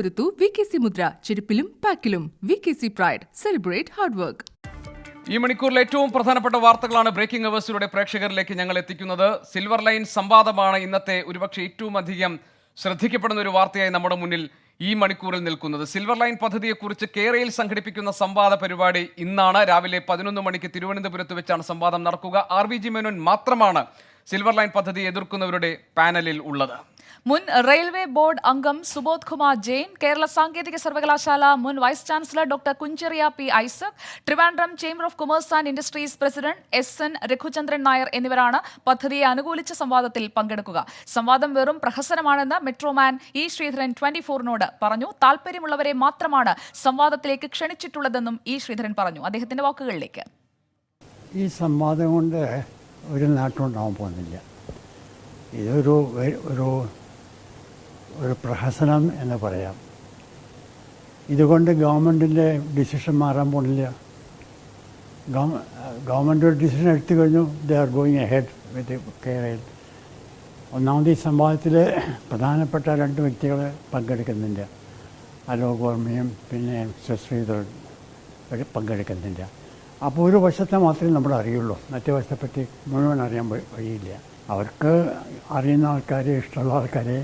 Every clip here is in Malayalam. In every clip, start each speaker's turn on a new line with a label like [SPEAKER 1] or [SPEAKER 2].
[SPEAKER 1] ഉറപ്പുവരുത്തൂ VKC മുദ്ര ചെരുപ്പിലും പാക്കിലും. VKC pride, celebrate hard work.
[SPEAKER 2] ഈ മണിക്കൂറിൽ ഏറ്റവും പ്രധാനപ്പെട്ട വാർത്തകളാണ് ബ്രേക്കിംഗ് അവേഴ്സിലൂടെ പ്രേക്ഷകരിലേക്ക് ഞങ്ങൾ എത്തിക്കുന്നത്. സിൽവർ ലൈൻ സംവാദമാണ് ഇന്നത്തെ ഒരുപക്ഷെ ഏറ്റവും അധികം ശ്രദ്ധിക്കപ്പെടുന്ന ഒരു വാർത്തയായി നമ്മുടെ മുന്നിൽ ഈ മണിക്കൂറിൽ നിൽക്കുന്നത്. സിൽവർ ലൈൻ പദ്ധതിയെക്കുറിച്ച് കേരളയിൽ സംഘടിപ്പിക്കുന്ന സംവാദ പരിപാടി ഇന്നാണ് രാവിലെ 11 മണിക്ക് തിരുവനന്തപുരത്ത് വെച്ചാണ് സംവാദം നടക്കുക. RVG മേനോൻ മാത്രമാണ് സിൽവർ ലൈൻ പദ്ധതി എതിർക്കുന്നവരുടെ പാനലിൽ ഉള്ളത്.
[SPEAKER 3] മുൻ റെയിൽവേ ബോർഡ് അംഗം സുബോധ് കുമാർ ജെയിൻ, കേരള സാങ്കേതിക സർവകലാശാല മുൻ vice chancellor doctor Kunchariya P. Isaac, Trivandrum chamber of commerce and industries president SN Raghuchandran Nair എന്നിവരാണ് പദ്ധതിയെ അനുകൂലിച്ച സംവാദത്തിൽ പങ്കെടുക്കുക. സംവാദം വെറും പ്രഹസനമാണെന്ന് മെട്രോമാൻ E. ശ്രീധരൻ 24നോട് പറഞ്ഞു. താല്പര്യമുള്ളവരെ മാത്രമാണ് സംവാദത്തിലേക്ക് ക്ഷണിച്ചിട്ടുള്ളതെന്നും E. ശ്രീധരൻ പറഞ്ഞു. അദ്ദേഹത്തിന്റെ വാക്കുകളിലേക്ക്.
[SPEAKER 4] ഈ സംവാദം കൊണ്ട് ഒരു നേട്ടമുണ്ടാകാൻ പോകുന്നില്ല. ഇതൊരു പ്രഹസനം എന്ന് പറയാം. ഇതുകൊണ്ട് ഗവൺമെൻറ്റിൻ്റെ ഡിസിഷൻ മാറാൻ പോകുന്നില്ല. ഗവൺമെൻറ് ഒരു ഡിസിഷൻ എടുത്തു കഴിഞ്ഞു. ദേ ആർ ഗോയിങ് എഹെഡ് വിത്ത് കേരള. ഒന്നാമത് ഈ സംവാദത്തിൽ പ്രധാനപ്പെട്ട 2 വ്യക്തികൾ പങ്കെടുക്കുന്നില്ല. അലോക് വർമ്മയും പിന്നെ ശ്രീധരൻ പങ്കെടുക്കുന്നില്ല. അപ്പോൾ ഒരു വശത്തെ മാത്രമേ നമ്മൾ അറിയുള്ളൂ. മറ്റേ വശത്തെപ്പറ്റി മുഴുവൻ അറിയാൻ വഴിയില്ല. അവർക്ക് അറിയുന്ന ആൾക്കാരെ, ഇഷ്ടമുള്ള ആൾക്കാരെ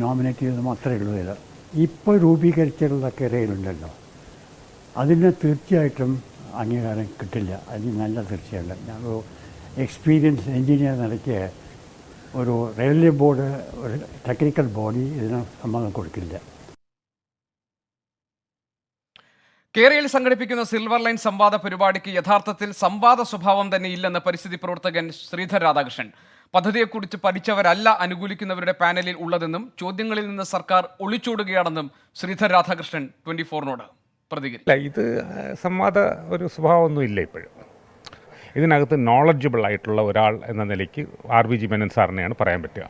[SPEAKER 4] നോമിനേറ്റ് ചെയ്ത് മാത്രമേ ഉള്ളൂ. ഇത് ഇപ്പോൾ രൂപീകരിച്ചിട്ടുള്ള കേരളയിലുണ്ടല്ലോ, അതിന് തീർച്ചയായിട്ടും അംഗീകാരം കിട്ടില്ല. അതിന് നല്ല തീർച്ചയല്ല. ഞാനൊരു എക്സ്പീരിയൻസ് എൻജിനീയർ നിലയ്ക്ക് ഒരു റെയിൽവേ ബോർഡ്, ഒരു ടെക്നിക്കൽ ബോഡി ഇതിന് സമ്മതം കൊടുക്കില്ല.
[SPEAKER 2] കേരളയിൽ സംഘടിപ്പിക്കുന്ന സിൽവർ ലൈൻ സംവാദ പരിപാടിക്ക് യഥാർത്ഥത്തിൽ സംവാദ സ്വഭാവം തന്നെ ഇല്ലെന്ന് പരിസ്ഥിതി പ്രവർത്തകൻ ശ്രീധർ രാധാകൃഷ്ണൻ. പദ്ധതിയെക്കുറിച്ച് പഠിച്ചവരല്ല അനുകൂലിക്കുന്നവരുടെ പാനലിൽ ഉള്ളതെന്നും ചോദ്യങ്ങളിൽ നിന്ന് സർക്കാർ ഒളിച്ചോടുകയാണെന്നും ശ്രീധർ രാധാകൃഷ്ണൻ 24നോട് പ്രതികരിച്ചു.
[SPEAKER 5] ഇത് സംവാദ ഒരു സ്വഭാവമൊന്നും ഇല്ല ഇപ്പോഴും. ഇതിനകത്ത് നോളജബിൾ ആയിട്ടുള്ള ഒരാൾ എന്ന നിലയ്ക്ക് RVG മേനോൻ സാറിനെയാണ് പറയാൻ പറ്റുക.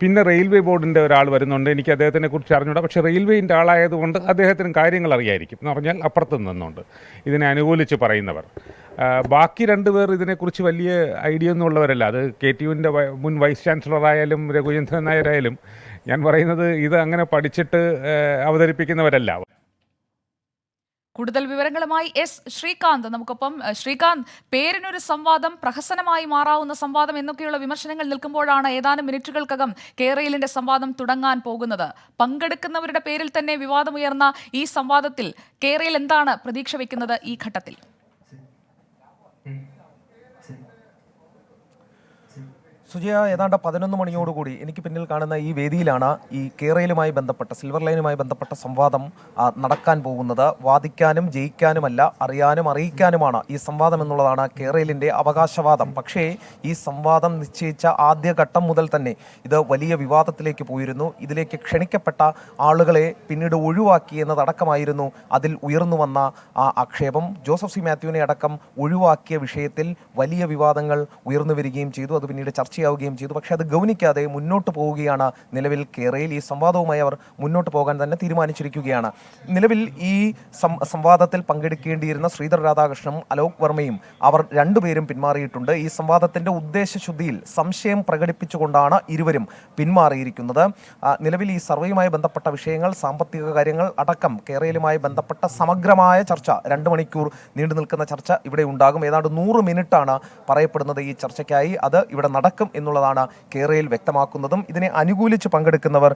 [SPEAKER 5] പിന്നെ റെയിൽവേ ബോർഡിൻ്റെ ഒരാൾ വരുന്നുണ്ട്. എനിക്ക് അദ്ദേഹത്തിനെ കുറിച്ച് അറിഞ്ഞൂടാ. പക്ഷേ റെയിൽവേൻ്റെ ആളായതുകൊണ്ട് അദ്ദേഹത്തിന് കാര്യങ്ങൾ അറിയായിരിക്കും. എന്ന് പറഞ്ഞാൽ അപ്പുറത്ത് നിന്നുണ്ട് ഇതിനെ അനുകൂലിച്ച് പറയുന്നവർ. ബാക്കി 2 പേർ ഇതിനെക്കുറിച്ച് വലിയ ഐഡിയ ഒന്നും ഉള്ളവരല്ല. അത് KTUവിൻ്റെ മുൻ വൈസ് ചാൻസലറായാലും രഘുചന്ദ്രൻ നായരായാലും ഞാൻ പറയുന്നത് ഇത് അങ്ങനെ പഠിച്ചിട്ട് അവതരിപ്പിക്കുന്നവരല്ല.
[SPEAKER 3] കൂടുതൽ വിവരങ്ങളുമായി S. ശ്രീകാന്ത് നമുക്കൊപ്പം. ശ്രീകാന്ത്, പേരിനൊരു സംവാദം, പ്രഹസനമായി മാറാവുന്ന സംവാദം എന്നൊക്കെയുള്ള വിമർശനങ്ങൾ നിൽക്കുമ്പോഴാണ് ഏതാനും മിനിറ്റുകൾക്കകം കേരളയിലെ സംവാദം തുടങ്ങാൻ പോകുന്നത്. പങ്കെടുക്കുന്നവരുടെ പേരിൽ തന്നെ വിവാദമുയർന്ന ഈ സംവാദത്തിൽ കേരളയിൽ എന്താണ് പ്രതീക്ഷ വയ്ക്കുന്നത് ഈ ഘട്ടത്തിൽ?
[SPEAKER 6] സുജയ, ഏതാണ്ട് 11 മണിയോടുകൂടി എനിക്ക് പിന്നിൽ കാണുന്ന ഈ വേദിയിലാണ് ഈ കേരളയുമായി ബന്ധപ്പെട്ട, സിൽവർ ലൈനുമായി ബന്ധപ്പെട്ട സംവാദം നടക്കാൻ പോകുന്നത്. വാദിക്കാനും ജയിക്കാനുമല്ല, അറിയാനും അറിയിക്കാനുമാണ് ഈ സംവാദം എന്നുള്ളതാണ് കേരളയിലെ അവകാശവാദം. പക്ഷേ ഈ സംവാദം നിശ്ചയിച്ച ആദ്യഘട്ടം മുതൽ തന്നെ ഇത് വലിയ വിവാദത്തിലേക്ക് പോയിരുന്നു. ഇതിലേക്ക് ക്ഷണിക്കപ്പെട്ട ആളുകളെ പിന്നീട് ഒഴിവാക്കി എന്നതടക്കമായിരുന്നു അതിൽ ഉയർന്നു വന്ന ആക്ഷേപം. Joseph C. മാത്യുവിനെ അടക്കം ഒഴിവാക്കിയ വിഷയത്തിൽ വലിയ വിവാദങ്ങൾ ഉയർന്നു വരികയും ചെയ്തു. അത് പിന്നീട് ചർച്ചയാവുകയും ചെയ്തു. പക്ഷേ അത് ഗൗനിക്കാതെ മുന്നോട്ട് പോവുകയാണ് നിലവിൽ കേരളയിൽ. ഈ സംവാദവുമായി അവർ മുന്നോട്ട് പോകാൻ തന്നെ തീരുമാനിച്ചിരിക്കുകയാണ്. നിലവിൽ ഈ സംവാദത്തിൽ പങ്കെടുക്കേണ്ടിയിരുന്ന ശ്രീധർ രാധാകൃഷ്ണനും അലോക് വർമ്മയും അവർ 2 പേരും പിന്മാറിയിട്ടുണ്ട്. ഈ സംവാദത്തിന്റെ ഉദ്ദേശശുദ്ധിയിൽ സംശയം പ്രകടിപ്പിച്ചുകൊണ്ടാണ് ഇരുവരും പിന്മാറിയിരിക്കുന്നത്. നിലവിൽ ഈ സർവേയുമായി ബന്ധപ്പെട്ട വിഷയങ്ങൾ, സാമ്പത്തിക കാര്യങ്ങൾ അടക്കം കേരളയുമായി ബന്ധപ്പെട്ട സമഗ്രമായ ചർച്ച, 2 മണിക്കൂർ നീണ്ടു നിൽക്കുന്ന ചർച്ച ഇവിടെ ഉണ്ടാകും. ഏതാണ്ട് 100 മിനിറ്റാണ് പറയപ്പെടുന്നത് ഈ ചർച്ചയ്ക്കായി. അത് ഇവിടെ നടക്കും എന്നുള്ളതാണ് കേരളയിൽ വ്യക്തമാക്കുന്നതും. ഇതിനെ അനുകൂലിച്ച് പങ്കെടുക്കുന്നവർ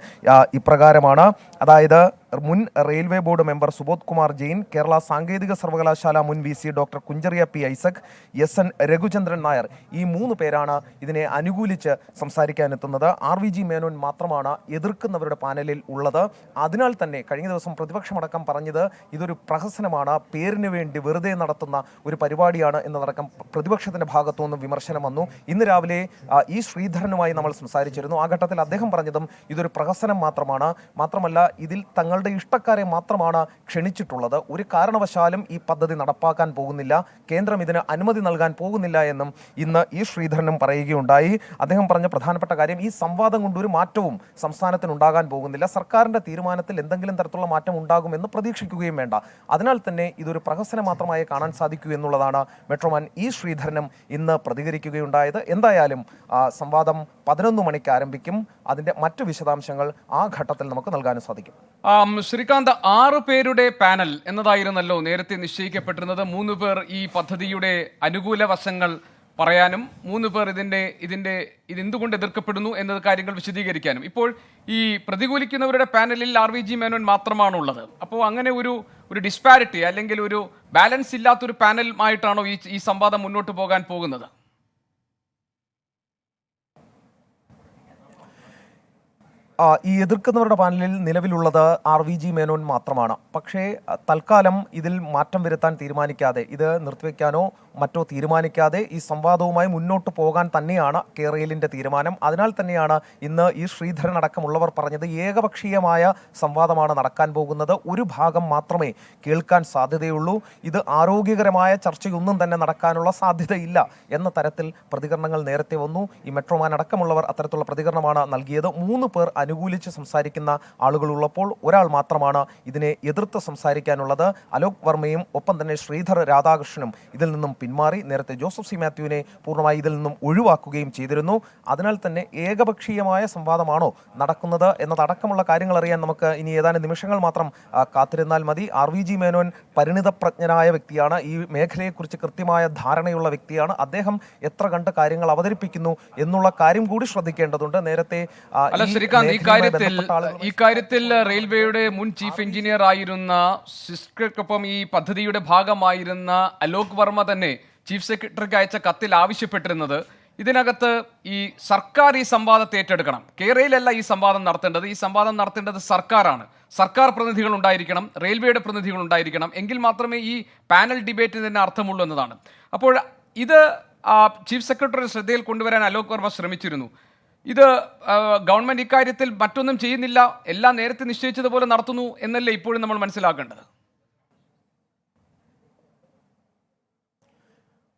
[SPEAKER 6] ഇപ്രകാരമാണ്. അതായത് മുൻ railway board member Subodh Kumar Jain, Kerala സാങ്കേതിക സർവകലാശാല മുൻ VC doctor Kunchariya P. Isaac, SN Raghuchandran Nair, ഈ 3 പേരാണ് ഇതിനെ അനുകൂലിച്ച് സംസാരിക്കാനെത്തുന്നത്. RVG മേനോൻ മാത്രമാണ് എതിർക്കുന്നവരുടെ പാനലിൽ ഉള്ളത്. അതിനാൽ തന്നെ കഴിഞ്ഞ ദിവസം പ്രതിപക്ഷമടക്കം പറഞ്ഞത് ഇതൊരു പ്രഹസനമാണ്, പേരിന് വേണ്ടി വെറുതെ നടത്തുന്ന ഒരു പരിപാടിയാണ് എന്നതടക്കം പ്രതിപക്ഷത്തിന്റെ ഭാഗത്തു നിന്നും വിമർശനം വന്നു. ഇന്ന് രാവിലെ E. ശ്രീധരനുമായി നമ്മൾ സംസാരിച്ചിരുന്നു. ആ ഘട്ടത്തിൽ അദ്ദേഹം പറഞ്ഞതും ഇതൊരു പ്രഹസനം മാത്രമാണ്, മാത്രമല്ല ഇതിൽ തങ്ങളുടെ ഇഷ്ടക്കാരെ മാത്രമാണ് ക്ഷണിച്ചിട്ടുള്ളത്, ഒരു കാരണവശാലും ഈ പദ്ധതി നടപ്പാക്കാൻ പോകുന്നില്ല, കേന്ദ്രം ഇതിന് അനുമതി നൽകാൻ പോകുന്നില്ല എന്നും ഇന്ന് E. ശ്രീധരനും പറയുകയുണ്ടായി. അദ്ദേഹം പറഞ്ഞ പ്രധാനപ്പെട്ട കാര്യം, ഈ സംവാദം കൊണ്ട് ഒരു മാറ്റവും സംസ്ഥാനത്തിന് ഉണ്ടാകാൻ പോകുന്നില്ല, സർക്കാരിന്റെ തീരുമാനത്തിൽ എന്തെങ്കിലും തരത്തിലുള്ള മാറ്റം ഉണ്ടാകുമെന്ന് പ്രതീക്ഷിക്കുകയും വേണ്ട, അതിനാൽ തന്നെ ഇതൊരു പ്രഹസനം മാത്രമായി കാണാൻ സാധിക്കൂ എന്നുള്ളതാണ് മെട്രോമാൻ E. ശ്രീധരനും ഇന്ന് പ്രതികരിക്കുകയുണ്ടായത്. എന്തായാലും സംവാദം 11 മണിക്ക് ആരംഭിക്കും. അതിൻ്റെ മറ്റു വിശദാംശങ്ങൾ ആ ഘട്ടത്തിൽ നമുക്ക് നൽകാനും സാധിക്കും.
[SPEAKER 2] ശ്രീകാന്ത്, 6 പേരുടെ പാനൽ എന്നതായിരുന്നല്ലോ നേരത്തെ നിശ്ചയിക്കപ്പെട്ടിരുന്നത്. 3 പേർ ഈ പദ്ധതിയുടെ അനുകൂല വശങ്ങൾ പറയാനും 3 പേർ ഇതെന്തുകൊണ്ട് എതിർക്കപ്പെടുന്നു എന്നത് കാര്യങ്ങൾ വിശദീകരിക്കാനും. ഇപ്പോൾ ഈ പ്രതികൂലിക്കുന്നവരുടെ പാനലിൽ RVG മേനോൻ മാത്രമാണുള്ളത്. അപ്പോൾ അങ്ങനെ ഒരു ഡിസ്പാരിറ്റി അല്ലെങ്കിൽ ഒരു ബാലൻസ് ഇല്ലാത്തൊരു പാനലുമായിട്ടാണോ ഈ സംവാദം മുന്നോട്ട് പോകാൻ പോകുന്നത്?
[SPEAKER 6] ഈ എതിർക്കുന്നവരുടെ പാനലിൽ നിലവിലുള്ളത് RVG മേനോൻ മാത്രമാണ്. പക്ഷേ തൽക്കാലം ഇതിൽ മാറ്റം വരുത്താൻ തീരുമാനിക്കാതെ, ഇത് നിർത്തിവെക്കാനോ മറ്റോ തീരുമാനിക്കാതെ ഈ സംവാദവുമായി മുന്നോട്ട് പോകാൻ തന്നെയാണ് കേരളിൻ്റെ തീരുമാനം. അതിനാൽ തന്നെയാണ് ഇന്ന് ഈ ശ്രീധരൻ അടക്കമുള്ളവർ പറഞ്ഞത് ഏകപക്ഷീയമായ സംവാദമാണ് നടക്കാൻ പോകുന്നത്, ഒരു ഭാഗം മാത്രമേ കേൾക്കാൻ സാധ്യതയുള്ളൂ, ഇത് ആരോഗ്യകരമായ ചർച്ചയൊന്നും തന്നെ നടക്കാനുള്ള സാധ്യതയില്ല എന്ന തരത്തിൽ പ്രതികരണങ്ങൾ നേരത്തെ വന്നു. ഈ മെട്രോമാൻ അടക്കമുള്ളവർ അത്തരത്തിലുള്ള പ്രതികരണമാണ് നൽകിയത്. 3 പേർ അനുകൂലിച്ച് സംസാരിക്കുന്ന ആളുകളുള്ളപ്പോൾ ഒരാൾ മാത്രമാണ് ഇതിനെ എതിർത്ത് സംസാരിക്കാനുള്ളത്. അലോക് വർമ്മയും ഒപ്പം തന്നെ ശ്രീധർ രാധാകൃഷ്ണനും ഇതിൽ നിന്നും പിന്മാറി. നേരത്തെ ജോസഫ് സി മാത്യുവിനെ പൂർണ്ണമായി ഇതിൽ നിന്നും ഒഴിവാക്കുകയും ചെയ്തിരുന്നു. അതിനാൽ തന്നെ ഏകപക്ഷീയമായ സംവാദമാണോ നടക്കുന്നത് എന്നതടക്കമുള്ള കാര്യങ്ങൾ അറിയാൻ നമുക്ക് ഇനി ഏതാനും നിമിഷങ്ങൾ മാത്രം കാത്തിരുന്നാൽ മതി. RVG മേനോൻ പരിണിതപ്രജ്ഞനായ വ്യക്തിയാണ്, ഈ മേഖലയെക്കുറിച്ച് കൃത്യമായ ധാരണയുള്ള വ്യക്തിയാണ്. അദ്ദേഹം എത്ര കണ്ട് കാര്യങ്ങൾ അവതരിപ്പിക്കുന്നു എന്നുള്ള കാര്യം കൂടി ശ്രദ്ധിക്കേണ്ടതുണ്ട്. നേരത്തെ
[SPEAKER 2] ഈ കാര്യത്തിൽ റെയിൽവേയുടെ മുൻ ചീഫ് എഞ്ചിനീയർ ആയിരുന്ന സിസ്കർക്കൊപ്പം ഈ പദ്ധതിയുടെ ഭാഗമായിരുന്ന അലോക് വർമ്മ തന്നെ ചീഫ് സെക്രട്ടറിക്ക് അയച്ച കത്തിൽ ആവശ്യപ്പെട്ടിരുന്നത് ഇതിനകത്ത് ഈ സർക്കാർ ഈ സംവാദത്തെ ഏറ്റെടുക്കണം. കേരളയിലല്ല ഈ സംവാദം നടത്തേണ്ടത്, ഈ സംവാദം നടത്തേണ്ടത് സർക്കാരാണ്. സർക്കാർ പ്രതിനിധികൾ ഉണ്ടായിരിക്കണം, റെയിൽവേയുടെ പ്രതിനിധികൾ ഉണ്ടായിരിക്കണം, എങ്കിൽ മാത്രമേ ഈ പാനൽ ഡിബേറ്റിന് തന്നെ അർത്ഥമുള്ളൂ എന്നതാണ്. അപ്പോൾ ഇത് ചീഫ് സെക്രട്ടറി ശ്രദ്ധയിൽ കൊണ്ടുവരാൻ അലോക് വർമ്മ ശ്രമിച്ചിരുന്നു. ഇത് ഗവൺമെന്റ് ഇക്കാര്യത്തിൽ മറ്റൊന്നും ചെയ്യുന്നില്ല, എല്ലാം നേരത്തെ നിശ്ചയിച്ചതുപോലെ നടത്തുന്നു എന്നല്ലേ ഇപ്പോഴും നമ്മൾ മനസ്സിലാക്കേണ്ടത്?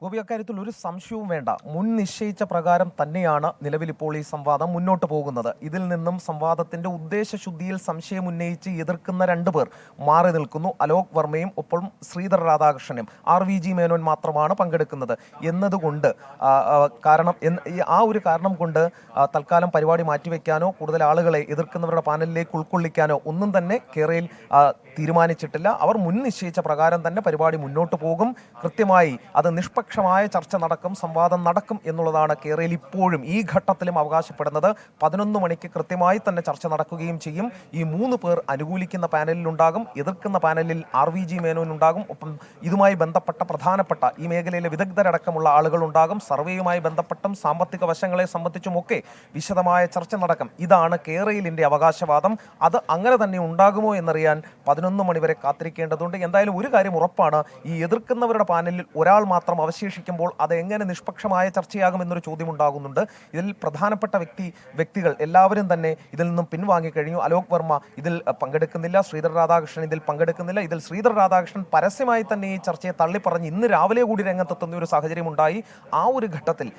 [SPEAKER 6] ഗോപി, അക്കാര്യത്തിൽ ഒരു സംശയവും വേണ്ട. മുൻ നിശ്ചയിച്ച പ്രകാരം തന്നെയാണ് നിലവിലിപ്പോൾ ഈ സംവാദം മുന്നോട്ട് പോകുന്നത്. ഇതിൽ നിന്നും സംവാദത്തിന്റെ ഉദ്ദേശശുദ്ധിയിൽ സംശയം ഉന്നയിച്ച് എതിർക്കുന്ന 2 പേർ മാറി നിൽക്കുന്നു. അലോക് വർമ്മയും ഒപ്പം ശ്രീധർ രാധാകൃഷ്ണനും. RVG മേനോൻ മാത്രമാണ് പങ്കെടുക്കുന്നത് എന്നതുകൊണ്ട് ആ ഒരു കാരണം കൊണ്ട് തൽക്കാലം പരിപാടി മാറ്റിവെക്കാനോ കൂടുതൽ ആളുകളെ എതിർക്കുന്നവരുടെ പാനലിലേക്ക് ഉൾക്കൊള്ളിക്കാനോ ഒന്നും തന്നെ കേരളയിൽ തീരുമാനിച്ചിട്ടില്ല. അവർ മുൻ നിശ്ചയിച്ച പ്രകാരം തന്നെ പരിപാടി മുന്നോട്ട് പോകും. കൃത്യമായി അത് നിഷ്പക്ഷമായ ചർച്ച നടക്കും, സംവാദം നടക്കും എന്നുള്ളതാണ് കേരളയിൽ ഇപ്പോഴും ഈ ഘട്ടത്തിലും അവകാശപ്പെടുന്നത്. 11 മണിക്ക് കൃത്യമായി തന്നെ ചർച്ച നടക്കുകയും ചെയ്യും. ഈ 3 പേർ അനുകൂലിക്കുന്ന പാനലിൽ ഉണ്ടാകും, എതിർക്കുന്ന പാനലിൽ RVG മേനോൻ ഉണ്ടാകും. ഒപ്പം ഇതുമായി ബന്ധപ്പെട്ട പ്രധാനപ്പെട്ട ഈ മേഖലയിലെ വിദഗ്ധരടക്കമുള്ള ആളുകൾ ഉണ്ടാകും. സർവേയുമായി ബന്ധപ്പെട്ടും സാമ്പത്തിക വശങ്ങളെ സംബന്ധിച്ചുമൊക്കെ വിശദമായ ചർച്ച നടക്കും. ഇതാണ് കേരളയിലെ അവകാശവാദം. അത് അങ്ങനെ തന്നെ ഉണ്ടാകുമോ എന്നറിയാൻ 11 മണി വരെ കാത്തിരിക്കേണ്ടതുണ്ട്. എന്തായാലും ഒരു കാര്യം ഉറപ്പാണ്, ഈ എതിർക്കുന്നവരുടെ പാനലിൽ ഒരാൾ മാത്രം അവശേഷിക്കുമ്പോൾ അത് എങ്ങനെ നിഷ്പക്ഷമായ ചർച്ചയാകുമെന്നൊരു ചോദ്യം ഉണ്ടാകുന്നുണ്ട്. ഇതിൽ പ്രധാനപ്പെട്ട വ്യക്തികൾ എല്ലാവരും തന്നെ ഇതിൽ നിന്നും പിൻവാങ്ങിക്കഴിഞ്ഞു. അലോക് വർമ്മ ഇതിൽ പങ്കെടുക്കുന്നില്ല, ശ്രീധർ രാധാകൃഷ്ണൻ ഇതിൽ പങ്കെടുക്കുന്നില്ല. ഇതിൽ ശ്രീധർ രാധാകൃഷ്ണൻ പരസ്യമായി തന്നെ ഈ ചർച്ചയെ തള്ളിപ്പറഞ്ഞ് ഇന്ന് രാവിലെ കൂടി രംഗത്തെത്തുന്ന ഒരു സാഹചര്യം ഉണ്ടായി. ആ ഒരു ഘട്ടത്തിൽ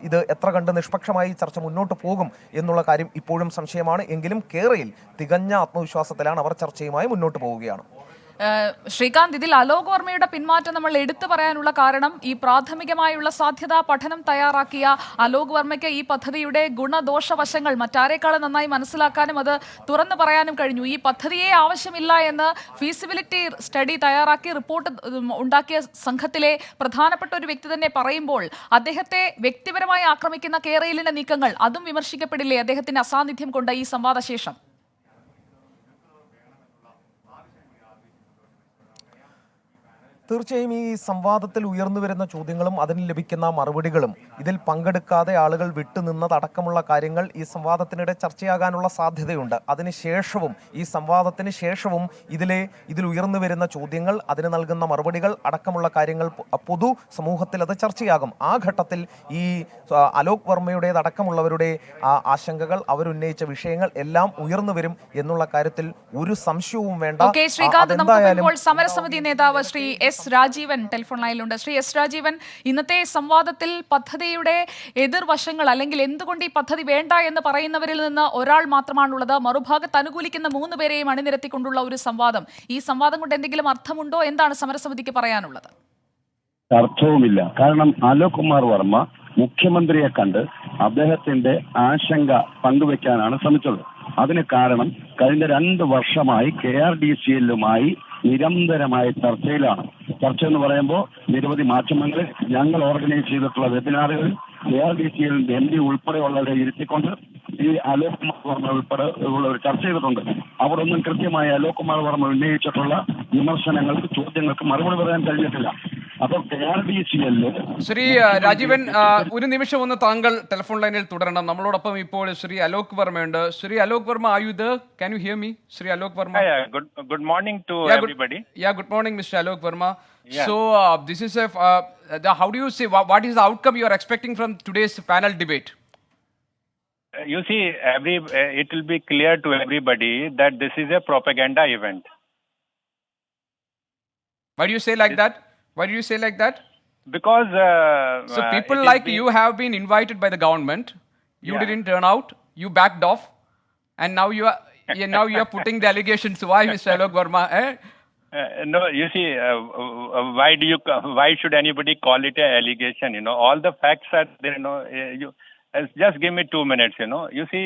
[SPEAKER 6] ഇത് എത്ര കണ്ട് നിഷ്പക്ഷമായി ചർച്ച മുന്നോട്ട് പോകും എന്നുള്ള കാര്യം ഇപ്പോഴും സംശയമാണ്. എങ്കിലും കേരളയിൽ തികഞ്ഞ ആത്മവിശ്വാസത്തിലാണ് അവർ ചർച്ചയുമായി മുന്നോട്ട് പോവുകയാണ്.
[SPEAKER 3] ശ്രീകാന്ത്, ഇതിൽ അലോക് വർമ്മയുടെ പിന്മാറ്റം നമ്മൾ എടുത്തു പറയാനുള്ള കാരണം ഈ പ്രാഥമികമായുള്ള സാധ്യതാ പഠനം തയ്യാറാക്കിയ അലോക് വർമ്മയ്ക്ക് ഈ പദ്ധതിയുടെ ഗുണദോഷ വശങ്ങൾ മറ്റാരേക്കാളും നന്നായി മനസ്സിലാക്കാനും അത് തുറന്നു പറയാനും കഴിഞ്ഞു. ഈ പദ്ധതിയെ ആവശ്യമില്ല എന്ന് ഫീസിബിലിറ്റി സ്റ്റഡി തയ്യാറാക്കി റിപ്പോർട്ട് ഉണ്ടാക്കിയ സംഘത്തിലെ പ്രധാനപ്പെട്ട ഒരു വ്യക്തി തന്നെ പറയുമ്പോൾ അദ്ദേഹത്തെ വ്യക്തിപരമായി ആക്രമിക്കുന്ന കേരളിന്റെ നീക്കങ്ങൾ അതും വിമർശിക്കപ്പെടില്ലേ അദ്ദേഹത്തിന്റെ അസാന്നിധ്യം കൊണ്ട് ഈ സംവാദശേഷം?
[SPEAKER 6] തീർച്ചയായും ഈ സംവാദത്തിൽ ഉയർന്നു വരുന്ന ചോദ്യങ്ങളും അതിന് ലഭിക്കുന്ന മറുപടികളും ഇതിൽ പങ്കെടുക്കാതെ ആളുകൾ വിട്ടുനിന്നതടക്കമുള്ള കാര്യങ്ങൾ ഈ സംവാദത്തിനിടെ ചർച്ചയാകാനുള്ള സാധ്യതയുണ്ട്. അതിനുശേഷവും ഈ സംവാദത്തിന് ശേഷവും ഇതിൽ ഉയർന്നു വരുന്ന ചോദ്യങ്ങൾ, അതിന് നൽകുന്ന മറുപടികൾ അടക്കമുള്ള കാര്യങ്ങൾ പൊതു സമൂഹത്തിൽ അത് ചർച്ചയാകും. ആ ഘട്ടത്തിൽ ഈ അലോക് വർമ്മയുടേതടക്കമുള്ളവരുടെ ആശങ്കകൾ, അവരുന്നയിച്ച വിഷയങ്ങൾ എല്ലാം ഉയർന്നു വരും എന്നുള്ള കാര്യത്തിൽ ഒരു സംശയവും വേണ്ട.
[SPEAKER 3] സമരസമിതി നേതാവ് ശ്രീ എസ് രാജീവൻ ടെലിഫോൺ ലൈനിലുണ്ട്. ശ്രീ എസ് രാജീവൻ, ഇന്നത്തെ സംവാദത്തിൽ പദ്ധതിയുടെ എതിർവശങ്ങൾ അല്ലെങ്കിൽ എന്തുകൊണ്ട് ഈ പദ്ധതി വേണ്ട എന്ന് പറയുന്നവരിൽ നിന്ന് ഒരാൾ മാത്രമാണുള്ളത്. മറുഭാഗത്ത് അനുകൂലിക്കുന്ന 3 പേരെയും അണിനിരത്തിക്കൊണ്ടുള്ള ഒരു സംവാദം. ഈ സംവാദം കൊണ്ട് എന്തെങ്കിലും അർത്ഥമുണ്ടോ? എന്താണ് സമരസമിതിക്ക് പറയാനുള്ളത്?
[SPEAKER 7] അർത്ഥവുമില്ല. കാരണം അലോക് കുമാർ വർമ്മ മുഖ്യമന്ത്രിയെ കണ്ട് അദ്ദേഹത്തിന്റെ ആശങ്ക പങ്കുവെക്കാനാണ് ശ്രമിച്ചത്. അതിന് കാരണം കഴിഞ്ഞ 2 വർഷമായി KRDCL-ലുമായി നിരന്തരമായ ചർച്ചയിലാണ്. ചർച്ച എന്ന് പറയുമ്പോൾ നിരവധി മാധ്യമങ്ങളിൽ ഞങ്ങൾ ഓർഗനൈസ് ചെയ്തിട്ടുള്ള വെബിനാറുകൾ KRDCL-ന്റെ MD ഉൾപ്പെടെയുള്ളവരെ ഇരുത്തിക്കൊണ്ട് ഈ അലോക് കുമാർ വർമ്മ ഉൾപ്പെടെ ഉള്ളവർ ചർച്ച ചെയ്തിട്ടുണ്ട്. അവിടെ ഒന്നും കൃത്യമായി അലോക് കുമാർ വർമ്മ ഉന്നയിച്ചിട്ടുള്ള വിമർശനങ്ങൾക്ക്, ചോദ്യങ്ങൾക്ക് മറുപടി പറയാൻ കഴിഞ്ഞിട്ടില്ല. അപ്പോൾ KRDCL-ല്
[SPEAKER 2] ശ്രീ രാജീവൻ, ഒരു നിമിഷം ഒന്ന് താങ്കൾ ടെലിഫോൺ ലൈനിൽ തുടരണം. നമ്മളോടൊപ്പം ഇപ്പോൾ ശ്രീ അലോക് വർമ്മയുണ്ട്. Shri Alok Varma, are you there? Can you hear me? Shri Alok Varma.
[SPEAKER 8] Yeah, good morning to everybody.
[SPEAKER 2] Good morning, Mr. Alok Verma. Yeah. So this is how do you say, what is the outcome you are expecting from today's panel debate?
[SPEAKER 8] You see, it will be clear to everybody that this is a propaganda event.
[SPEAKER 2] Why do you say like that? Why do you say like that?
[SPEAKER 8] Because
[SPEAKER 2] so people like you have been invited by the government. You didn't turn out. You backed off, and now you are putting the allegations. Why, Mr. Alok Verma?
[SPEAKER 8] No, you see, why should anybody call it an allegation? You know, all the facts are there. You know, just give me 2 minutes. You know, you see,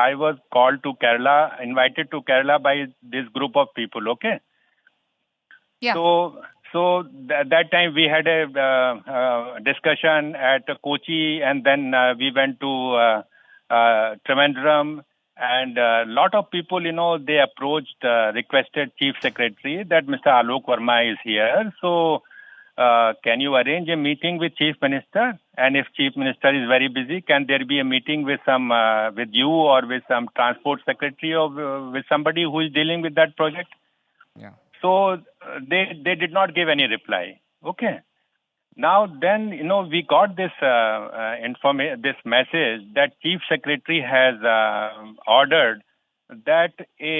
[SPEAKER 8] I was called to Kerala, invited to Kerala by this group of people. Okay.
[SPEAKER 3] Yeah.
[SPEAKER 8] So that time we had a discussion at Kochi, and then we went to Trivandrum, and a lot of people, you know, they approached, requested Chief Secretary that Mr. Alok Verma is here. So can you arrange a meeting with Chief Minister? And if Chief Minister is very busy, can there be a meeting with with you or with some Transport Secretary or with somebody who is dealing with that project?
[SPEAKER 2] Yeah.
[SPEAKER 8] So they did not give any reply. Okay. Now then, you know, we got this this message that Chief Secretary has ordered that a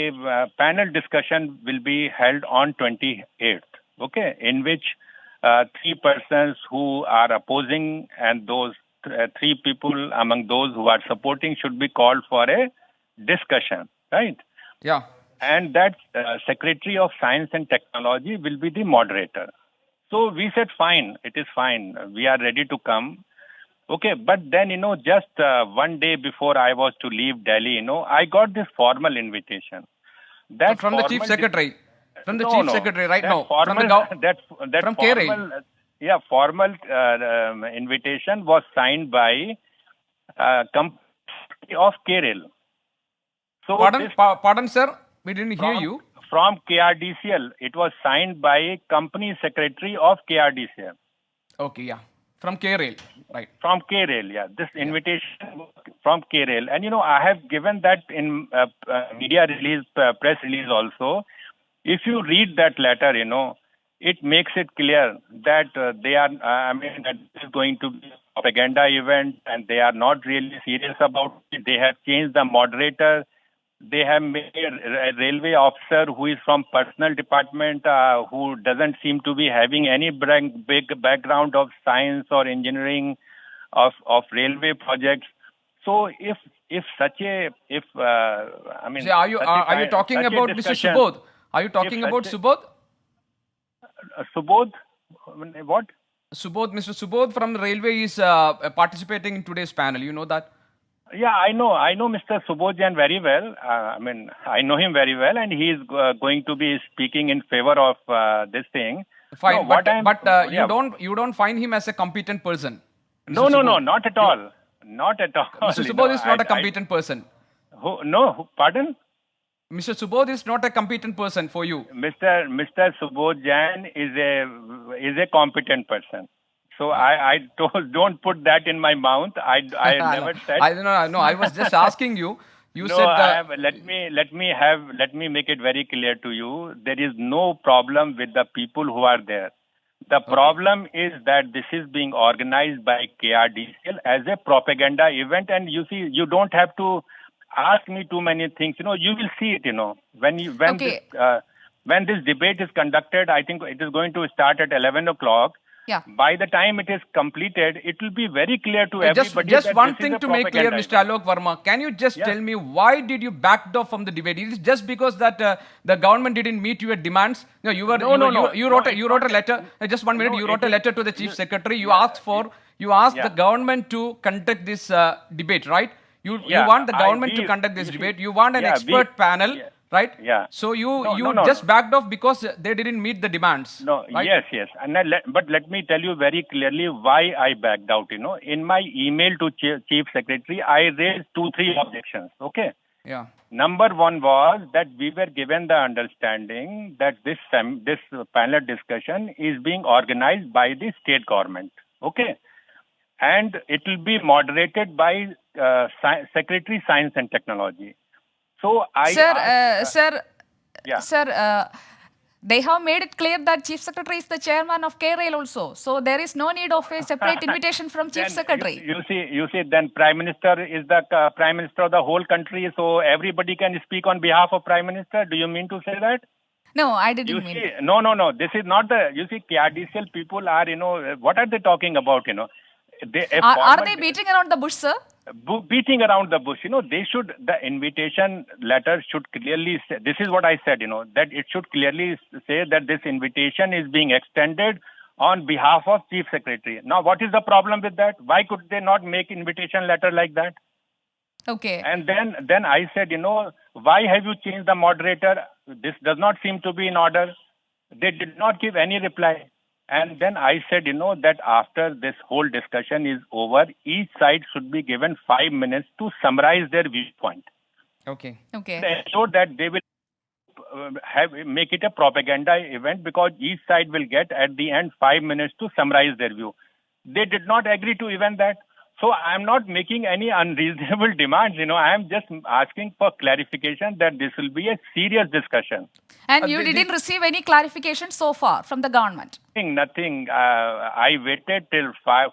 [SPEAKER 8] panel discussion will be held on 28th. Okay, in which 3 persons who are opposing and those 3 people among those who are supporting should be called for a discussion. Right.
[SPEAKER 2] Yeah.
[SPEAKER 8] And that Secretary of Science and Technology will be the moderator. So we said, fine, it is fine. We are ready to come. Okay, but then, you know, just 1 day before I was to leave Delhi, you know, I got this formal invitation. That
[SPEAKER 2] from the Chief Secretary? From the Chief Secretary right now?
[SPEAKER 8] Formal, that
[SPEAKER 2] from
[SPEAKER 8] formal, formal invitation was signed by company of Kerala. So
[SPEAKER 2] pardon, sir? We didn't hear you.
[SPEAKER 8] From KRDCL, it was signed by Company Secretary of KRDCL.
[SPEAKER 2] Okay, yeah. From KRail, right.
[SPEAKER 8] From KRail, yeah. This invitation from KRail. And, you know, I have given that in media release, press release also. If you read that letter, you know, it makes it clear that they are, that this is going to be a propaganda event and they are not really serious about it. They have changed the moderator. They have made a railway officer who is from personal department, who doesn't seem to be having any big background of science or engineering of railway projects. So if
[SPEAKER 2] are you talking about Mr. Subodh? Are you talking about Subodh?
[SPEAKER 8] Subodh? What?
[SPEAKER 2] Subodh, Mr. Subodh from railway is participating in today's panel. You know that?
[SPEAKER 8] Yeah, I know Mr. Subodh very well. I know him very well, and he is going to be speaking in favor of this thing.
[SPEAKER 2] Fine,
[SPEAKER 8] no,
[SPEAKER 2] but you don't find him as a competent person.
[SPEAKER 8] No, not at all. Not at all.
[SPEAKER 2] Mr. Subodh is not a competent person.
[SPEAKER 8] Pardon?
[SPEAKER 2] Mr. Subodh is not a competent person for you.
[SPEAKER 8] Mr. Subodh Jain is a competent person. So I don't put that in my mouth. I never said.
[SPEAKER 2] No, I was just asking you. You
[SPEAKER 8] no,
[SPEAKER 2] said.
[SPEAKER 8] Let me make it very clear to you. There is no problem with the people who are there. The problem is that this is being organized by KRDCL as a propaganda event, and you see, you don't have to ask me too many things. You know, you will see it. You know, when this debate is conducted, I think it is going to start at 11 o'clock.
[SPEAKER 3] Yeah.
[SPEAKER 8] By the time it is completed, it will be very clear to everybody.
[SPEAKER 2] Just one thing to make clear, Mr. Alok Verma. Can you just tell me why did you back off from the debate? It is just because that the government didn't meet your demands? No, you wrote a letter. Just 1 minute. You wrote a letter to the Chief Secretary. You asked for you asked
[SPEAKER 8] Yeah.
[SPEAKER 2] the government to conduct this debate, right? You
[SPEAKER 8] Yeah,
[SPEAKER 2] want the government to
[SPEAKER 8] we-
[SPEAKER 2] conduct this
[SPEAKER 8] you see,
[SPEAKER 2] debate. You want an
[SPEAKER 8] yeah,
[SPEAKER 2] expert panel,
[SPEAKER 8] yeah,
[SPEAKER 2] right?
[SPEAKER 8] yeah.
[SPEAKER 2] So you
[SPEAKER 8] No,
[SPEAKER 2] just backed off because they didn't meet the demands.
[SPEAKER 8] No,
[SPEAKER 2] right?
[SPEAKER 8] yes. And but let me tell you very clearly why I backed out. In my email to Chief Secretary, I raised 2-3 objections. Okay.
[SPEAKER 2] Yeah.
[SPEAKER 8] Number one was that we were given the understanding that this panel discussion is being organized by the state government. Okay. And it will be moderated by Secretary Science and Technology. So I asked, yeah.
[SPEAKER 3] Sir, they have made it clear that Chief Secretary is the chairman of KRAIL also. So there is no need of a separate invitation from Chief
[SPEAKER 8] Then
[SPEAKER 3] Secretary.
[SPEAKER 8] You see, then Prime Minister is the Prime Minister of the whole country, so everybody can speak on behalf of Prime Minister. Do you mean to say that?
[SPEAKER 3] No, I didn't
[SPEAKER 8] You
[SPEAKER 3] mean
[SPEAKER 8] see,
[SPEAKER 3] that.
[SPEAKER 8] no. This is not the. You see, KRDCL people are, what are they talking about?
[SPEAKER 3] Are they beating around the bush, sir?
[SPEAKER 8] Beating around the bush. They should. The invitation letter should clearly say. This is what I said. That it should clearly say that this invitation is being extended on behalf of Chief Secretary. Now, what is the problem with that? Why could they not make invitation letter like that?
[SPEAKER 3] Okay.
[SPEAKER 8] And then I said, why have you changed the moderator? This does not seem to be in order. They did not give any reply. And then I said, that after this whole discussion is over, each side should be given 5 minutes to summarize their viewpoint.
[SPEAKER 2] Okay.
[SPEAKER 3] Okay.
[SPEAKER 8] So that they will make it a propaganda event, because each side will get at the end 5 minutes to summarize their view. They did not agree to even that. So I am not making any unreasonable demands. I am just asking for clarification that this will be a serious discussion.
[SPEAKER 3] And you didn't receive any clarification so far from the government?
[SPEAKER 8] Nothing. I waited till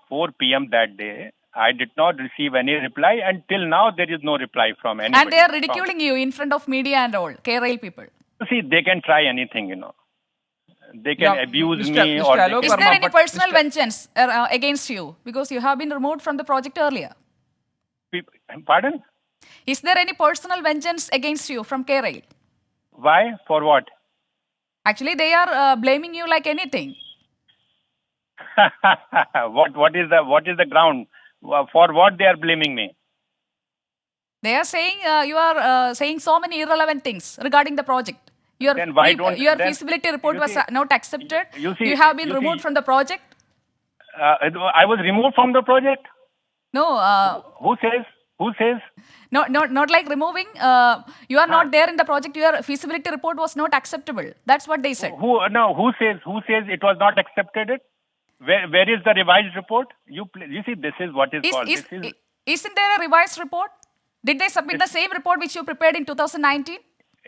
[SPEAKER 8] 4 p.m. that day. I did not receive any reply, and till now there is no reply from anybody.
[SPEAKER 3] And they are ridiculing you in front of media and all, KRAIL people.
[SPEAKER 8] See, they can try anything, They can abuse
[SPEAKER 2] Mr.
[SPEAKER 8] me, or they
[SPEAKER 2] Alok
[SPEAKER 3] Is
[SPEAKER 8] can...
[SPEAKER 3] there
[SPEAKER 2] Verma,
[SPEAKER 3] any
[SPEAKER 2] but
[SPEAKER 3] personal vengeance against you? Because you have been removed from the project earlier.
[SPEAKER 8] Pardon?
[SPEAKER 3] Is there any personal vengeance against you from KRAIL?
[SPEAKER 8] Why? For what?
[SPEAKER 3] Actually, they are blaming you like anything.
[SPEAKER 8] What is the ground? For what they are blaming me?
[SPEAKER 3] They are saying you are saying so many irrelevant things regarding the project. Your
[SPEAKER 8] Then why don't-
[SPEAKER 3] your
[SPEAKER 8] then-
[SPEAKER 3] feasibility report
[SPEAKER 8] you
[SPEAKER 3] was
[SPEAKER 8] see-
[SPEAKER 3] not accepted.
[SPEAKER 8] you see-
[SPEAKER 3] You have been
[SPEAKER 8] you
[SPEAKER 3] removed
[SPEAKER 8] see-
[SPEAKER 3] from the project.
[SPEAKER 8] I was removed from the project?
[SPEAKER 3] No,
[SPEAKER 8] Who says?
[SPEAKER 3] not like removing. You are not there in the project. Your feasibility report was not acceptable. That's what they said.
[SPEAKER 8] Who says it was not accepted? Where is the revised report? You see, this is what is called.
[SPEAKER 3] Isn't there a revised report? Did they submit the same report which you prepared in 2019?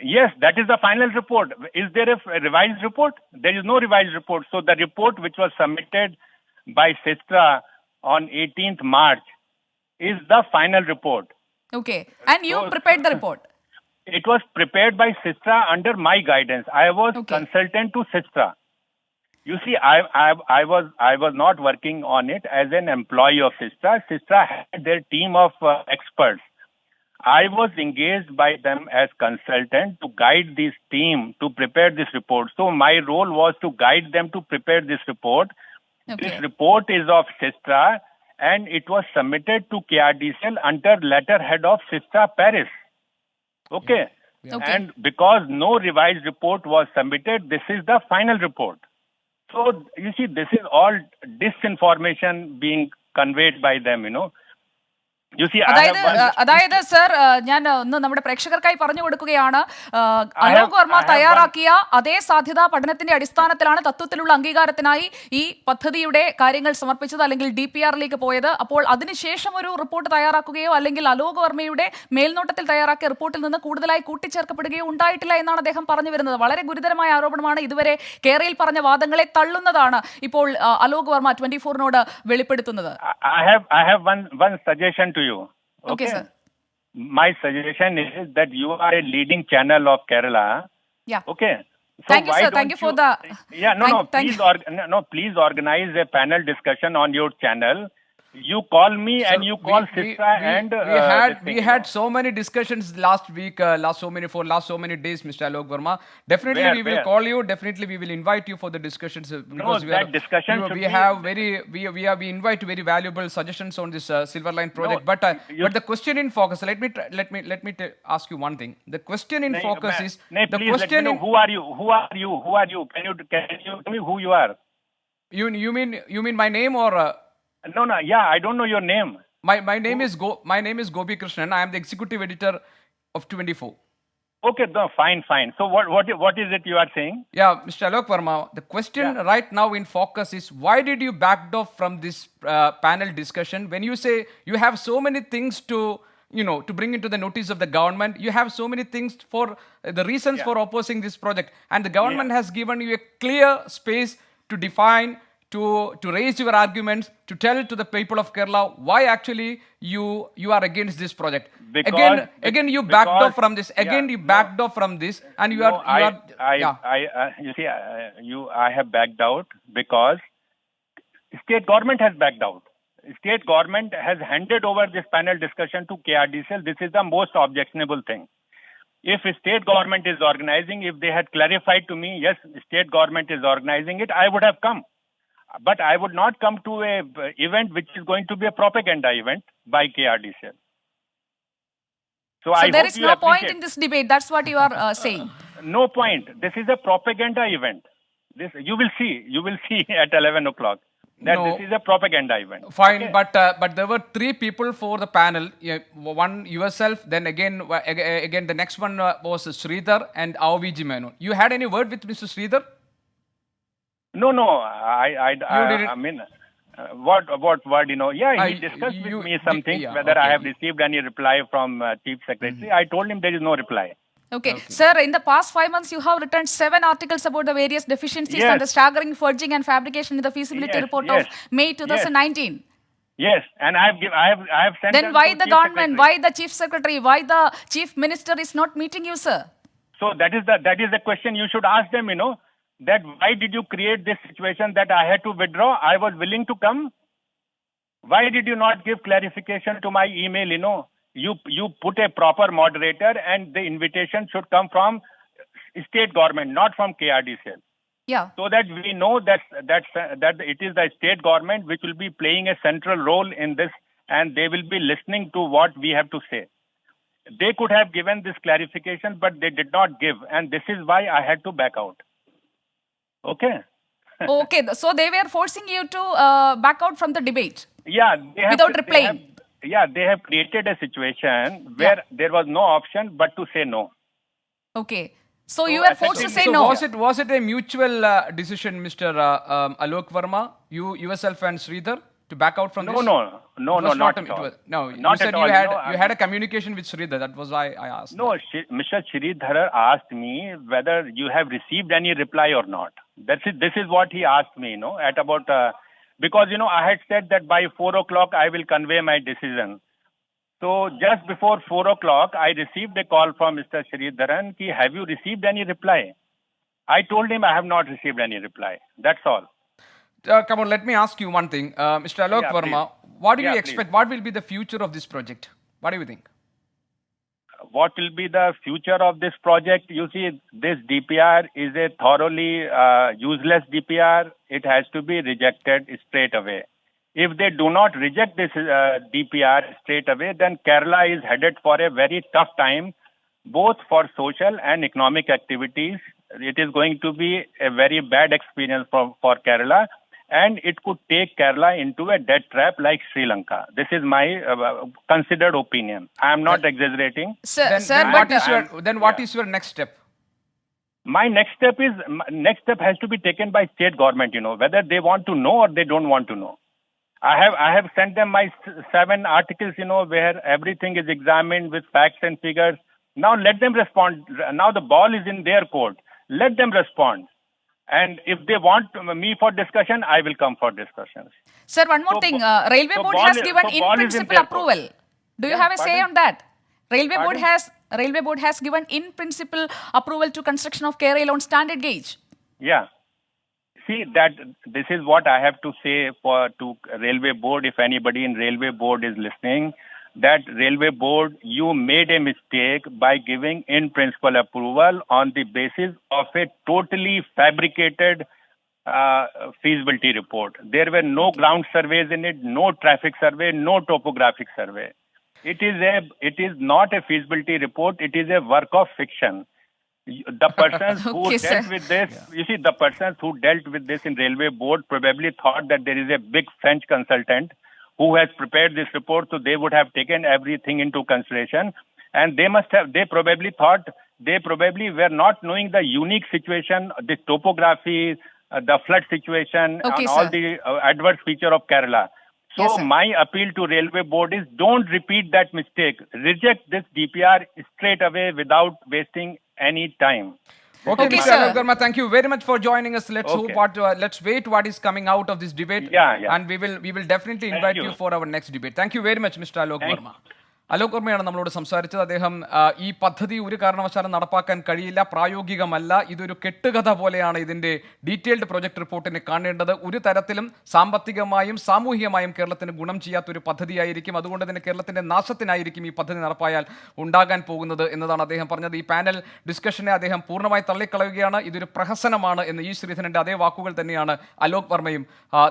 [SPEAKER 8] Yes, that is the final report. Is there a revised report? There is no revised report. So the report which was submitted by Sistra on 18th March is the final report.
[SPEAKER 3] Okay. And you prepared the report.
[SPEAKER 8] It was prepared by Sistra under my guidance. I was
[SPEAKER 3] Okay.
[SPEAKER 8] consultant to Sistra. You see, I was not working on it as an employee of Sistra. Sistra had their team of experts. I was engaged by them as consultant to guide this team to prepare this report. So my role was to guide them to prepare this report.
[SPEAKER 3] Okay.
[SPEAKER 8] This report is of Sistra, and it was submitted to KRDCL under letterhead of Sistra Paris. Okay.
[SPEAKER 3] Okay.
[SPEAKER 8] And because no revised report was submitted, this is the final report. So you see, this is all disinformation being conveyed by them, You see,
[SPEAKER 3] അതായത് സർ ഞാൻ ഒന്ന് നമ്മുടെ പ്രേക്ഷകർക്കായി പറഞ്ഞു കൊടുക്കുകയാണ് അലോക് വർമ്മ തയ്യാറാക്കിയ അതേ സാധ്യതാ പഠനത്തിന്റെ അടിസ്ഥാനത്തിലാണ് തത്വത്തിലുള്ള അംഗീകാരത്തിനായി ഈ പദ്ധതിയുടെ കാര്യങ്ങൾ സമർപ്പിച്ചത്, അല്ലെങ്കിൽ DPRലേക്ക് പോയത്. അപ്പോൾ അതിനുശേഷം ഒരു റിപ്പോർട്ട് തയ്യാറാക്കുകയോ അല്ലെങ്കിൽ അലോക് വർമ്മയുടെ മേൽനോട്ടത്തിൽ തയ്യാറാക്കിയ റിപ്പോർട്ടിൽ നിന്ന് കൂടുതലായി കൂട്ടിച്ചേർക്കപ്പെടുകയോ ഉണ്ടായിട്ടില്ല എന്നാണ് അദ്ദേഹം പറഞ്ഞു വരുന്നത്. വളരെ ഗുരുതരമായ ആരോപണമാണ്. ഇതുവരെ കേരളയിൽ പറഞ്ഞ വാദങ്ങളെ തള്ളുന്നതാണ് ഇപ്പോൾ അലോക് വർമ്മ 24-നോട് വെളിപ്പെടുത്തുന്നത്.
[SPEAKER 8] I have one suggestion to you.
[SPEAKER 3] Okay, sir.
[SPEAKER 8] My suggestion is that you are a leading channel of Kerala.
[SPEAKER 3] Yeah.
[SPEAKER 8] Okay. So
[SPEAKER 3] Thank you,
[SPEAKER 8] why
[SPEAKER 3] sir.
[SPEAKER 8] don't
[SPEAKER 3] Thank you for the.
[SPEAKER 8] Yeah,
[SPEAKER 3] Thank
[SPEAKER 8] please
[SPEAKER 3] you.
[SPEAKER 8] please organize a panel discussion on your channel You call me
[SPEAKER 2] Sir,
[SPEAKER 8] and you call Sisra and
[SPEAKER 2] we had so many discussions last week, last so many days, Mr. Alok Verma. Definitely,
[SPEAKER 8] Where-
[SPEAKER 2] we will
[SPEAKER 8] where?
[SPEAKER 2] call you. Definitely, we will invite you for the discussions because
[SPEAKER 8] that discussion should
[SPEAKER 2] we
[SPEAKER 8] be-
[SPEAKER 2] have we invite very valuable suggestions on this Silver Line project. But but the question in focus. Let me ask you one thing. The question in focus is the
[SPEAKER 8] please let me
[SPEAKER 2] question
[SPEAKER 8] know
[SPEAKER 2] in,
[SPEAKER 8] who are you? Who are you? Who are you? Can you tell me who you are?
[SPEAKER 2] you mean my name or
[SPEAKER 8] No, yeah, I don't know your name.
[SPEAKER 2] my name is Gopi Krishnan. I am the executive editor of 24.
[SPEAKER 8] Okay, no, fine. So what is it you are saying?
[SPEAKER 2] Yeah, Mr. Alok Verma, the question right now in focus is why did you backed off from this panel discussion when you say you have so many things to to bring into the notice of the government? You have so many things for the reasons for opposing this project, and the government has given you a clear space to define, to raise your arguments, to tell to the people of Kerala why actually you are against this project. Again you backed off from this. Again you backed off from this, and you are
[SPEAKER 8] You see, I have backed out because state government has backed out. State government has handed over this panel discussion to KRDCL. This is the most objectionable thing. If state government is organizing, if they had clarified to me, yes, state government is organizing it, I would have come. But I would not come to a event which is going to be a propaganda event by KRDCL. So I
[SPEAKER 3] there
[SPEAKER 8] hope
[SPEAKER 3] is
[SPEAKER 8] you
[SPEAKER 3] no point
[SPEAKER 8] appreciate.
[SPEAKER 3] in this debate. That's what you are saying.
[SPEAKER 8] No point. This is a propaganda event. This you will see at 11 o'clock that
[SPEAKER 2] No.
[SPEAKER 8] this is a propaganda event.
[SPEAKER 2] fine.
[SPEAKER 8] Okay?
[SPEAKER 2] But there were three people for the panel. One yourself, then again the next one was Sridhar and Aviji Menon. You had any word with Mr. Sridhar?
[SPEAKER 8] No. I
[SPEAKER 2] didn't-
[SPEAKER 8] mean, what word? Yeah, he
[SPEAKER 2] I-
[SPEAKER 8] discussed
[SPEAKER 2] you-
[SPEAKER 8] with me some things.
[SPEAKER 2] yeah,
[SPEAKER 8] Whether I
[SPEAKER 2] okay.
[SPEAKER 8] have received any reply from Chief Secretary, I told him there is no reply.
[SPEAKER 3] Okay. Sir, in the past 5 months, you have written 7 articles about the various deficiencies
[SPEAKER 8] Yes.
[SPEAKER 3] and the staggering forging and fabrication in the feasibility
[SPEAKER 8] Yes,
[SPEAKER 3] report
[SPEAKER 8] yes,
[SPEAKER 3] of May 2019.
[SPEAKER 8] Yes, and I have sent.
[SPEAKER 3] Then
[SPEAKER 8] them
[SPEAKER 3] why
[SPEAKER 8] to
[SPEAKER 3] the
[SPEAKER 8] Chief
[SPEAKER 3] government,
[SPEAKER 8] Secretary.
[SPEAKER 3] why the chief secretary, why the chief minister is not meeting you, sir?
[SPEAKER 8] So that is the question you should ask them. That why did you create this situation that I had to withdraw? I was willing to come. Why did you not give clarification to my email? You put a proper moderator, and the invitation should come from state government, not from KRDCL.
[SPEAKER 3] Yeah.
[SPEAKER 8] So that we know that it is the state government which will be playing a central role in this, and they will be listening to what we have to say. They could have given this clarification, but they did not give, and this is why I had to back out. Okay.
[SPEAKER 3] Okay. So they were forcing you to back out from the debate.
[SPEAKER 8] Yeah, they have,
[SPEAKER 3] Without replying.
[SPEAKER 8] They have created a situation where there was no option but to say no.
[SPEAKER 3] Okay. So you were forced to say no.
[SPEAKER 2] Was it a mutual decision, Mr. Alok Verma, you yourself and Sridhar, to back out from this?
[SPEAKER 8] No,
[SPEAKER 2] It was
[SPEAKER 8] not
[SPEAKER 2] a-
[SPEAKER 8] at
[SPEAKER 2] it
[SPEAKER 8] all.
[SPEAKER 2] was- No,
[SPEAKER 8] Not
[SPEAKER 2] you said
[SPEAKER 8] at all.
[SPEAKER 2] you had a communication with Sridhar. That was why I asked.
[SPEAKER 8] No, Mr. Sridhar asked me whether you have received any reply or not. This is what he asked me, at about, because, I had said that by 4 o'clock I will convey my decision. So just before 4 o'clock, I received a call from Mr. Sridharan, ki, have you received any reply? I told him I have not received any reply. That's all.
[SPEAKER 2] Come on, let me ask you one thing. Mr. Alok
[SPEAKER 8] Yeah,
[SPEAKER 2] Verma,
[SPEAKER 8] please.
[SPEAKER 2] what do you
[SPEAKER 8] Yeah,
[SPEAKER 2] expect? What will be the future of this project? What do you think?
[SPEAKER 8] What will be the future of this project? You see, this DPR is a thoroughly useless DPR. It has to be rejected straight away. If they do not reject this DPR straight away, then Kerala is headed for a very tough time, both for social and economic activities. It is going to be a very bad experience for Kerala, and it could take Kerala into a debt trap like Sri Lanka. This is my considered opinion. I am not exaggerating.
[SPEAKER 3] Sir,
[SPEAKER 2] Then
[SPEAKER 3] but
[SPEAKER 2] what is your next step?
[SPEAKER 8] My next step has to be taken by state government, whether they want to know or they don't want to know. I have sent them my 7 articles, where everything is examined with facts and figures. Now let them respond. Now the ball is in their court. Let them respond. And if they want me for discussion, I will come for discussions.
[SPEAKER 3] Sir, one more
[SPEAKER 8] So
[SPEAKER 3] thing.
[SPEAKER 8] bo-
[SPEAKER 3] Railway
[SPEAKER 8] so
[SPEAKER 3] Board
[SPEAKER 8] ball
[SPEAKER 3] has
[SPEAKER 8] is-
[SPEAKER 3] given
[SPEAKER 8] so
[SPEAKER 3] in
[SPEAKER 8] ball is in
[SPEAKER 3] principle
[SPEAKER 8] their court.
[SPEAKER 3] approval. Do you
[SPEAKER 8] Yeah,
[SPEAKER 3] have a say
[SPEAKER 8] pardon?
[SPEAKER 3] on that? Railway
[SPEAKER 8] Pardon?
[SPEAKER 3] Board has given in principle approval to construction of KRL on standard gauge.
[SPEAKER 8] Yeah. see that this is what I have to say to Railway Board. If anybody in Railway Board is listening, that Railway Board, you made a mistake by giving in principle approval on the basis of a totally fabricated feasibility report. There were no ground surveys in it, no traffic survey, no topographic survey. It is not a feasibility report. It is a work of fiction. The persons who
[SPEAKER 3] Okay,
[SPEAKER 8] dealt
[SPEAKER 3] sir.
[SPEAKER 8] with this, you see, the persons who dealt with this in Railway Board probably thought that there is a big French consultant who has prepared this report, so they would have taken everything into consideration. And they probably were not knowing the unique situation, the topography, the flood situation,
[SPEAKER 3] Okay,
[SPEAKER 8] and all
[SPEAKER 3] sir.
[SPEAKER 8] the adverse feature of Kerala. So
[SPEAKER 3] Yes, sir.
[SPEAKER 8] my appeal to Railway Board is don't repeat that mistake. Reject this DPR straight away without wasting any time.
[SPEAKER 2] Okay,
[SPEAKER 3] Okay,
[SPEAKER 2] Mr.
[SPEAKER 3] sir.
[SPEAKER 2] Alok Verma, thank you very much for joining us. Let's
[SPEAKER 8] Okay.
[SPEAKER 2] hope let's wait what is coming out of this debate.
[SPEAKER 8] Yeah.
[SPEAKER 2] And we will definitely
[SPEAKER 8] Thank
[SPEAKER 2] invite
[SPEAKER 8] you.
[SPEAKER 2] you for our next debate. Thank you very much, Mr. Alok
[SPEAKER 8] Thank
[SPEAKER 2] Verma. Alok വർമ്മയാണ് നമ്മളോട് സംസാരിച്ചത്. അദ്ദേഹം ഈ പദ്ധതി ഒരു കാരണവശാലും നടപ്പാക്കാൻ കഴിയില്ല, പ്രായോഗികമല്ല, ഇതൊരു കെട്ടുകഥ പോലെയാണ് ഇതിൻ്റെ ഡീറ്റെയിൽഡ് പ്രൊജക്ട് റിപ്പോർട്ടിനെ കാണേണ്ടത്. ഒരു തരത്തിലും സാമ്പത്തികമായും സാമൂഹികമായും കേരളത്തിന് ഗുണം ചെയ്യാത്തൊരു പദ്ധതിയായിരിക്കും. അതുകൊണ്ട് തന്നെ കേരളത്തിൻ്റെ നാശത്തിനായിരിക്കും ഈ പദ്ധതി നടപ്പായാൽ ഉണ്ടാകാൻ പോകുന്നത് എന്നതാണ് അദ്ദേഹം പറഞ്ഞത്. ഈ പാനൽ ഡിസ്കഷനെ അദ്ദേഹം പൂർണ്ണമായി തള്ളിക്കളയുകയാണ്. ഇതൊരു പ്രഹസനമാണ് എന്ന് ഈ ശ്രീധരൻ്റെ അതേ വാക്കുകൾ തന്നെയാണ് അലോക് വർമ്മയും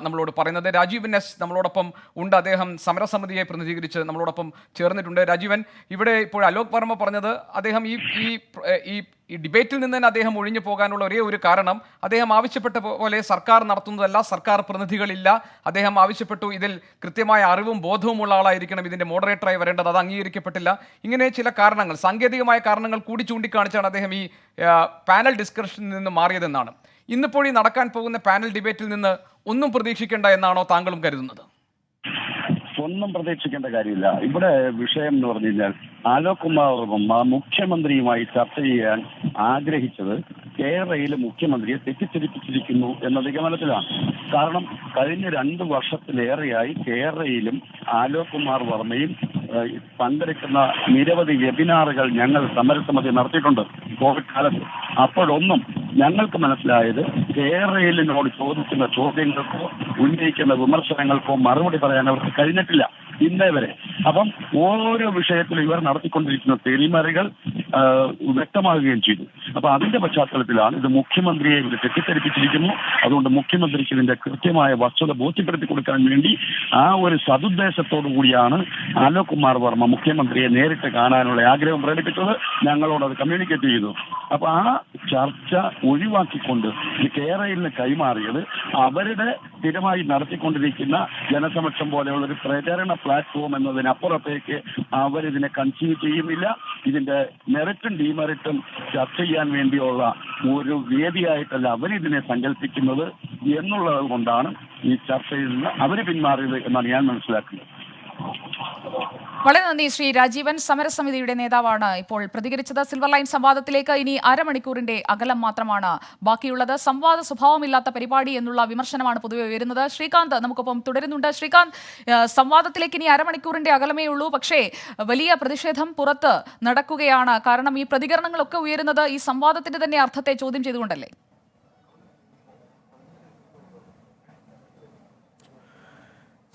[SPEAKER 2] നമ്മളോട് പറയുന്നത്. രാജീവ് എസ് നമ്മളോടൊപ്പം ഉണ്ട്. അദ്ദേഹം സമരസമിതിയെ പ്രതിനിധീകരിച്ച് നമ്മളോടൊപ്പം ചേർന്നിട്ടുണ്ട്. രാജീവൻ, ഇവിടെ ഇപ്പോൾ അലോക് വർമ്മ പറഞ്ഞത് അദ്ദേഹം ഈ ഡിബേറ്റിൽ നിന്ന് തന്നെ അദ്ദേഹം ഒഴിഞ്ഞു പോകാനുള്ള ഒരേ ഒരു കാരണം, അദ്ദേഹം ആവശ്യപ്പെട്ട പോലെ സർക്കാർ നടത്തുന്നതല്ല, സർക്കാർ പ്രതിനിധികളില്ല. അദ്ദേഹം ആവശ്യപ്പെട്ടു ഇതിൽ കൃത്യമായ അറിവും ബോധവുമുള്ള ആളായിരിക്കണം ഇതിൻ്റെ മോഡറേറ്ററായി വരേണ്ടത്, അത് അംഗീകരിക്കപ്പെട്ടില്ല. ഇങ്ങനെ ചില കാരണങ്ങൾ, സാങ്കേതികമായ കാരണങ്ങൾ കൂടി ചൂണ്ടിക്കാണിച്ചാണ് അദ്ദേഹം ഈ പാനൽ ഡിസ്കഷനിൽ നിന്ന് മാറിയതെന്നാണ്. ഇന്നിപ്പോൾ ഈ നടക്കാൻ പോകുന്ന പാനൽ ഡിബേറ്റിൽ നിന്ന് ഒന്നും പ്രതീക്ഷിക്കേണ്ട എന്നാണോ താങ്കളും കരുതുന്നത്?
[SPEAKER 7] ഒന്നും പ്രതീക്ഷിക്കേണ്ട കാര്യമില്ല. ഇവിടെ വിഷയം എന്ന് പറഞ്ഞു കഴിഞ്ഞാൽ ആലോക് കുമാർ വർമ്മ മുഖ്യമന്ത്രിയുമായി ചർച്ച ചെയ്യാൻ ആഗ്രഹിച്ചത് കേരളയിലെ മുഖ്യമന്ത്രിയെ തെറ്റിദ്ധരിപ്പിച്ചിരിക്കുന്നു എന്ന നിഗമനത്തിലാണ്. കാരണം കഴിഞ്ഞ 2 വർഷത്തിലേറെയായി കേരളയിലും ആലോക് കുമാർ വർമ്മയും പങ്കെടുക്കുന്ന നിരവധി വെബിനാറുകൾ ഞങ്ങൾ സമരസമിതി നടത്തിയിട്ടുണ്ട് കോവിഡ് കാലത്ത്. അപ്പോഴൊന്നും ഞങ്ങൾക്ക് മനസ്സിലായത് കേരളയിലിനോട് ചോദിക്കുന്ന ചോദ്യങ്ങൾക്കോ ഉന്നയിക്കുന്ന വിമർശനങ്ങൾക്കോ മറുപടി പറയാൻ അവർക്ക് കഴിഞ്ഞിട്ടില്ല ഇന്നേ വരെ. അപ്പം ഓരോ വിഷയത്തിലും ഇവർ നടത്തിക്കൊണ്ടിരിക്കുന്ന തെളിമറികൾ വ്യക്തമാകുകയും ചെയ്തു. അപ്പൊ അതിന്റെ പശ്ചാത്തലത്തിലാണ് ഇത് മുഖ്യമന്ത്രിയെ ഇവർ തെറ്റിദ്ധരിപ്പിച്ചിരിക്കുന്നു. അതുകൊണ്ട് മുഖ്യമന്ത്രിക്ക് ഇതിന്റെ കൃത്യമായ വസ്തുത ബോധ്യപ്പെടുത്തി കൊടുക്കാൻ വേണ്ടി ആ ഒരു സതുദ്ദേശത്തോടു കൂടിയാണ് ആലോക് കുമാർ വർമ്മ മുഖ്യമന്ത്രിയെ നേരിട്ട് കാണാനുള്ള ആഗ്രഹം പ്രകടിപ്പിച്ചത്. ഞങ്ങളോട് അത് കമ്മ്യൂണിക്കേറ്റ് ചെയ്തു. അപ്പൊ ആ ചർച്ച ഒഴിവാക്കിക്കൊണ്ട് ഈ കേരളത്തിന് കൈമാറിയത് അവരുടെ സ്ഥിരമായി നടത്തിക്കൊണ്ടിരിക്കുന്ന ജനസമക്ഷം പോലെയുള്ള ഒരു പ്രചരണ പ്ലാറ്റ്ഫോം എന്നതിനപ്പുറത്തേക്ക് അവരിതിനെ കൺസീവ് ചെയ്യുന്നില്ല. ഇതിന്റെ മെറിറ്റും ഡിമെറിറ്റും ചർച്ച ചെയ്യാൻ വേണ്ടിയുള്ള ഒരു വേദിയായിട്ടല്ല അവരിതിനെ സങ്കല്പിക്കുന്നത് എന്നുള്ളത് കൊണ്ടാണ് ഈ ചർച്ചയിൽ നിന്ന് അവർ പിന്മാറിയത് എന്നാണ് ഞാൻ മനസ്സിലാക്കുന്നത്.
[SPEAKER 3] വളരെ നന്ദി ശ്രീ രാജീവൻ. സമരസമിതിയുടെ നേതാവാണ് ഇപ്പോൾ പ്രതികരിച്ചത്. സിൽവർ ലൈൻ സംവാദത്തിലേക്ക് ഇനി അരമണിക്കൂറിന്റെ അകലം മാത്രമാണ് ബാക്കിയുള്ളത്. സംവാദ സ്വഭാവമില്ലാത്ത പരിപാടി എന്നുള്ള വിമർശനമാണ് പൊതുവെ ഉയരുന്നത്. ശ്രീകാന്ത് നമുക്കൊപ്പം തുടരുന്നുണ്ട്. ശ്രീകാന്ത്, സംവാദത്തിലേക്ക് ഇനി അരമണിക്കൂറിന്റെ അകലമേ ഉള്ളൂ, പക്ഷേ വലിയ പ്രതിഷേധം പുറത്ത് നടക്കുകയാണ്. കാരണം ഈ പ്രതികരണങ്ങളൊക്കെ ഉയരുന്നത് ഈ സംവാദത്തിന്റെ തന്നെ അർത്ഥത്തെ ചോദ്യം ചെയ്തുകൊണ്ടല്ലേ?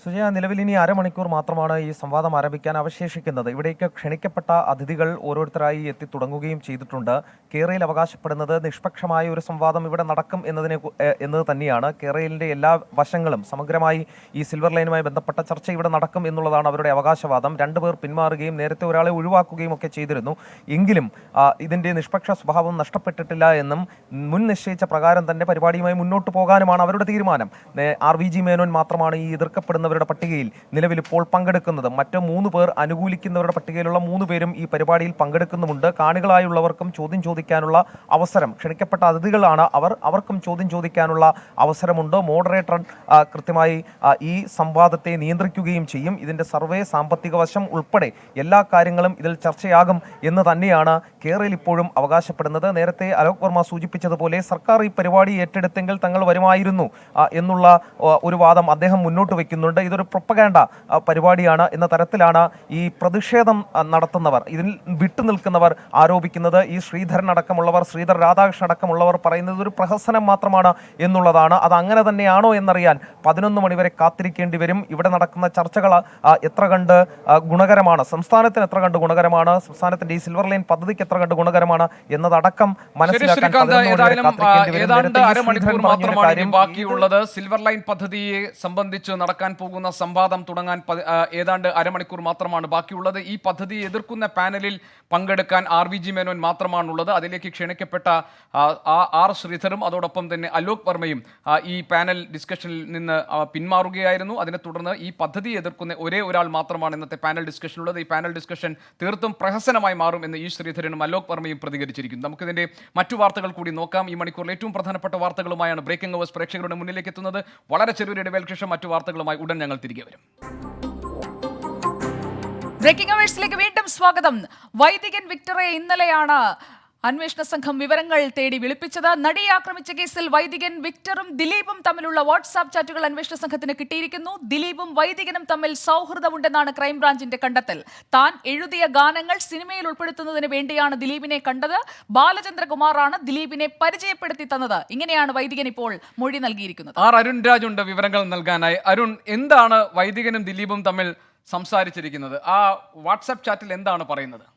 [SPEAKER 6] സുജയ, നിലവിൽ ഇനി അരമണിക്കൂർ മാത്രമാണ് ഈ സംവാദം ആരംഭിക്കാൻ അവശേഷിക്കുന്നത്. ഇവിടേക്ക് ക്ഷണിക്കപ്പെട്ട അതിഥികൾ ഓരോരുത്തരായി എത്തിത്തുടങ്ങുകയും ചെയ്തിട്ടുണ്ട്. കേരളയിൽ അവകാശപ്പെടുന്നത് നിഷ്പക്ഷമായ ഒരു സംവാദം ഇവിടെ നടക്കും എന്നത് തന്നെയാണ്. കേരളയിലെ എല്ലാ വശങ്ങളും സമഗ്രമായി ഈ സിൽവർ ലൈനുമായി ബന്ധപ്പെട്ട ചർച്ച ഇവിടെ നടക്കും എന്നുള്ളതാണ് അവരുടെ അവകാശവാദം. 2 പേർ പിന്മാറുകയും നേരത്തെ ഒരാളെ ഒഴിവാക്കുകയും ഒക്കെ ചെയ്തിരുന്നു. എങ്കിലും ഇതിന്റെ നിഷ്പക്ഷ സ്വഭാവം നഷ്ടപ്പെട്ടിട്ടില്ല എന്നും മുൻ നിശ്ചയിച്ച പ്രകാരം തന്നെ പരിപാടിയുമായി മുന്നോട്ട് പോകാനുമാണ് അവരുടെ തീരുമാനം. RVG മേനോൻ മാത്രമാണ് ഈ എതിർക്കപ്പെടുന്നവരുടെ പട്ടികയിൽ നിലവിൽ ഇപ്പോൾ പങ്കെടുക്കുന്നത്. മറ്റ് 3 പേർ അനുകൂലിക്കുന്നവരുടെ പട്ടികയിലുള്ള 3 പേരും ഈ പരിപാടിയിൽ പങ്കെടുക്കുന്നുമുണ്ട്. കാണികളായുള്ളവർക്കും ചോദ്യം ചോദിക്കാനുള്ള അവസരം, ക്ഷണിക്കപ്പെട്ട അതിഥികളാണ് അവർക്കും ചോദ്യം ചോദിക്കാനുള്ള അവസരമുണ്ട്. മോഡറേറ്റർ കൃത്യമായി ഈ സംവാദത്തെ നിയന്ത്രിക്കുകയും ചെയ്യും. ഇതിന്റെ സർവേ, സാമ്പത്തിക വശം ഉൾപ്പെടെ എല്ലാ കാര്യങ്ങളും ഇതിൽ ചർച്ചയാകും എന്ന് തന്നെയാണ് കേരളയിൽ ഇപ്പോഴും അവകാശപ്പെടുന്നത്. നേരത്തെ അലോക് വർമ്മ സൂചിപ്പിച്ചതുപോലെ സർക്കാർ ഈ പരിപാടി ഏറ്റെടുത്തെങ്കിൽ തങ്ങൾ വരുമായിരുന്നു എന്നുള്ള ഒരു വാദം അദ്ദേഹം മുന്നോട്ട് വയ്ക്കുന്നുണ്ട്. ഇതൊരു പ്രൊപ്പഗാൻഡ പരിപാടിയാണ് എന്ന തരത്തിലാണ് ഈ പ്രതിഷേധം നടത്തുന്നവർ, ഇതിൽ വിട്ടുനിൽക്കുന്നവർ ആരോപിക്കുന്നത്. ഈ ശ്രീധരൻ അടക്കമുള്ളവർ, ശ്രീധർ രാധാകൃഷ്ണൻ അടക്കമുള്ളവർ പറയുന്നത് ഒരു പ്രഹസനം മാത്രമാണ് എന്നുള്ളതാണ്. അത് അങ്ങനെ തന്നെയാണോ എന്നറിയാൻ 11 മണിവരെ കാത്തിരിക്കേണ്ടി വരും. ഇവിടെ നടക്കുന്ന ചർച്ചകൾ എത്ര കണ്ട് ഗുണകരമാണ്, സംസ്ഥാനത്തിന് എത്ര കണ്ട് ഗുണകരമാണ്, സംസ്ഥാനത്തിന്റെ ഈ സിൽവർ ലൈൻ പദ്ധതിക്ക് എത്ര കണ്ട് ഗുണകരമാണ് എന്നതടക്കം മനസ്സിലാക്കാൻ
[SPEAKER 2] ഏതാണ്ട് അരമണിക്കൂർ മാത്രമാണ് ബാക്കിയുള്ളത്. സിൽവർ ലൈൻ പദ്ധതിയെ സംബന്ധിച്ച് നടക്കാൻ പോകുന്ന സംവാദം തുടങ്ങാൻ ഏതാണ്ട് അരമണിക്കൂർ മാത്രമാണ് ബാക്കിയുള്ളത്. ഈ പദ്ധതിയെ എതിർക്കുന്ന പാനലിൽ പങ്കെടുക്കാൻ RVG മേനോൻ മാത്രമാണുള്ളത്. അതിലേക്ക് ക്ഷണിക്കപ്പെട്ട ആർ ശ്രീധറും അതോടൊപ്പം തന്നെ അലോക് വർമ്മയും ഈ പാനൽ ഡിസ്കഷനിൽ നിന്ന് പിന്മാറുകയായിരുന്നു. അതിനെ തുടർന്ന് ഈ പദ്ധതി എതിർക്കുന്ന ഒരേ ഒരാൾ മാത്രമാണ് ഇന്നത്തെ പാനൽ ഡിസ്കഷനുള്ളത്. ഈ പാനൽ ഡിസ്കഷൻ തീർത്തും പ്രഹസനമായി മാറും എന്ന് ഈ ശ്രീധരനും അലോക് വർമ്മയും പ്രതികരിച്ചിരിക്കുന്നു. നമുക്കിതിന്റെ മറ്റു വാർത്തകൾ കൂടി നോക്കാം. ഈ മണിക്കൂറിൽ ഏറ്റവും പ്രധാനപ്പെട്ട വാർത്തകളുമായാണ് ബ്രേക്കിംഗ് അവേഴ്സ് പ്രേക്ഷകരുടെ മുന്നിലേക്ക് എത്തുന്നത്. വളരെ ചെറിയൊരു ഇടവേളയ്ക്ക് ശേഷം മറ്റു വാർത്തകളുമായി ഉടൻ ഞങ്ങൾ തിരികെ വരും.
[SPEAKER 3] ബ്രേക്കിംഗ് അവേഴ്സിലേക്ക് വീണ്ടും സ്വാഗതം. വൈദികൻ വിക്ടറെ ഇന്നലെയാണ് അന്വേഷണ സംഘം വിവരങ്ങൾ തേടി വിളിപ്പിച്ചത്. നടിയെ ആക്രമിച്ച കേസിൽ വൈദികൻ വിക്ടറും ദിലീപും തമ്മിലുള്ള വാട്സാപ്പ് ചാറ്റുകൾ അന്വേഷണ സംഘത്തിന് കിട്ടിയിരിക്കുന്നു. ദിലീപും വൈദികനും തമ്മിൽ സൗഹൃദമുണ്ടെന്നാണ് ക്രൈംബ്രാഞ്ചിന്റെ കണ്ടെത്തൽ. താൻ എഴുതിയ ഗാനങ്ങൾ സിനിമയിൽ ഉൾപ്പെടുത്തുന്നതിന് വേണ്ടിയാണ് ദിലീപിനെ കണ്ടത്. ബാലചന്ദ്രകുമാറാണ് ദിലീപിനെ പരിചയപ്പെടുത്തി തന്നത്. ഇങ്ങനെയാണ് വൈദികൻ ഇപ്പോൾ മൊഴി നൽകിയിരിക്കുന്നത്.
[SPEAKER 2] അരുൺ രാജ് ഉണ്ട് വിവരങ്ങൾ നൽകാനായി. അരുൺ, എന്താണ് വൈദികനും ദിലീപും തമ്മിൽ സംസാരിച്ചിരിക്കുന്നത്? ആ വാട്സാപ്പ് ചാറ്റിൽ എന്താണ് പറയുന്നത്?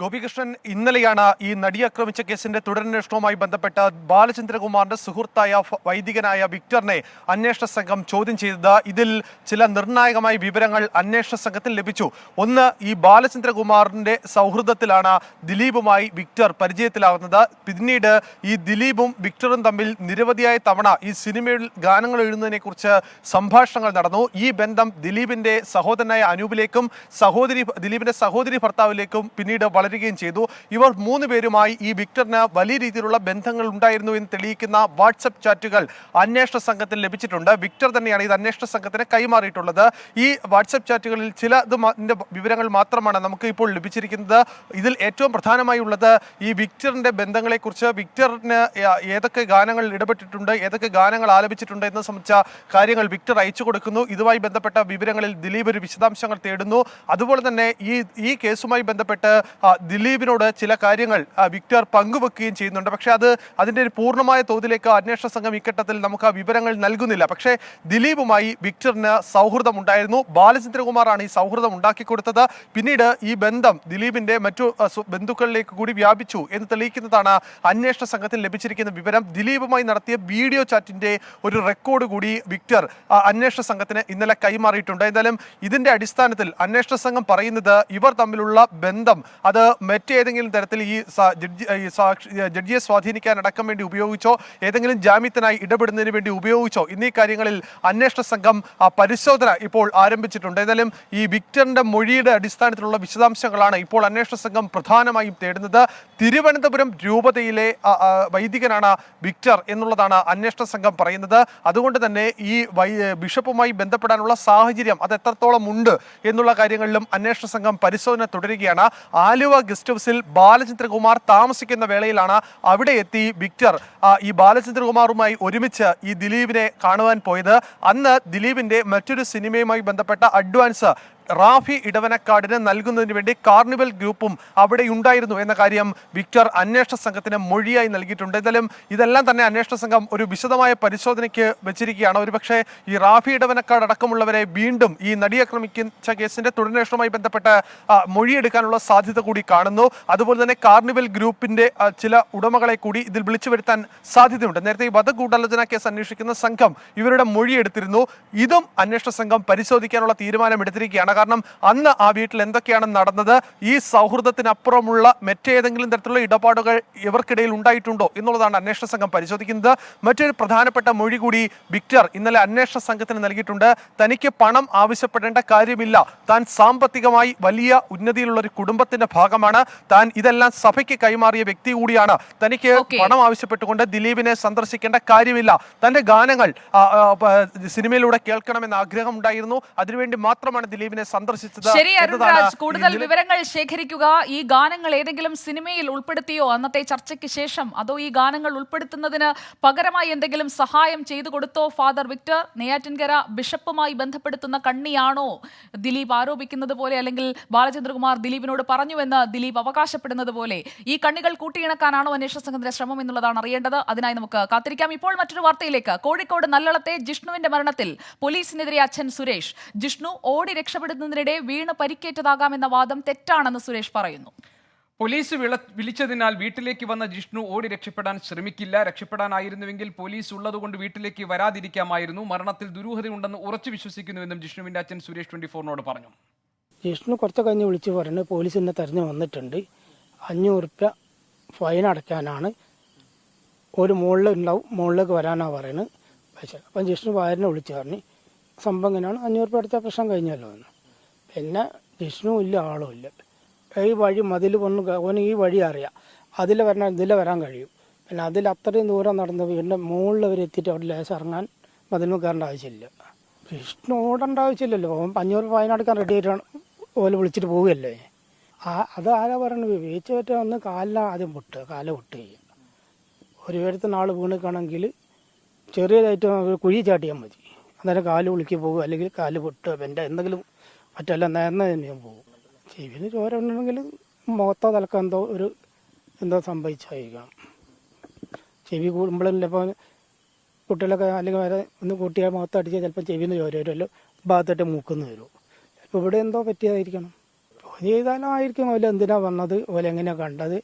[SPEAKER 9] ഗോപികൃഷ്ണൻ, ഇന്നലെയാണ് ഈ നടി ആക്രമിച്ച കേസിന്റെ തുടരന്വേഷണവുമായി ബന്ധപ്പെട്ട ബാലചന്ദ്രകുമാറിന്റെ സുഹൃത്തായ വൈദികനായ വിക്ടറിനെ അന്വേഷണ സംഘം ചോദ്യം ചെയ്തത്. ഇതിൽ ചില നിർണായകമായ വിവരങ്ങൾ അന്വേഷണ സംഘത്തിന് ലഭിച്ചു. ഒന്ന്, ഈ ബാലചന്ദ്രകുമാറിന്റെ സൗഹൃദത്തിലാണ് ദിലീപുമായി വിക്ടർ പരിചയത്തിലാകുന്നത്. പിന്നീട് ഈ ദിലീപും വിക്ടറും തമ്മിൽ നിരവധിയായ തവണ ഈ സിനിമയിൽ ഗാനങ്ങൾ എഴുതുന്നതിനെ കുറിച്ച് സംഭാഷണങ്ങൾ നടന്നു. ഈ ബന്ധം ദിലീപിന്റെ സഹോദരനായ അനൂപിലേക്കും ദിലീപിന്റെ സഹോദരി ഭർത്താവിലേക്കും പിന്നീട് വളരുകയും ചെയ്തു. ഇവർ 3 പേരുമായി ഈ വിക്ടറിന് വലിയ രീതിയിലുള്ള ബന്ധങ്ങൾ ഉണ്ടായിരുന്നു എന്ന് തെളിയിക്കുന്ന വാട്സപ്പ് ചാറ്റുകൾ അന്വേഷണ സംഘത്തിന് ലഭിച്ചിട്ടുണ്ട്. വിക്ടർ തന്നെയാണ് ഇത് അന്വേഷണ സംഘത്തിന് കൈമാറിയിട്ടുള്ളത്. ഈ വാട്സപ്പ് ചാറ്റുകളിൽ ചില വിവരങ്ങൾ മാത്രമാണ് നമുക്ക് ഇപ്പോൾ ലഭിച്ചിരിക്കുന്നത്. ഇതിൽ ഏറ്റവും പ്രധാനമായി ഉള്ളത് ഈ വിക്ടറിന്റെ ബന്ധങ്ങളെക്കുറിച്ച്, വിക്ടറിന് ഏതൊക്കെ ഗാനങ്ങൾ ഇടപെട്ടിട്ടുണ്ട്, ഏതൊക്കെ ഗാനങ്ങൾ ആലപിച്ചിട്ടുണ്ട് എന്ന് സംബന്ധിച്ച കാര്യങ്ങൾ വിക്ടർ അയച്ചു കൊടുക്കുന്നു. ഇതുമായി ബന്ധപ്പെട്ട വിവരങ്ങളിൽ ദിലീപ് ഒരു വിശദാംശങ്ങൾ തേടുന്നു. അതുപോലെ തന്നെ ഈ കേസുമായി ബന്ധപ്പെട്ട് ദിലീപിനോട് ചില കാര്യങ്ങൾ വിക്ടർ പങ്കുവെക്കുകയും ചെയ്യുന്നുണ്ട്. പക്ഷേ അതിൻ്റെ ഒരു പൂർണ്ണമായ തോതിലേക്ക് അന്വേഷണ സംഘം ഇക്കട്ടത്തിൽ നമുക്ക് ആ വിവരങ്ങൾ നൽകുന്നില്ല. പക്ഷേ ദിലീപുമായി വിക്ടറിന് സൗഹൃദമുണ്ടായിരുന്നു. ബാലചന്ദ്രകുമാറാണ് ഈ സൗഹൃദം ഉണ്ടാക്കിക്കൊടുത്തത്. പിന്നീട് ഈ ബന്ധം ദിലീപിന്റെ മറ്റു ബന്ധുക്കളിലേക്ക് കൂടി വ്യാപിച്ചു എന്ന് തെളിയിക്കുന്നതാണ് അന്വേഷണ സംഘത്തിന് ലഭിച്ചിരിക്കുന്ന വിവരം. ദിലീപുമായി നടത്തിയ വീഡിയോ ചാറ്റിന്റെ ഒരു റെക്കോർഡ് കൂടി വിക്ടർ അന്വേഷണ സംഘത്തിന് ഇന്നലെ കൈമാറിയിട്ടുണ്ട്. എന്തായാലും ഇതിന്റെ അടിസ്ഥാനത്തിൽ അന്വേഷണ സംഘം പറയുന്നത് ഇവർ തമ്മിലുള്ള ബന്ധം അത് മറ്റേതെങ്കിലും തരത്തിൽ ഈ ജഡ്ജിയെ സ്വാധീനിക്കാനടക്കം വേണ്ടി ഉപയോഗിച്ചോ, ഏതെങ്കിലും ജാമ്യത്തിനായി ഇടപെടുന്നതിന് വേണ്ടി ഉപയോഗിച്ചോ എന്നീ കാര്യങ്ങളിൽ അന്വേഷണ സംഘം പരിശോധന ഇപ്പോൾ ആരംഭിച്ചിട്ടുണ്ട്. ഏതായാലും ഈ വിക്ടറിന്റെ മൊഴിയുടെ അടിസ്ഥാനത്തിലുള്ള വിശദാംശങ്ങളാണ് ഇപ്പോൾ അന്വേഷണ സംഘം പ്രധാനമായും തേടുന്നത്. തിരുവനന്തപുരം രൂപതയിലെ വൈദികനാണ് വിക്ടർ എന്നുള്ളതാണ് അന്വേഷണ സംഘം പറയുന്നത്. അതുകൊണ്ട് തന്നെ ഈ ബിഷപ്പുമായി ബന്ധപ്പെടാനുള്ള സാഹചര്യം അത് എത്രത്തോളം ഉണ്ട് എന്നുള്ള കാര്യങ്ങളിലും അന്വേഷണ സംഘം പരിശോധന തുടരുകയാണ്. ആലുവ ഗസ്റ്റ് ഹൗസിൽ ബാലചന്ദ്രകുമാർ താമസിക്കുന്ന വേളയിലാണ് അവിടെ എത്തി വിക്ടർ ഈ ബാലചന്ദ്രകുമാറുമായി ഒരുമിച്ച് ഈ ദിലീപിനെ കാണുവാൻ പോയത്. അന്ന് ദിലീപിന്റെ മറ്റൊരു സിനിമയുമായി ബന്ധപ്പെട്ട അഡ്വാൻസ് റാഫി ഇടവനക്കാടിന് നൽകുന്നതിന് വേണ്ടി കാർണിവൽ ഗ്രൂപ്പും അവിടെ ഉണ്ടായിരുന്നു എന്ന കാര്യം വിക്ടർ അന്വേഷണ സംഘത്തിന് മൊഴിയായി നൽകിയിട്ടുണ്ട്. എന്തായാലും ഇതെല്ലാം തന്നെ അന്വേഷണ സംഘം ഒരു വിശദമായ പരിശോധനയ്ക്ക് വെച്ചിരിക്കുകയാണ്. ഒരുപക്ഷെ ഈ റാഫി ഇടവനക്കാട് അടക്കമുള്ളവരെ വീണ്ടും ഈ നടി ആക്രമിച്ച കേസിന്റെ തുടരന്വേഷണവുമായി ബന്ധപ്പെട്ട് മൊഴിയെടുക്കാനുള്ള സാധ്യത കൂടി കാണുന്നു. അതുപോലെ തന്നെ കാർണിവൽ ഗ്രൂപ്പിന്റെ ചില ഉടമകളെ കൂടി ഇതിൽ വിളിച്ചു വരുത്താൻ സാധ്യതയുണ്ട്. നേരത്തെ ഈ വധഗൂഢാലോചന കേസ് അന്വേഷിക്കുന്ന സംഘം ഇവരുടെ മൊഴിയെടുത്തിരുന്നു. ഇതും അന്വേഷണ സംഘം പരിശോധിക്കാനുള്ള തീരുമാനം എടുത്തിരിക്കുകയാണ്. കാരണം അന്ന് ആ വീട്ടിൽ എന്തൊക്കെയാണ് നടന്നത്, ഈ സൗഹൃദത്തിനപ്പുറമുള്ള മറ്റേതെങ്കിലും തരത്തിലുള്ള ഇടപാടുകൾ ഇവർക്കിടയിൽ ഉണ്ടായിട്ടുണ്ടോ എന്നുള്ളതാണ് അന്വേഷണ സംഘം പരിശോധിക്കുന്നത്. മറ്റൊരു പ്രധാനപ്പെട്ട മൊഴി കൂടി വിക്ടർ ഇന്നലെ അന്വേഷണ സംഘത്തിന് നൽകിയിട്ടുണ്ട്. തനിക്ക് പണം ആവശ്യപ്പെടേണ്ട കാര്യമില്ല, താൻ സാമ്പത്തികമായി വലിയ ഉന്നതിയിലുള്ള ഒരു കുടുംബത്തിന്റെ ഭാഗമാണ്, താൻ ഇതെല്ലാം സഭയ്ക്ക് കൈമാറിയ വ്യക്തി കൂടിയാണ്, തനിക്ക് പണം ആവശ്യപ്പെട്ടുകൊണ്ട് ദിലീപിനെ സന്ദർശിക്കേണ്ട കാര്യമില്ല, തന്റെ ഗാനങ്ങൾ സിനിമയിലൂടെ കേൾക്കണമെന്ന് ആഗ്രഹം ഉണ്ടായിരുന്നു, അതിനുവേണ്ടി മാത്രമാണ് ദിലീപിനെ സന്ദർശിച്ചത്
[SPEAKER 3] ശരി അരുൺ
[SPEAKER 9] എന്നതാണ്
[SPEAKER 3] രാജ്, കൂടുതൽ
[SPEAKER 9] ഈ
[SPEAKER 3] വിവരങ്ങൾ ശേഖരിക്കുക. ഈ ഗാനങ്ങൾ ഏതെങ്കിലും സിനിമയിൽ ഉൾപ്പെടുത്തിയോ അന്നത്തെ ചർച്ചയ്ക്ക് ശേഷം? അതോ ഈ ഗാനങ്ങൾ ഉൾപ്പെടുത്തുന്നതിന് പകരമായി എന്തെങ്കിലും സഹായം ചെയ്തു കൊടുത്തോ ഫാദർ വിക്ടർ? നെയ്യാറ്റിൻകര ബിഷപ്പുമായി ബന്ധപ്പെടുത്തുന്ന കണ്ണിയാണോ ദിലീപ് ആരോപിക്കുന്നത് പോലെ, അല്ലെങ്കിൽ ബാലചന്ദ്രകുമാർ ദിലീപിനോട് പറഞ്ഞുവെന്ന് ദിലീപ് അവകാശപ്പെടുന്നത് പോലെ ഈ കണ്ണികൾ കൂട്ടിയിണക്കാനാണോ അന്വേഷണ സംഘത്തിന്റെ ശ്രമം എന്നുള്ളതാണ് അറിയേണ്ടത്. അതിനായി നമുക്ക് കാത്തിരിക്കാം. ഇപ്പോൾ മറ്റൊരു വാർത്തയിലേക്ക്. കോഴിക്കോട് നല്ലളത്തെ ജിഷ്ണുവിന്റെ മരണത്തിൽ പോലീസിനെതിരെ അച്ഛൻ സുരേഷ്. ജിഷ്ണു ഓടി രക്ഷപ്പെടുന്നതിനിടെ വീണ് പരിക്കേറ്റതാകാമെന്ന വാദം തെറ്റാണെന്ന് സുരേഷ് പറയുന്നു.
[SPEAKER 2] പോലീസ് വിളിച്ചതിനാൽ വീട്ടിലേക്ക് വന്ന ജിഷ്ണു ഓടി രക്ഷപ്പെടാൻ ശ്രമിക്കില്ല. രക്ഷപ്പെടാനായിരുന്നുവെങ്കിൽ പോലീസ് ഉള്ളതുകൊണ്ട് വീട്ടിലേക്ക് വരാതിരിക്കാമായിരുന്നു. മരണത്തിൽ ദുരൂഹതയുണ്ടെന്ന് ഉറച്ചു വിശ്വസിക്കുന്നുവെന്നും ജിഷ്ണുവിന്റെ അച്ഛൻ സുരേഷ് 24നോട് പറഞ്ഞു.
[SPEAKER 10] ജിഷ്ണു കുറച്ച് കഴിഞ്ഞ് വിളിച്ച് പറഞ്ഞു പോലീസ് എന്നെ തെരഞ്ഞു വന്നിട്ടുണ്ട്, 500 രൂപ ഫൈൻ അടയ്ക്കാനാണ്, ഒരു മുകളിലേക്ക് വരാനാണ് പറയുന്നത് പൈസ. അപ്പം ജിഷ്ണു വായനെ വിളിച്ച് പറഞ്ഞു സംഭവം ഇങ്ങനെയാണ്, 500 രൂപ അടച്ചാൽ പ്രശ്നം കഴിഞ്ഞല്ലോ എന്ന്. പിന്നെ ജിഷ്ണു ഇല്ല, ആളും ഇല്ല. ഈ വഴി മതിൽ ഓന് ഈ വഴി അറിയാം, ഇതിലെ വരാൻ കഴിയും. പിന്നെ അതിൽ അത്രയും ദൂരം നടന്ന് വീടിൻ്റെ മുകളിൽ വരെ എത്തിയിട്ട് അവിടെ ലേശം ഇറങ്ങാൻ മതിലിന് കയറേണ്ട ആവശ്യമില്ല. ജിഷ്ണു ഓടേണ്ട ആവശ്യമില്ലല്ലോ, 500 ഫൈൻ അടക്കാൻ റെഡി ആയിട്ടാണ് ഓല് വിളിച്ചിട്ട് പോവുകയല്ലേ. അത് ആരാ പറയുന്നത്? വീഴ്ച പറ്റാൻ വന്ന് കാലിന് ആദ്യം കാല് പൊട്ട് ചെയ്യുക. ഒരു പേരത്തെ നാൾ വീണിക്കാണെങ്കിൽ ചെറിയതായിട്ട് കുഴി ചാട്ടിയാൽ മതി, അന്നേരം കാല് ഉളുക്കി പോകും, അല്ലെങ്കിൽ കാല് പൊട്ടുക വെൻ്റെ എന്തെങ്കിലും മറ്റല്ല നേർന്ന തന്നെയും പോകും. ചെവിന് ചോര ഉണ്ടെങ്കിൽ മുഖത്തോ തലക്കോ എന്തോ സംഭവിച്ചായിരിക്കണം. ചെവി കൂടുമ്പോഴല്ലേ ഇപ്പോൾ കുട്ടികളൊക്കെ അല്ലെങ്കിൽ വേറെ ഒന്ന് കൂട്ടിയാൽ മുഖത്തടിച്ചാൽ ചിലപ്പോൾ ചെവിന്ന് ചോര വരുമല്ലോ, ഭാഗത്തോട്ട് മൂക്കുന്ന വരും. ചിലപ്പോൾ ഇവിടെ എന്തോ പറ്റിയതായിരിക്കണം. ജോലി ചെയ്താലും ആയിരിക്കും ഓല എന്തിനാ വന്നത്, ഓല എങ്ങനെയാണ് കണ്ടത്,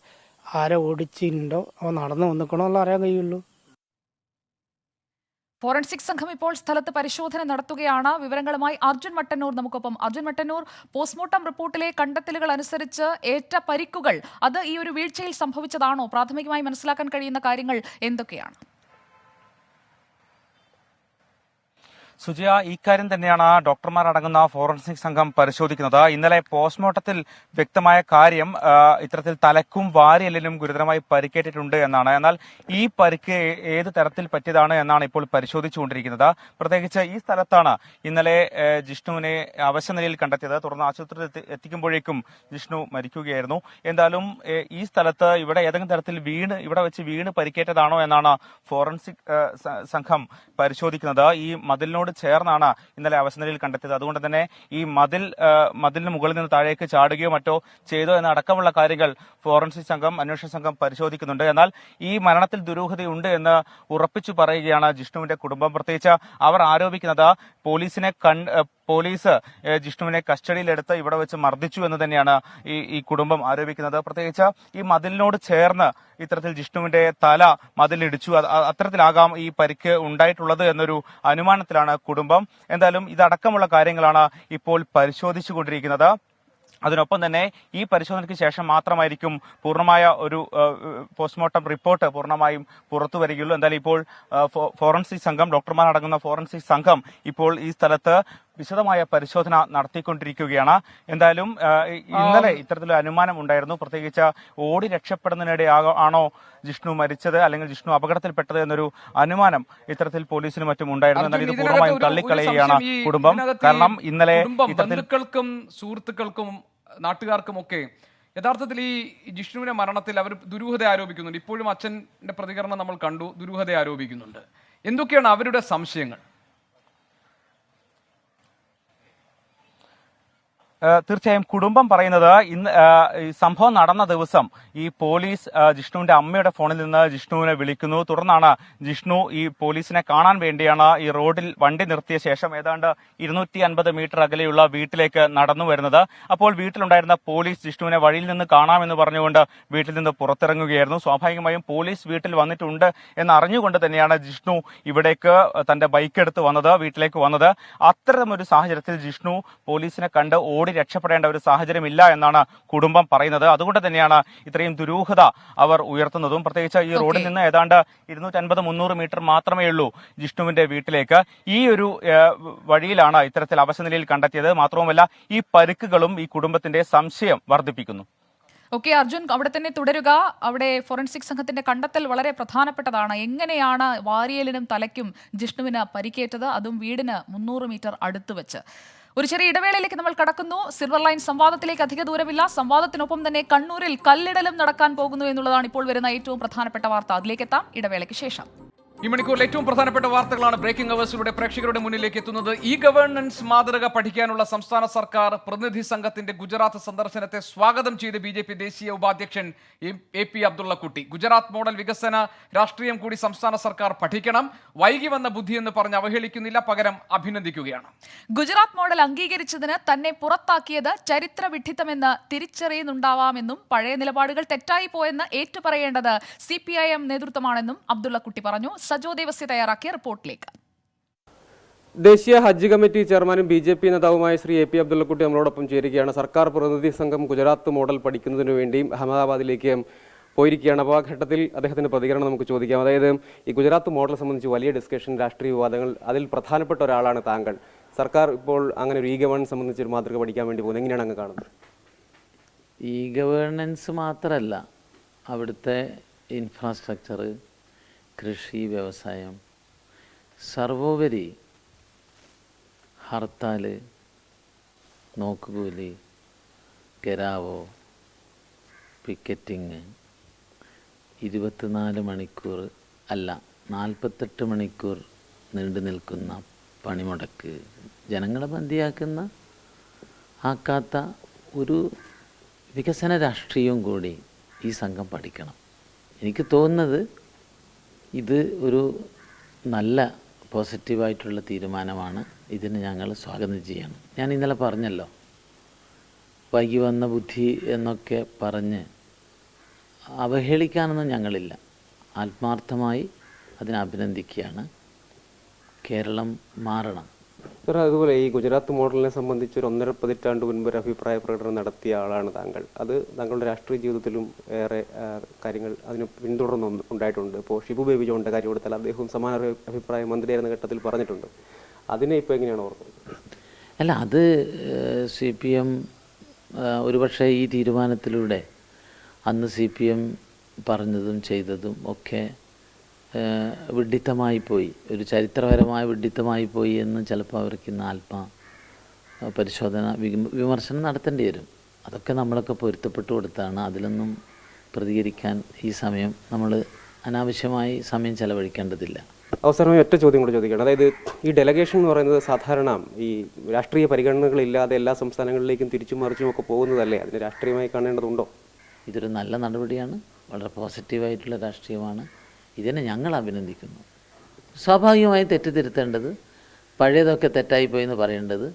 [SPEAKER 10] ആരെ ഓടിച്ചിട്ടുണ്ടോ, അവ നടന്നു വന്നിക്കണോ എന്നുള്ള അറിയാൻ കഴിയുള്ളൂ.
[SPEAKER 3] ഫോറൻസിക് സംഘം ഇപ്പോൾ സ്ഥലത്ത് പരിശോധന നടത്തുകയാണ്. വിവരങ്ങളുമായി അർജുൻ മട്ടന്നൂർ നമുക്കൊപ്പം. അർജുൻ മട്ടന്നൂർ, പോസ്റ്റ്മോർട്ടം റിപ്പോർട്ടിലെ കണ്ടെത്തലുകൾ അനുസരിച്ച് ഏറ്റ പരിക്കുകൾ അത് ഈ ഒരു വീഴ്ചയിൽ സംഭവിച്ചതാണോ? പ്രാഥമികമായി മനസ്സിലാക്കാൻ കഴിയുന്ന കാര്യങ്ങൾ എന്തൊക്കെയാണ്?
[SPEAKER 11] സുജയ, ഇക്കാര്യം തന്നെയാണ് ഡോക്ടർമാരടങ്ങുന്ന ഫോറൻസിക് സംഘം പരിശോധിക്കുന്നത്. ഇന്നലെ പോസ്റ്റ്മോർട്ടത്തിൽ വ്യക്തമായ കാര്യം ഇത്തരത്തിൽ തലക്കും വാരിയെല്ലിനും ഗുരുതരമായി പരിക്കേറ്റിട്ടുണ്ട് എന്നാണ്. എന്നാൽ ഈ പരിക്ക് ഏത് തരത്തിൽ പറ്റിയതാണ് എന്നാണ് ഇപ്പോൾ പരിശോധിച്ചുകൊണ്ടിരിക്കുന്നത്. പ്രത്യേകിച്ച് ഈ സ്ഥലത്താണ് ഇന്നലെ ജിഷ്ണുവിനെ അവശനിലയിൽ കണ്ടെത്തിയത്. തുടർന്ന് ആശുപത്രിയിൽ എത്തിക്കുമ്പോഴേക്കും ജിഷ്ണു മരിക്കുകയായിരുന്നു. എന്തായാലും ഈ സ്ഥലത്ത് ഇവിടെ ഏതെങ്കിലും തരത്തിൽ ഇവിടെ വെച്ച് വീണ് പരിക്കേറ്റതാണോ എന്നാണ് ഫോറൻസിക് സംഘം പരിശോധിക്കുന്നത്. ഈ മതിലിനോട് ചേർന്നാണ് ഇന്നലെ അവശനിലയിൽ കണ്ടെത്തിയത്. അതുകൊണ്ട് തന്നെ ഈ മതിലിന് മുകളിൽ നിന്ന് താഴേക്ക് ചാടുകയോ മറ്റോ ചെയ്തോ എന്ന അടക്കമുള്ള കാര്യങ്ങൾ ഫോറൻസിക് സംഘം, അന്വേഷണ സംഘം പരിശോധിക്കുന്നുണ്ട്. എന്നാൽ ഈ മരണത്തിൽ ദുരൂഹതയുണ്ട് എന്ന് ഉറപ്പിച്ചു പറയുകയാണ് ജിഷ്ണുവിന്റെ കുടുംബം. പ്രത്യേകിച്ച് അവർ ആരോപിക്കുന്നത് പോലീസ് ജിഷ്ണുവിനെ കസ്റ്റഡിയിലെടുത്ത് ഇവിടെ വെച്ച് മർദ്ദിച്ചു എന്ന് തന്നെയാണ് ഈ കുടുംബം ആരോപിക്കുന്നത്. പ്രത്യേകിച്ച് ഈ മതിലിനോട് ചേർന്ന് ഇത്തരത്തിൽ ജിഷ്ണുവിന്റെ തല മതിലിടിച്ചു, അത്തരത്തിലാകാം ഈ പരിക്ക് ഉണ്ടായിട്ടുള്ളത് എന്നൊരു അനുമാനത്തിലാണ് കുടുംബം. എന്തായാലും ഇതടക്കമുള്ള കാര്യങ്ങളാണ് ഇപ്പോൾ പരിശോധിച്ചുകൊണ്ടിരിക്കുന്നത്. അതിനൊപ്പം തന്നെ ഈ പരിശോധനയ്ക്ക് ശേഷം മാത്രമായിരിക്കും പൂർണ്ണമായ ഒരു പോസ്റ്റ്മോർട്ടം റിപ്പോർട്ട് പൂർണ്ണമായും പുറത്തു വരികയുള്ളൂ. എന്തായാലും ഇപ്പോൾ ഫോറൻസിക് സംഘം, ഡോക്ടർമാരടങ്ങുന്ന ഫോറൻസിക് സംഘം ഇപ്പോൾ ഈ സ്ഥലത്ത് വിശദമായ പരിശോധന നടത്തിക്കൊണ്ടിരിക്കുകയാണ്. എന്തായാലും ഇന്നലെ ഇത്തരത്തിലൊരു അനുമാനം ഉണ്ടായിരുന്നു. പ്രത്യേകിച്ച് ഓടി രക്ഷപ്പെടുന്നതിനിടെ ആണോ ജിഷ്ണു മരിച്ചത്, അല്ലെങ്കിൽ ജിഷ്ണു അപകടത്തിൽപ്പെട്ടത് എന്നൊരു അനുമാനം ഇത്തരത്തിൽ പോലീസിനും മറ്റും ഉണ്ടായിരുന്നു. എന്നാൽ ഇത് പൂർണ്ണമായും തള്ളിക്കളയുകയാണ് കുടുംബം. കാരണം ഇന്നലെ
[SPEAKER 2] ബന്ധുക്കൾക്കും സുഹൃത്തുക്കൾക്കും നാട്ടുകാർക്കുമൊക്കെ യഥാർത്ഥത്തിൽ ഈ ജിഷ്ണുവിന്റെ മരണത്തിൽ അവർ ദുരൂഹത ആരോപിക്കുന്നുണ്ട്. ഇപ്പോഴും അച്ഛന്റെ പ്രതികരണം നമ്മൾ കണ്ടു, ദുരൂഹത ആരോപിക്കുന്നുണ്ട്. എന്തൊക്കെയാണ് അവരുടെ സംശയങ്ങൾ?
[SPEAKER 11] തീർച്ചയായും കുടുംബം പറയുന്നത് ഇന്ന് ഈ സംഭവം നടന്ന ദിവസം ഈ പോലീസ് ജിഷ്ണുവിന്റെ അമ്മയുടെ ഫോണിൽ നിന്ന് ജിഷ്ണുവിനെ വിളിക്കുന്നു. തുടർന്നാണ് ജിഷ്ണു ഈ പോലീസിനെ കാണാൻ വേണ്ടിയാണ് ഈ റോഡിൽ വണ്ടി നിർത്തിയ ശേഷം ഏതാണ്ട് 250 മീറ്റർ അകലെയുള്ള വീട്ടിലേക്ക് നടന്നു വരുന്നത്. അപ്പോൾ വീട്ടിലുണ്ടായിരുന്ന പോലീസ് ജിഷ്ണുവിനെ വഴിയിൽ നിന്ന് കാണാമെന്ന് പറഞ്ഞുകൊണ്ട് വീട്ടിൽ നിന്ന് പുറത്തിറങ്ങുകയായിരുന്നു. സ്വാഭാവികമായും പോലീസ് വീട്ടിൽ വന്നിട്ടുണ്ട് എന്ന് അറിഞ്ഞുകൊണ്ട് തന്നെയാണ് ജിഷ്ണു ഇവിടേക്ക് തന്റെ ബൈക്ക് എടുത്ത് വന്നത്, വീട്ടിലേക്ക് വന്നത്. അത്തരമൊരു സാഹചര്യത്തിൽ ജിഷ്ണു പോലീസിനെ കണ്ട് ഓടി രക്ഷപ്പെടേണ്ട ഒരു സാഹചര്യമില്ല എന്നാണ് കുടുംബം പറയുന്നത്. അതുകൊണ്ട് തന്നെയാണ് ഇത്രയും ദുരൂഹത അവർ ഉയർത്തുന്നതും. പ്രത്യേകിച്ച് ഈ റോഡിൽ നിന്ന് ഏതാണ്ട് 250-300 മീറ്റർ മാത്രമേ ഉള്ളൂ ജിഷ്ണുവിന്റെ വീട്ടിലേക്ക്. ഈ ഒരു വഴിയിലാണ് ഇത്തരത്തിൽ അവശനിലയിൽ കണ്ടെത്തിയത്. മാത്രവുമല്ല ഈ പരിക്കുകളും ഈ കുടുംബത്തിന്റെ സംശയം വർദ്ധിപ്പിക്കുന്നു.
[SPEAKER 3] ഓക്കെ അർജുൻ, അവിടെ തന്നെ തുടരുക. അവിടെ ഫോറൻസിക് സംഘത്തിന്റെ കണ്ടെത്തൽ വളരെ പ്രധാനപ്പെട്ടതാണ്. എങ്ങനെയാണ് വാരിയലിനും തലയ്ക്കും ജിഷ്ണുവിന് പരിക്കേറ്റത്, അതും വീടിന് 300 മീറ്റർ അടുത്ത് വെച്ച്? ഒരു ചെറിയ ഇടവേളയിലേക്ക് നമ്മൾ കടക്കുന്നു. സിൽവർ ലൈൻ സംവാദത്തിലേക്ക് അധിക ദൂരമില്ല. സംവാദത്തിനൊപ്പം തന്നെ കണ്ണൂരിൽ കല്ലിടലും നടക്കാൻ പോകുന്നു എന്നുള്ളതാണ് ഇപ്പോൾ വരുന്ന ഏറ്റവും പ്രധാനപ്പെട്ട വാർത്ത. അതിലേക്ക് എത്താം ഇടവേളയ്ക്ക് ശേഷം.
[SPEAKER 2] ഈ മണിക്കൂറിൽ ഏറ്റവും പ്രധാനപ്പെട്ട വാർത്തകളാണ് ബ്രേക്കിംഗ് അവേഴ്സിലൂടെ പ്രേക്ഷകരുടെ മുന്നിലേക്ക് എത്തുന്നത്. ഇ ഗവേണൻസ് മാതൃക പഠിക്കാനുള്ള സംസ്ഥാന സർക്കാർ പ്രതിനിധി സംഘത്തിന്റെ ഗുജറാത്ത് സന്ദർശനത്തെ സ്വാഗതം ചെയ്ത് BJP ദേശീയ ഉപാധ്യക്ഷൻ AP അബ്ദുള്ളക്കുട്ടി. ഗുജറാത്ത് മോഡൽ വികസന രാഷ്ട്രീയം കൂടി സംസ്ഥാന സർക്കാർ പഠിക്കണം. വൈകി വന്ന ബുദ്ധിയെന്ന് പറഞ്ഞ് അവഹേളിക്കുന്നില്ല, പകരം അഭിനന്ദിക്കുകയാണ്.
[SPEAKER 3] ഗുജറാത്ത് മോഡൽ അംഗീകരിച്ചതിന് തന്നെ പുറത്താക്കിയത് ചരിത്ര വിഡ്ഢിത്തമെന്ന് തിരിച്ചറിയുന്നുണ്ടാവാമെന്നും പഴയ നിലപാടുകൾ തെറ്റായി പോയെന്ന് ഏറ്റുപറയേണ്ടത് CPIM നേതൃത്വമാണെന്നും അബ്ദുള്ളക്കുട്ടി പറഞ്ഞു. സജോ ദേവസ്യ തയ്യാറാക്കിയ റിപ്പോർട്ടിലേക്ക്.
[SPEAKER 12] ദേശീയ ഹജ്ജ് കമ്മിറ്റി ചെയർമാനും BJP നേതാവുമായ ശ്രീ AP അബ്ദുള്ളക്കുട്ടി നമ്മളോടൊപ്പം ചേരുകയാണ്. സർക്കാർ പ്രതിനിധി സംഘം ഗുജറാത്ത് മോഡൽ പഠിക്കുന്നതിന് വേണ്ടിയും അഹമ്മദാബാദിലേക്ക് പോയിരിക്കുകയാണ്. അപ്പോൾ ആ ഘട്ടത്തിൽ അദ്ദേഹത്തിൻ്റെ പ്രതികരണം നമുക്ക് ചോദിക്കാം. അതായത് ഈ ഗുജറാത്ത് മോഡൽ സംബന്ധിച്ച് വലിയ ഡിസ്കഷൻ, രാഷ്ട്രീയ വിവാദങ്ങൾ, അതിൽ പ്രധാനപ്പെട്ട ഒരാളാണ് താങ്കൾ. സർക്കാർ ഇപ്പോൾ അങ്ങനെ ഒരു ഇ ഗവേണൻസ് സംബന്ധിച്ച് ഒരു മാതൃക പഠിക്കാൻ വേണ്ടി പോകുന്നത് എങ്ങനെയാണ് അങ്ങ് കാണുന്നത്?
[SPEAKER 13] ഇ ഗവേണൻസ് മാത്രമല്ല, അവിടുത്തെ ഇൻഫ്രാസ്ട്രക്ചർ, കൃഷി, വ്യവസായം, സർവോപരി ഹർത്താൽ, നോക്കുകൂലി, ഗരാവോ, പിക്കറ്റിങ്, 24 മണിക്കൂർ അല്ല 48 മണിക്കൂർ നീണ്ടു നിൽക്കുന്ന പണിമുടക്ക്, ജനങ്ങളെ ആക്കാത്ത ഒരു വികസന രാഷ്ട്രീയവും കൂടി ഈ സംഘം പഠിക്കണം. എനിക്ക് തോന്നുന്നത് ഇത് ഒരു നല്ല പോസിറ്റീവായിട്ടുള്ള തീരുമാനമാണ്. ഇതിന് ഞങ്ങൾ സ്വാഗതം ചെയ്യണം. ഞാൻ ഇന്നലെ പറഞ്ഞല്ലോ, വൈകി വന്ന ബുദ്ധി എന്നൊക്കെ പറഞ്ഞ് അവഹേളിക്കാനൊന്നും ഞങ്ങളില്ല. ആത്മാർത്ഥമായി അതിനെ അഭിനന്ദിക്കുകയാണ്. കേരളം മാറണം.
[SPEAKER 12] സർ, അതുപോലെ ഈ ഗുജറാത്ത് മോഡലിനെ സംബന്ധിച്ച് ഒരു 1.5 പതിറ്റാണ്ട് മുൻപ് ഒരു അഭിപ്രായ പ്രകടനം നടത്തിയ ആളാണ് താങ്കൾ. അത് താങ്കളുടെ രാഷ്ട്രീയ ജീവിതത്തിലും ഏറെ കാര്യങ്ങൾ അതിന് പിന്തുടർന്ന് ഉണ്ടായിട്ടുണ്ട്. ഇപ്പോൾ ഷിബു ബേബി ജോണിൻ്റെ കാര്യം കൊടുത്താൽ അദ്ദേഹവും സമാന അഭിപ്രായ മന്ത്രിയായിരുന്ന ഘട്ടത്തിൽ പറഞ്ഞിട്ടുണ്ട്. അതിനെ ഇപ്പോൾ എങ്ങനെയാണ് ഓർക്കുന്നത്?
[SPEAKER 13] അല്ല, അത് CPM ഒരുപക്ഷെ ഈ തീരുമാനത്തിലൂടെ അന്ന് CPM പറഞ്ഞതും ചെയ്തതും ഒക്കെ വിഡ്ഢിത്തമായി പോയി, ഒരു ചരിത്രപരമായ വിഡ്ഢിത്തമായി പോയി എന്ന് ചിലപ്പോൾ അവർക്ക് ഇന്ന് പരിശോധന വിമർശനം നടത്തേണ്ടി വരും. അതൊക്കെ നമ്മളൊക്കെ പൊരുത്തപ്പെട്ടു കൊടുത്താണ്. അതിലൊന്നും പ്രതികരിക്കാൻ ഈ സമയം നമ്മൾ അനാവശ്യമായി സമയം ചെലവഴിക്കേണ്ടതില്ല.
[SPEAKER 12] അവസാനമായി ഒറ്റ ചോദ്യം കൂടെ ചോദിക്കുകയാണ്. അതായത് ഈ ഡെലഗേഷൻ എന്ന് പറയുന്നത് സാധാരണ ഈ രാഷ്ട്രീയ പരിഗണനകളില്ലാതെ എല്ലാ സംസ്ഥാനങ്ങളിലേക്കും തിരിച്ചും മറിച്ചും ഒക്കെ പോകുന്നതല്ലേ? അതിന് രാഷ്ട്രീയമായി കാണേണ്ടതുണ്ടോ?
[SPEAKER 13] ഇതൊരു നല്ല നടപടിയാണ്, വളരെ പോസിറ്റീവായിട്ടുള്ള രാഷ്ട്രീയമാണ്. ഇതിനെ ഞങ്ങൾ അഭിനന്ദിക്കുന്നു. സ്വാഭാവികമായും തെറ്റിദ്ധരുത്തേണ്ടത്, പഴയതൊക്കെ തെറ്റായിപ്പോയി എന്ന് പറയേണ്ടത്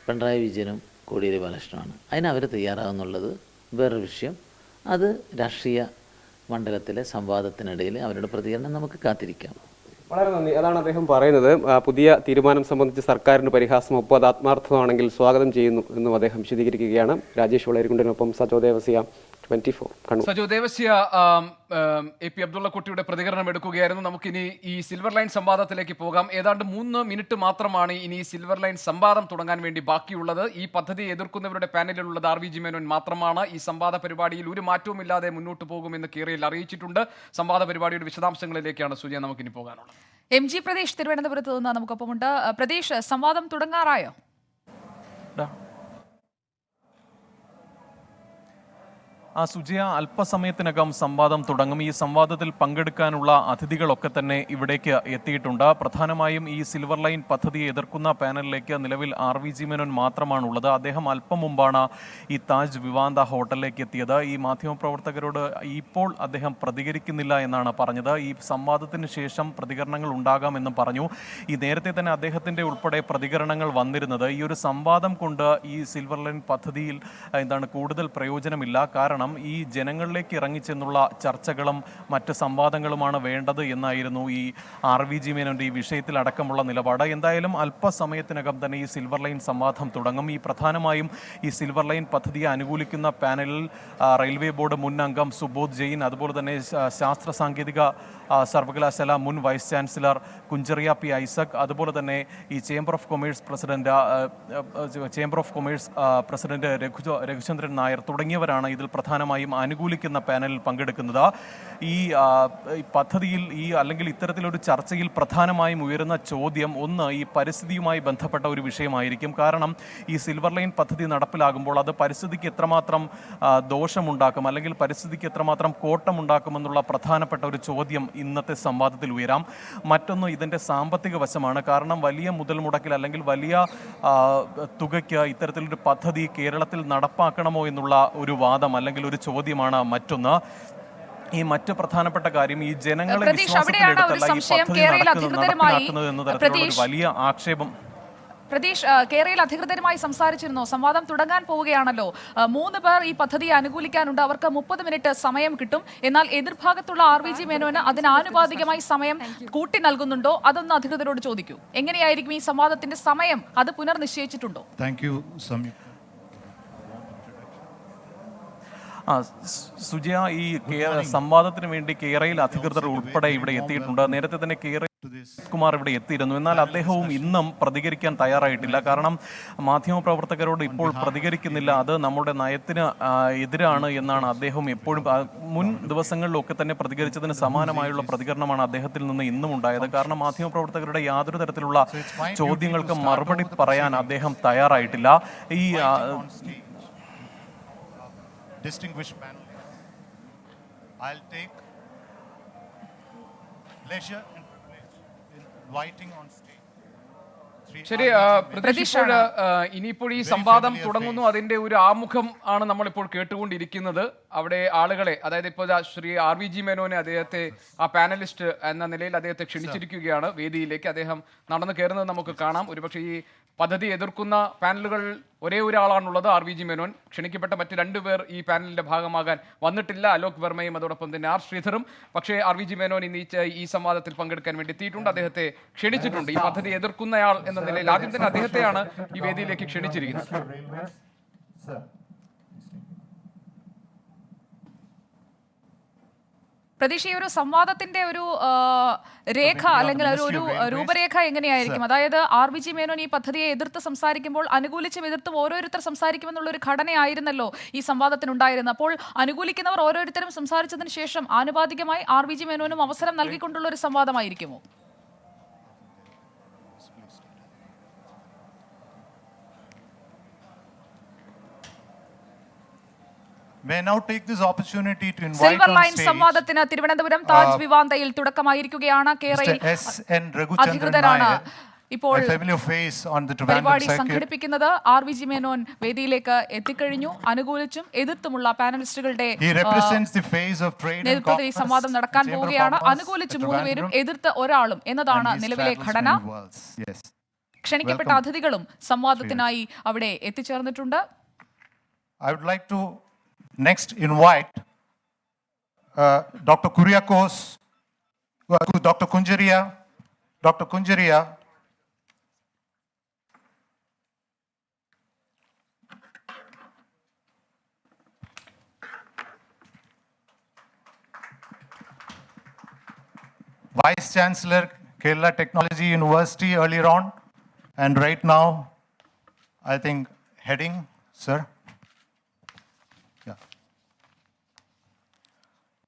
[SPEAKER 13] പിണറായി വിജയനും കോടിയേരി ബാലകൃഷ്ണനുമാണ്. അതിനവർ തയ്യാറാകുന്നുള്ളത് വേറൊരു വിഷയം. അത് രാഷ്ട്രീയ മണ്ഡലത്തിലെ സംവാദത്തിനിടയിൽ അവരുടെ പ്രതികരണം നമുക്ക് കാത്തിരിക്കാം.
[SPEAKER 12] വളരെ നന്ദി. അതാണ് അദ്ദേഹം പറയുന്നത്. പുതിയ തീരുമാനം സംബന്ധിച്ച് സർക്കാരിന് പരിഹാസം, ഒപ്പം അത് ആത്മാർത്ഥമാണെങ്കിൽ സ്വാഗതം ചെയ്യുന്നു എന്നും അദ്ദേഹം വിശദീകരിക്കുകയാണ്. രാജേഷ് വളരിക്കുണ്ടിനൊപ്പം സജോ ദേവസ്യ, 24 കണ്ണൂർ.
[SPEAKER 2] സജോ ദേവസ്യ, AP അബ്ദുള്ളക്കുട്ടിയുടെ പ്രതികരണം എടുക്കുകയായിരുന്നു. നമുക്കിനി ഈ സിൽവർ ലൈൻ സംവാദത്തിലേക്ക് പോകാം. ഏതാണ്ട് 3 മിനിറ്റ് മാത്രമാണ് ഇനി ഈ സിൽവർ ലൈൻ സംവാദം തുടങ്ങാൻ വേണ്ടി ബാക്കിയുള്ളത്. ഈ പദ്ധതി എതിർക്കുന്നവരുടെ പാനലിലുള്ളത് RVG മേനോൻ മാത്രമാണ്. ഈ സംവാദ പരിപാടിയിൽ ഒരു മാറ്റവുമില്ലാതെ മുന്നോട്ട് പോകുമെന്ന് കേരളയിൽ അറിയിച്ചിട്ടുണ്ട്. സംവാദ പരിപാടിയുടെ വിശദാംശങ്ങളിലേക്കാണ് സുജയ നമുക്കിനി പോകാനുള്ളത്.
[SPEAKER 3] MG പ്രദേശ് തിരുവനന്തപുരത്ത് നിന്ന് നമുക്കൊപ്പമുണ്ട്. പ്രദേശ്, സംവാദം തുടങ്ങാറായോ?
[SPEAKER 14] സുജയ, അല്പസമയത്തിനകം സംവാദം തുടങ്ങും. ഈ സംവാദത്തിൽ പങ്കെടുക്കാനുള്ള അതിഥികളൊക്കെ തന്നെ ഇവിടേക്ക് എത്തിയിട്ടുണ്ട്. പ്രധാനമായും ഈ സിൽവർ ലൈൻ പദ്ധതിയെ എതിർക്കുന്ന പാനലിലേക്ക് നിലവിൽ RVG മേനോൻ മാത്രമാണുള്ളത്. അദ്ദേഹം അല്പം മുമ്പാണ് ഈ താജ് വിവാന്ത ഹോട്ടലിലേക്ക് എത്തിയത്. ഈ മാധ്യമപ്രവർത്തകരോട് ഇപ്പോൾ അദ്ദേഹം പ്രതികരിക്കുന്നില്ല എന്നാണ് പറഞ്ഞത്. ഈ സംവാദത്തിന് ശേഷം പ്രതികരണങ്ങൾ ഉണ്ടാകാമെന്നും പറഞ്ഞു. ഈ നേരത്തെ തന്നെ അദ്ദേഹത്തിൻ്റെ ഉൾപ്പെടെ പ്രതികരണങ്ങൾ വന്നിരുന്നത് ഈ ഒരു സംവാദം കൊണ്ട് ഈ സിൽവർ ലൈൻ പദ്ധതിയിൽ കൂടുതൽ പ്രയോജനമില്ല. കാരണം ഈ ജനങ്ങളിലേക്ക് ഇറങ്ങിച്ചെന്നുള്ള ചർച്ചകളും മറ്റ് സംവാദങ്ങളുമാണ് വേണ്ടത് എന്നായിരുന്നു ഈ RVG മേനോൻ്റെ ഈ വിഷയത്തിൽ അടക്കമുള്ള നിലപാട്. എന്തായാലും അല്പസമയത്തിനകം തന്നെ ഈ സിൽവർ ലൈൻ സംവാദം തുടങ്ങും. ഈ പ്രധാനമായും ഈ സിൽവർ ലൈൻ പദ്ധതിയെ അനുകൂലിക്കുന്ന പാനലിൽ റെയിൽവേ ബോർഡ് മുൻ അംഗം സുബോധ് ജെയിൻ, അതുപോലെ തന്നെ ശാസ്ത്ര സാങ്കേതിക സർവകലാശാല മുൻ vice chancellor Kunchariya P. Isaac, അതുപോലെ തന്നെ ഈ chamber of commerce president Raghuchandran Nair തുടങ്ങിയവരാണ് ഇതിൽ പ്രധാനമായും അനുകൂലിക്കുന്ന പാനലിൽ പങ്കെടുക്കുന്നത്. ഈ പദ്ധതിയിൽ അല്ലെങ്കിൽ ഇത്തരത്തിലൊരു ചർച്ചയിൽ പ്രധാനമായും ഉയരുന്ന ചോദ്യം ഒന്ന് ഈ പരിസ്ഥിതിയുമായി ബന്ധപ്പെട്ട ഒരു വിഷയമായിരിക്കും. കാരണം ഈ സിൽവർ ലൈൻ പദ്ധതി നടപ്പിലാകുമ്പോൾ അത് പരിസ്ഥിതിക്ക് എത്രമാത്രം ദോഷമുണ്ടാക്കും അല്ലെങ്കിൽ പരിസ്ഥിതിക്ക് എത്രമാത്രം കോട്ടമുണ്ടാക്കുമെന്നുള്ള പ്രധാനപ്പെട്ട ഒരു ചോദ്യം ഇന്നത്തെ സംവാദത്തിൽ ഉയരാം. മറ്റൊന്ന് ഇതിൻ്റെ സാമ്പത്തിക വശമാണ്. കാരണം വലിയ മുതൽ മുടക്കിൽ അല്ലെങ്കിൽ വലിയ തുകയ്ക്ക് ഇത്തരത്തിലൊരു പദ്ധതി കേരളത്തിൽ നടപ്പാക്കണമോ എന്നുള്ള ഒരു വാദം അല്ലെങ്കിൽ ഒരു ചോദ്യമാണ് മറ്റൊന്ന്. ഈ മറ്റ് പ്രധാനപ്പെട്ട കാര്യം ഈ ജനങ്ങളെ വിശ്വാസത്തിലെടുത്തല്ല ഈ പദ്ധതി നടപ്പിലാക്കുന്നത് എന്ന തരത്തിലുള്ള ഒരു വലിയ ആക്ഷേപം.
[SPEAKER 3] പ്രതീഷ്, കേരളയിൽ അധികൃതരുമായി സംസാരിച്ചിരുന്നോ? സംവാദം തുടങ്ങാൻ പോവുകയാണല്ലോ. 3 പേർ ഈ പദ്ധതിയെ അനുകൂലിക്കാനുണ്ട്. അവർക്ക് 30 മിനിറ്റ് സമയം കിട്ടും. എന്നാൽ എതിർഭാഗത്തുള്ള RVG മേനോന് അതിന് ആനുപാതികമായി സമയം കൂട്ടി നൽകുന്നുണ്ടോ? അതൊന്ന് അധികൃതരോട് ചോദിക്കൂ. എങ്ങനെയായിരിക്കും ഈ സംവാദത്തിന്റെ സമയം? അത് പുനർനിശ്ചയിച്ചിട്ടുണ്ടോ?
[SPEAKER 14] സുജയ, ഈ സംവാദത്തിന് വേണ്ടി കേരളയിൽ അധികൃതർ ഉൾപ്പെടെ ഇവിടെ എത്തിയിട്ടുണ്ട്. നേരത്തെ തന്നെ കുമാർ ഇവിടെ എത്തിയിരുന്നു. എന്നാൽ അദ്ദേഹവും ഇന്നും പ്രതികരിക്കാൻ തയ്യാറായിട്ടില്ല. കാരണം മാധ്യമപ്രവർത്തകരോട് ഇപ്പോൾ പ്രതികരിക്കുന്നില്ല, അത് നമ്മുടെ നയത്തിന് എതിരാണ് എന്നാണ് അദ്ദേഹം എപ്പോഴും മുൻ ദിവസങ്ങളിലൊക്കെ തന്നെ പ്രതികരിച്ചതിന് സമാനമായുള്ള പ്രതികരണമാണ് അദ്ദേഹത്തിൽ നിന്ന് ഇന്നും ഉണ്ടായത്. കാരണം മാധ്യമപ്രവർത്തകരുടെ യാതൊരു തരത്തിലുള്ള ചോദ്യങ്ങൾക്ക് മറുപടി പറയാൻ അദ്ദേഹം തയ്യാറായിട്ടില്ല. ഈ
[SPEAKER 15] distinguished panel, I'll take leisure and privilege in inviting on stage.
[SPEAKER 2] ശരി പ്രതീക്ഷ, ഇനിയിപ്പോൾ ഈ സംവാദം തുടങ്ങുന്നു. അതിന്റെ ഒരു ആമുഖം ആണ് നമ്മളിപ്പോൾ കേട്ടുകൊണ്ടിരിക്കുന്നത്. അവിടെ ആളുകളെ, അതായത് ഇപ്പോൾ ശ്രീ RVG മേനോനെ, അദ്ദേഹത്തെ ആ പാനലിസ്റ്റ് എന്ന നിലയിൽ അദ്ദേഹത്തെ ക്ഷണിച്ചിരിക്കുകയാണ് വേദിയിലേക്ക്. അദ്ദേഹം നടന്നു കയറുന്നത് നമുക്ക് കാണാം. ഒരുപക്ഷെ ഈ പദ്ധതി എതിർക്കുന്ന പാനലുകൾ ഒരേ ഒരാളാണുള്ളത്, RVG മേനോൻ. ക്ഷണിക്കപ്പെട്ട മറ്റ് 2 പേർ ഈ പാനലിന്റെ ഭാഗമാകാൻ വന്നിട്ടില്ല, അലോക് വർമ്മയും അതോടൊപ്പം തന്നെ R ശ്രീധറും. പക്ഷേ RVG മേനോൻ ഇന്ന് ഈ സംവാദത്തിൽ പങ്കെടുക്കാൻ വേണ്ടി എത്തിയിട്ടുണ്ട്. അദ്ദേഹത്തെ ക്ഷണിച്ചിട്ടുണ്ട്. ഈ പദ്ധതി എതിർക്കുന്നയാൾ എന്ന നിലയിൽ ആദ്യം തന്നെ അദ്ദേഹത്തെയാണ് ഈ വേദിയിലേക്ക് ക്ഷണിച്ചിരിക്കുന്നത്.
[SPEAKER 3] പ്രതീക്ഷ, ഈ ഒരു സംവാദത്തിന്റെ ഒരു രേഖ അല്ലെങ്കിൽ ഒരു രൂപരേഖ എങ്ങനെയായിരിക്കും? അതായത് RVG മേനോൻ ഈ പദ്ധതിയെ എതിർത്ത് സംസാരിക്കുമ്പോൾ അനുകൂലിച്ചും എതിർത്തും ഓരോരുത്തർ സംസാരിക്കുമെന്നുള്ള ഒരു ഘടനയായിരുന്നല്ലോ ഈ സംവാദത്തിനുണ്ടായിരുന്നത്. അപ്പോൾ അനുകൂലിക്കുന്നവർ ഓരോരുത്തരും സംസാരിച്ചതിന് ശേഷം ആനുപാതികമായി RVG മേനോനും അവസരം നൽകിക്കൊണ്ടുള്ള ഒരു സംവാദമായിരിക്കുമോ? സിൽവർ ലൈൻ സംവാദത്തിന് തിരുവനന്തപുരം താജ് വിവാന്തയിൽ തുടക്കമായിരിക്കുകയാണ്. കേരളയിൽ അധികൃതരാണ് ഇപ്പോൾ പരിപാടി സംഘടിപ്പിക്കുന്നത്. RVG മേനോൻ വേദിയിലേക്ക് എത്തിക്കഴിഞ്ഞു. അനുകൂലിച്ചും എതിർത്തുമുള്ള പാനലിസ്റ്റുകളുടെ നേതൃത്വത്തിൽ ഈ സംവാദം നടക്കാൻ പോവുകയാണ്. അനുകൂലിച്ച് 3 പേരും, എതിർത്ത് ഒരാളും എന്നതാണ് നിലവിലെ ഘടന. ക്ഷണിക്കപ്പെട്ട അതിഥികളും സംവാദത്തിനായി അവിടെ എത്തിച്ചേർന്നിട്ടുണ്ട്.
[SPEAKER 15] Next, invite Dr. Kuriakos, Dr. Kunjaria, Vice Chancellor, Kerala Technology University earlier on, and right now, I think heading, sir.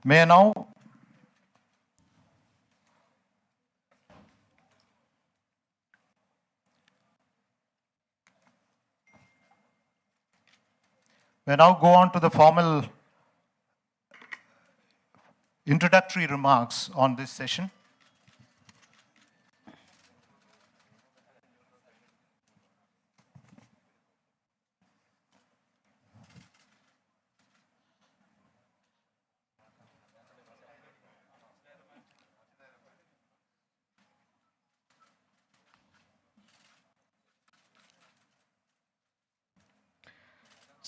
[SPEAKER 15] May I now go on to the formal introductory remarks on this session.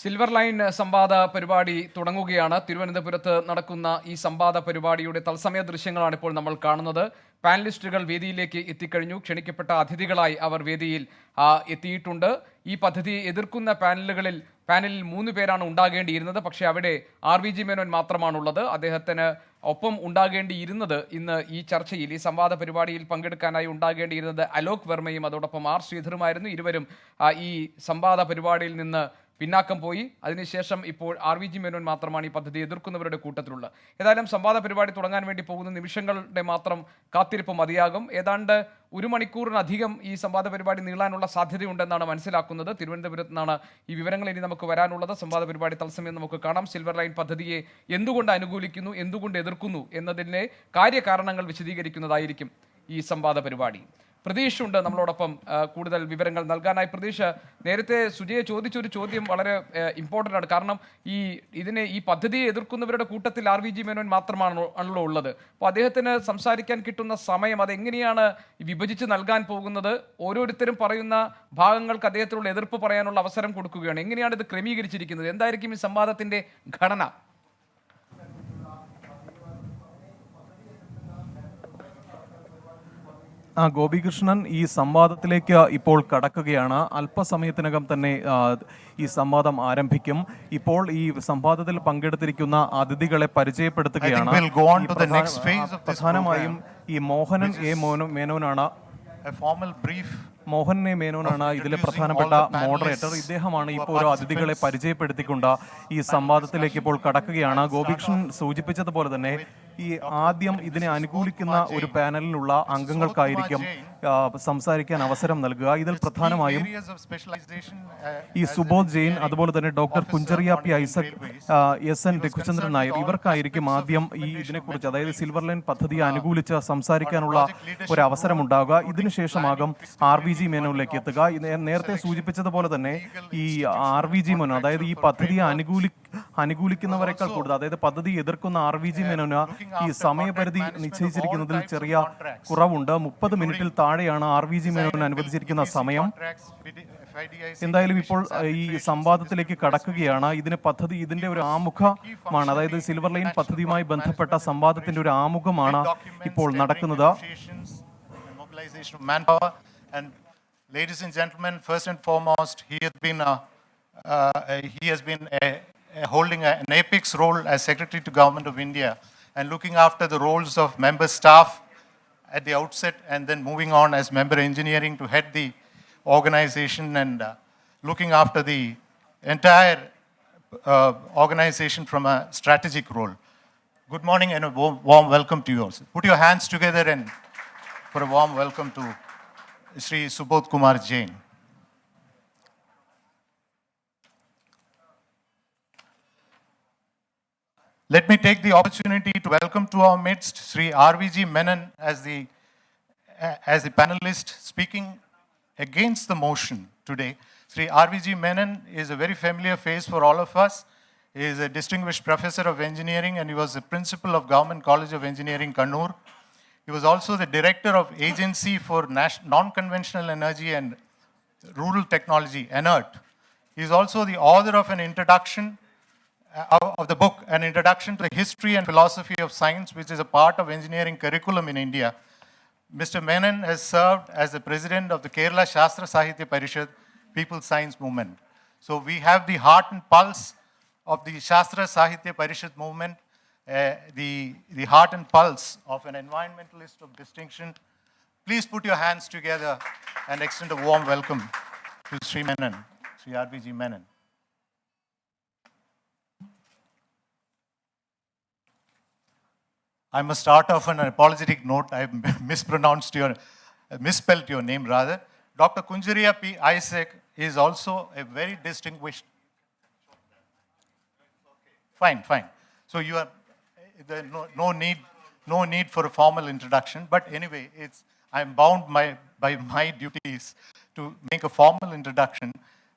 [SPEAKER 2] Silver line സംവാദ പരിപാടി തുടങ്ങുകയാണ്. തിരുവനന്തപുരത്ത് നടക്കുന്ന ഈ സംവാദ പരിപാടിയുടെ തത്സമയ ദൃശ്യങ്ങളാണ് ഇപ്പോൾ നമ്മൾ കാണുന്നത്. പാനലിസ്റ്റുകൾ വേദിയിലേക്ക് എത്തിക്കഴിഞ്ഞു. ക്ഷണിക്കപ്പെട്ട അതിഥികളായി അവർ വേദിയിൽ എത്തിയിട്ടുണ്ട്. ഈ പദ്ധതിയെ എതിർക്കുന്ന പാനലിൽ 3 പേരാണ് ഉണ്ടാകേണ്ടിയിരുന്നത്. പക്ഷേ അവിടെ RVG മേനോൻ മാത്രമാണുള്ളത്. അദ്ദേഹത്തിന് ഒപ്പം ഉണ്ടാകേണ്ടിയിരുന്നത് ഇന്ന് ഈ ചർച്ചയിൽ, ഈ സംവാദ പരിപാടിയിൽ പങ്കെടുക്കാനായി ഉണ്ടാകേണ്ടിയിരുന്നത് അലോക് വർമ്മയും അതോടൊപ്പം R ശ്രീധറുമായിരുന്നു. ഇരുവരും ഈ സംവാദ പരിപാടിയിൽ നിന്ന് പിന്നാക്കം പോയി. അതിനുശേഷം ഇപ്പോൾ RVG മേനോൻ മാത്രമാണ് ഈ പദ്ധതി എതിർക്കുന്നവരുടെ കൂട്ടത്തിലുള്ളത്. ഏതായാലും സംവാദ പരിപാടി തുടങ്ങാൻ വേണ്ടി പോകുന്ന നിമിഷങ്ങളുടെ മാത്രം കാത്തിരിപ്പ് മതിയാകും. ഏതാണ്ട് 1 മണിക്കൂറിനധികം ഈ സംവാദ പരിപാടി നീളാനുള്ള സാധ്യതയുണ്ടെന്നാണ് മനസ്സിലാക്കുന്നത്. തിരുവനന്തപുരത്ത് നിന്നാണ് ഈ വിവരങ്ങൾ ഇനി നമുക്ക് വരാനുള്ളത്. സംവാദ പരിപാടി തത്സമയം നമുക്ക് കാണാം. സിൽവർ ലൈൻ പദ്ധതിയെ എന്തുകൊണ്ട് അനുകൂലിക്കുന്നു, എന്തുകൊണ്ട് എതിർക്കുന്നു എന്നതിൻ്റെ കാര്യകാരണങ്ങൾ വിശദീകരിക്കുന്നതായിരിക്കും ഈ സംവാദ പരിപാടി. പ്രതീഷ് ഉണ്ട് നമ്മളോടൊപ്പം കൂടുതൽ വിവരങ്ങൾ നൽകാനായി. പ്രതീഷ്, നേരത്തെ സുജയെ ചോദിച്ചൊരു ചോദ്യം വളരെ ഇമ്പോർട്ടൻ്റ് ആണ്. കാരണം ഈ പദ്ധതിയെ എതിർക്കുന്നവരുടെ കൂട്ടത്തിൽ RVG മേനോൻ മാത്രമാണല്ലോ ഉള്ളത്. അപ്പോൾ അദ്ദേഹത്തിന് സംസാരിക്കാൻ കിട്ടുന്ന സമയം അതെങ്ങനെയാണ് വിഭജിച്ച് നൽകാൻ പോകുന്നത്? ഓരോരുത്തരും പറയുന്ന ഭാഗങ്ങൾക്ക് അദ്ദേഹത്തിനുള്ള എതിർപ്പ് പറയാനുള്ള അവസരം കൊടുക്കുകയാണ്. എങ്ങനെയാണ് ഇത് ക്രമീകരിച്ചിരിക്കുന്നത്? എന്തായിരിക്കും ഈ സംവാദത്തിൻ്റെ ഘടന?
[SPEAKER 14] ഗോപികൃഷ്ണൻ, ഈ സംവാദത്തിലേക്ക് ഇപ്പോൾ കടക്കുകയാണ്. അല്പസമയത്തിനകം തന്നെ ഈ സംവാദം ആരംഭിക്കും. ഇപ്പോൾ ഈ സംവാദത്തിൽ പങ്കെടുത്തിരിക്കുന്ന അതിഥികളെ പരിചയപ്പെടുത്തുകയാണ്. പ്രധാനമായും ഈ മോഹനൻ എ മേനോനാണ് മോഹൻ എ മേനോനാണ് ഇതിലെ പ്രധാനപ്പെട്ട മോഡറേറ്റർ. ഇദ്ദേഹമാണ് ഇപ്പോൾ ഓരോ അതിഥികളെ പരിചയപ്പെടുത്തിക്കൊണ്ട് ഈ സംവാദത്തിലേക്ക് ഇപ്പോൾ കടക്കുകയാണ്. ഗോപികൃഷ്ണൻ സൂചിപ്പിച്ചതുപോലെ തന്നെ ഈ ആദ്യം ഇതിനെ അനുകൂലിക്കുന്ന ഒരു പാനലിലുള്ള അംഗങ്ങൾക്കായിരിക്കും സംസാരിക്കാൻ അവസരം നൽകുക. ഇതിൽ പ്രധാനമായും ഈ സുബോധ് ജെയിൻ, അതുപോലെ തന്നെ doctor Kunjaria P Isaac, SN Raghuchandran Nair, ഇവർക്കായിരിക്കും ആദ്യം ഈ ഇതിനെക്കുറിച്ച്, അതായത് സിൽവർ ലൈൻ പദ്ധതിയെ അനുകൂലിച്ച് സംസാരിക്കാനുള്ള ഒരു അവസരം ഉണ്ടാവുക. ഇതിനുശേഷമാകും RVG മേനോനിലേക്ക് എത്തുക. നേരത്തെ സൂചിപ്പിച്ചതുപോലെ തന്നെ ഈ RVG മേനോൻ, അതായത് ഈ പദ്ധതിയെ അനുകൂലിക്കുന്നവരെക്കാൾ കൂടുതൽ, അതായത് പദ്ധതി എതിർക്കുന്ന RVG മേനോന് ഈ സമയപരിധി നിശ്ചയിച്ചിരിക്കുന്നതിൽ ചെറിയ കുറവുണ്ട്. 30 മിനിറ്റിൽ താഴെയാണ് RVG മേനോന് അനുവദിച്ചിരിക്കുന്ന സമയം. എന്തായാലും ഇപ്പോൾ ഈ സംവാദത്തിലേക്ക് കടക്കുകയാണ്. ഇതിന്റെ ഒരു ആമുഖമാണ്, അതായത് സിൽവർ ലൈൻ പദ്ധതിയുമായി ബന്ധപ്പെട്ട സംവാദത്തിന്റെ ഒരു ആമുഖമാണ് ഇപ്പോൾ നടക്കുന്നത്.
[SPEAKER 15] Ladies and gentlemen, first and foremost, he has been holding an apex role as Secretary to Government of India and looking after the roles of member staff at the outset, and then moving on as member engineering to head the organization and looking after the entire organization from a strategic role. Good morning and a warm welcome to you also. Put your hands together and for a warm welcome to Shri Subodh Kumar Jain. Let me take the opportunity to welcome to our midst Shri RVG Menon as the panelist speaking against the motion today. Shri RVG Menon is a very familiar face for all of us. He is a distinguished professor of engineering and he was the principal of Government College of Engineering, Kannur. He was also the director of Agency for Non-Conventional Energy and Rural Technology, ENERT. He is also the author of an introduction of the book, An Introduction to the History and Philosophy of Science, which is a part of engineering curriculum in India. Mr. Menon has served as the president of the Kerala Shastra Sahitya Parishad People's Science Movement. So we have the heart and pulse of the Shastra Sahitya Parishad movement, the heart and pulse of an environmentalist of distinction. Please put your hands together and extend a warm welcome to Sri Menon, Sri RVG Menon. I must start off on an apologetic note. I misspelled your name rather. Dr. Kunjariya P. Isaac is also a very distinguished. Fine. So you are no need for a formal introduction. But anyway, I am bound by my duties to make a formal introduction.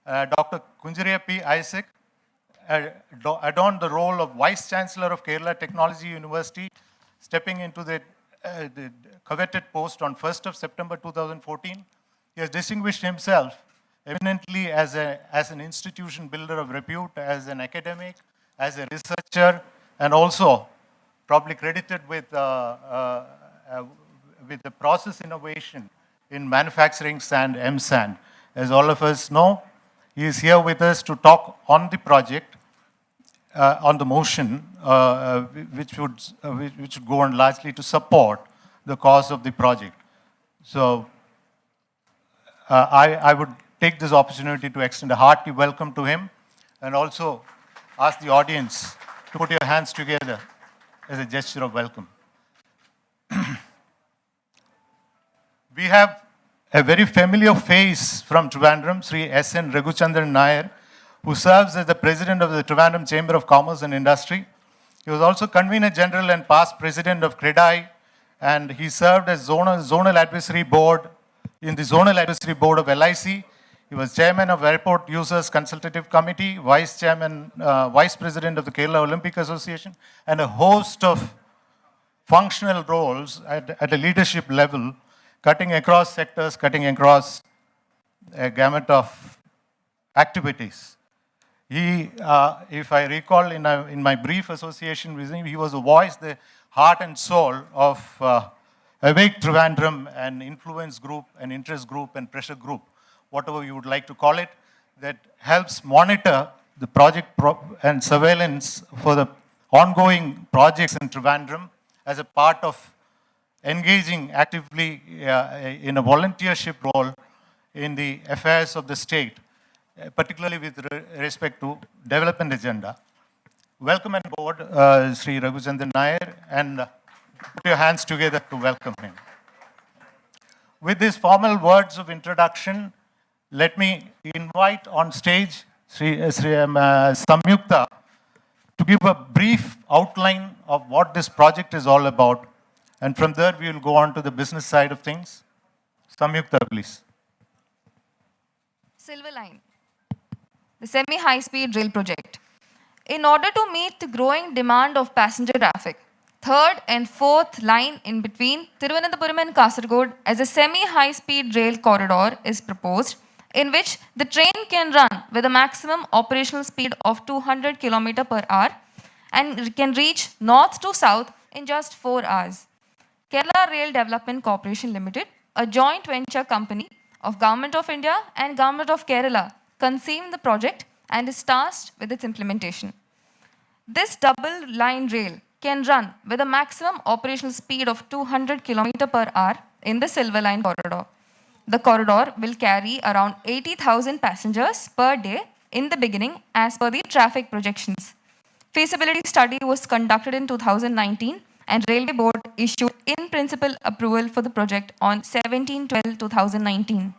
[SPEAKER 15] Dr. Kunjariya P. Isaac adorned the role of Vice Chancellor of Kerala Technology University, stepping into the coveted post on 1st of September 2014. He has distinguished himself eminently as an institution builder of repute, as an academic, as a researcher, and also probably credited with the process innovation in manufacturing sand, M-Sand. As all of us know, he is here with us to talk on the project, on the motion, which would go on largely to support the cause of the project. So I would take this opportunity to extend a hearty welcome to him. and also ask the audience to put your hands together as a gesture of welcome. We have a very familiar face from Trivandrum, Sri S.N. Raghuschandran Nair, who serves as the president of the Trivandrum Chamber of Commerce and Industry. He was also convener general and past president of CREDAI, and he served as zonal advisory board in the zonal advisory board of LIC. He was chairman of Airport Users Consultative Committee, vice chairman, vice president of the Kerala Olympic Association, and a host of functional roles at a leadership level, cutting across sectors, cutting across a gamut of activities. He, if I recall in my brief association with him, he was the voice, the heart and soul of Awake Trivandrum, an influence group, an interest group, and pressure group, whatever you would like to call it, that helps monitor the project and surveillance for the ongoing projects in Trivandrum as a part of engaging actively in a volunteership role in the affairs of the state, particularly with respect to development agenda. Welcome on board, Sri Raghuschandran Nair, and put your hands together to welcome him. With these formal words of introduction, let me invite on stage Sri Samyukta to give a brief outline of what this project is all about. And from there, we will go on to the business side of things. Samyukta, please.
[SPEAKER 16] Silver Line, the semi-high-speed rail project. In order to meet the growing demand of passenger traffic, third and fourth line in between Thiruvananthapuram and Kasaragod as a semi-high-speed rail corridor is proposed, in which the train can run with a maximum operational speed of 200 km per hour and can reach north to south in just 4 hours. Kerala Rail Development Corporation Limited, a joint venture company of Government of India and Government of Kerala, conceived the project and is tasked with its implementation. This double line rail can run with a maximum operational speed of 200 km per hour in the Silver Line corridor. The corridor will carry around 80,000 passengers per day in the beginning as per the traffic projections. Feasibility study was conducted in 2019 and Railway Board issued in-principle approval for the project on 17/12/2019.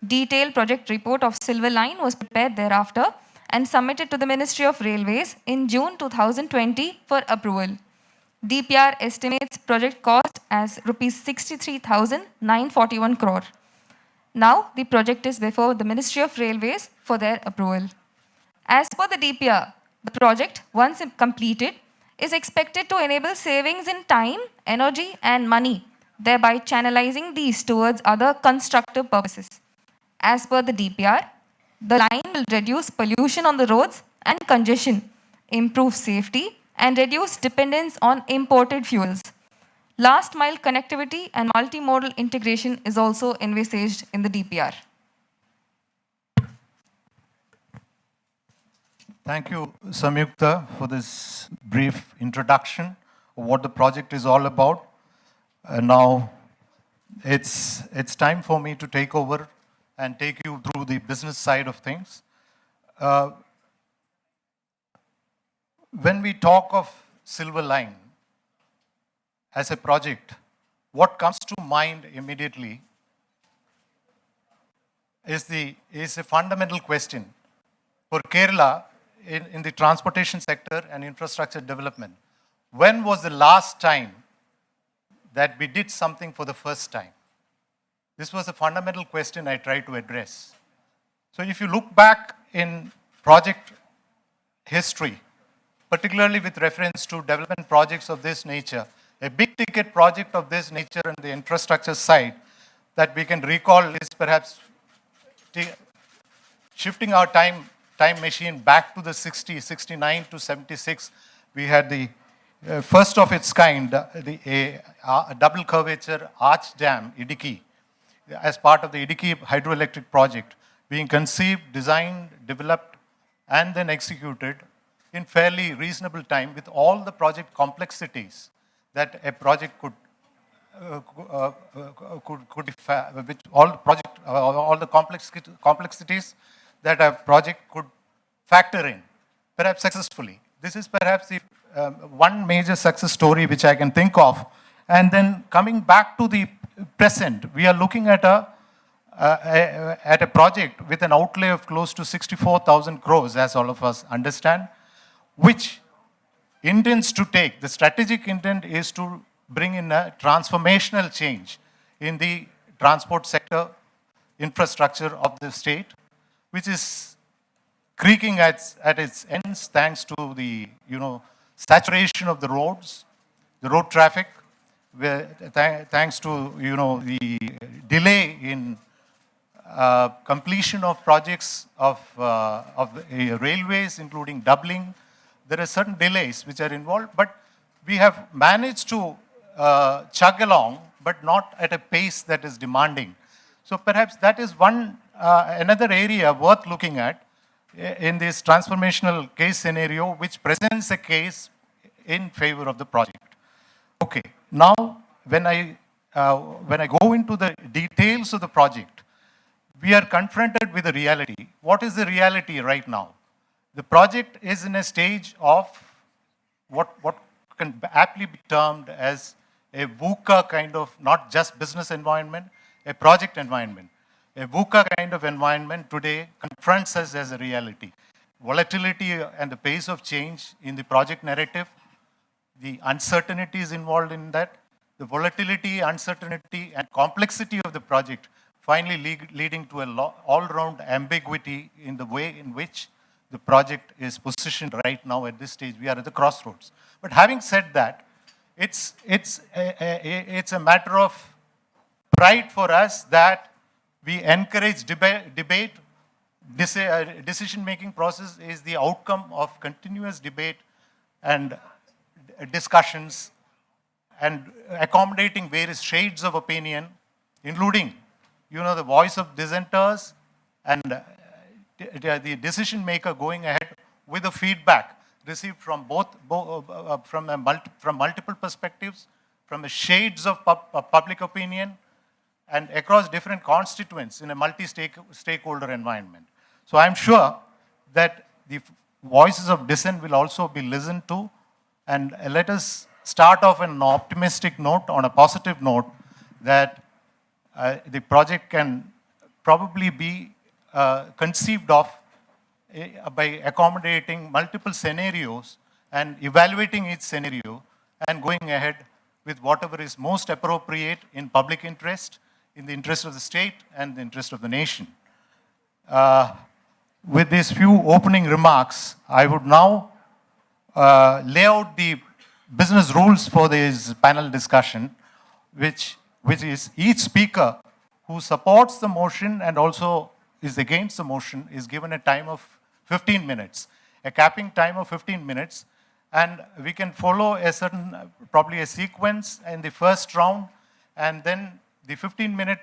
[SPEAKER 16] Detailed project report of Silver Line was prepared thereafter and submitted to the Ministry of Railways in June 2020 for approval. DPR estimates project cost as Rs 63,941 crore. Now, the project is before the Ministry of Railways for their approval. As per the DPR, the project, once completed, is expected to enable savings in time, energy, and money, thereby channelizing these towards other constructive purposes. As per the DPR, the line will reduce pollution on the roads and congestion, improve safety, and reduce dependence on imported fuels. Last mile connectivity and multimodal integration is also envisaged in the DPR.
[SPEAKER 15] Thank you, Samyukta, for this brief introduction of what the project is all about. Now, it's time for me to take over and take you through the business side of things. When we talk of Silver Line as a project, what comes to mind immediately is a fundamental question for Kerala in the transportation sector and infrastructure development. When was the last time that we did something for the first time? This was a fundamental question I tried to address. So if you look back in project history, particularly with reference to development projects of this nature, a big ticket project of this nature on the infrastructure side that we can recall is perhaps shifting our time machine back to the 60s, 69 to 76. We had the first of its kind, a double curvature arch dam, Idiki, as part of the Idiki hydroelectric project, being conceived, designed, developed, and then executed in fairly reasonable time with all the project complexities that a project could all the complexities that a project could factor in, perhaps successfully. This is perhaps the one major success story which I can think of. And then coming back to the present, we are looking at a project with an outlay of close to 64,000 crores, as all of us understand, which intends to take, the strategic intent is to bring in a transformational change in the transport sector infrastructure of the state, which is creaking at its ends thanks to the saturation of the roads, the road traffic, thanks to the delay in completion of projects of railways, including doubling. There are certain delays which are involved, but we have managed to chug along, but not at a pace that is demanding. So perhaps that is one another area worth looking at in this transformational case scenario, which presents a case in favor of the project. Okay, now when I go into the details of the project, we are confronted with a reality. What is the reality right now? The project is in a stage of what can aptly be termed as a VUCA kind of, not just business environment, a project environment. A VUCA kind of environment today confronts us as a reality. Volatility and the pace of change in the project narrative, the uncertainties involved in that, the volatility, uncertainty, and complexity of the project finally leading to all-round ambiguity in the way in which the project is positioned right now at this stage. We are at the crossroads. But having said that, it's a matter of pride for us that we encourage debate. Decision-making process is the outcome of continuous debate and discussions and accommodating various shades of opinion, including the voice of dissenters and the decision maker going ahead with the feedback received from from multiple perspectives, from the shades of public opinion, and across different constituents in a multi-stakeholder environment. So I'm sure that the voices of dissent will also be listened to, and let us start off on an optimistic note, on a positive note, that the project can probably be conceived of by accommodating multiple scenarios and evaluating each scenario and going ahead with whatever is most appropriate in public interest, in the interest of the state and the interest of the nation. With these few opening remarks, I would now lay out the business rules for this panel discussion, which is each speaker who supports the motion and also is against the motion is given a time of 15 minutes, a capping time of 15 minutes. And we can follow a certain, probably a sequence in the first round, and then the 15-minute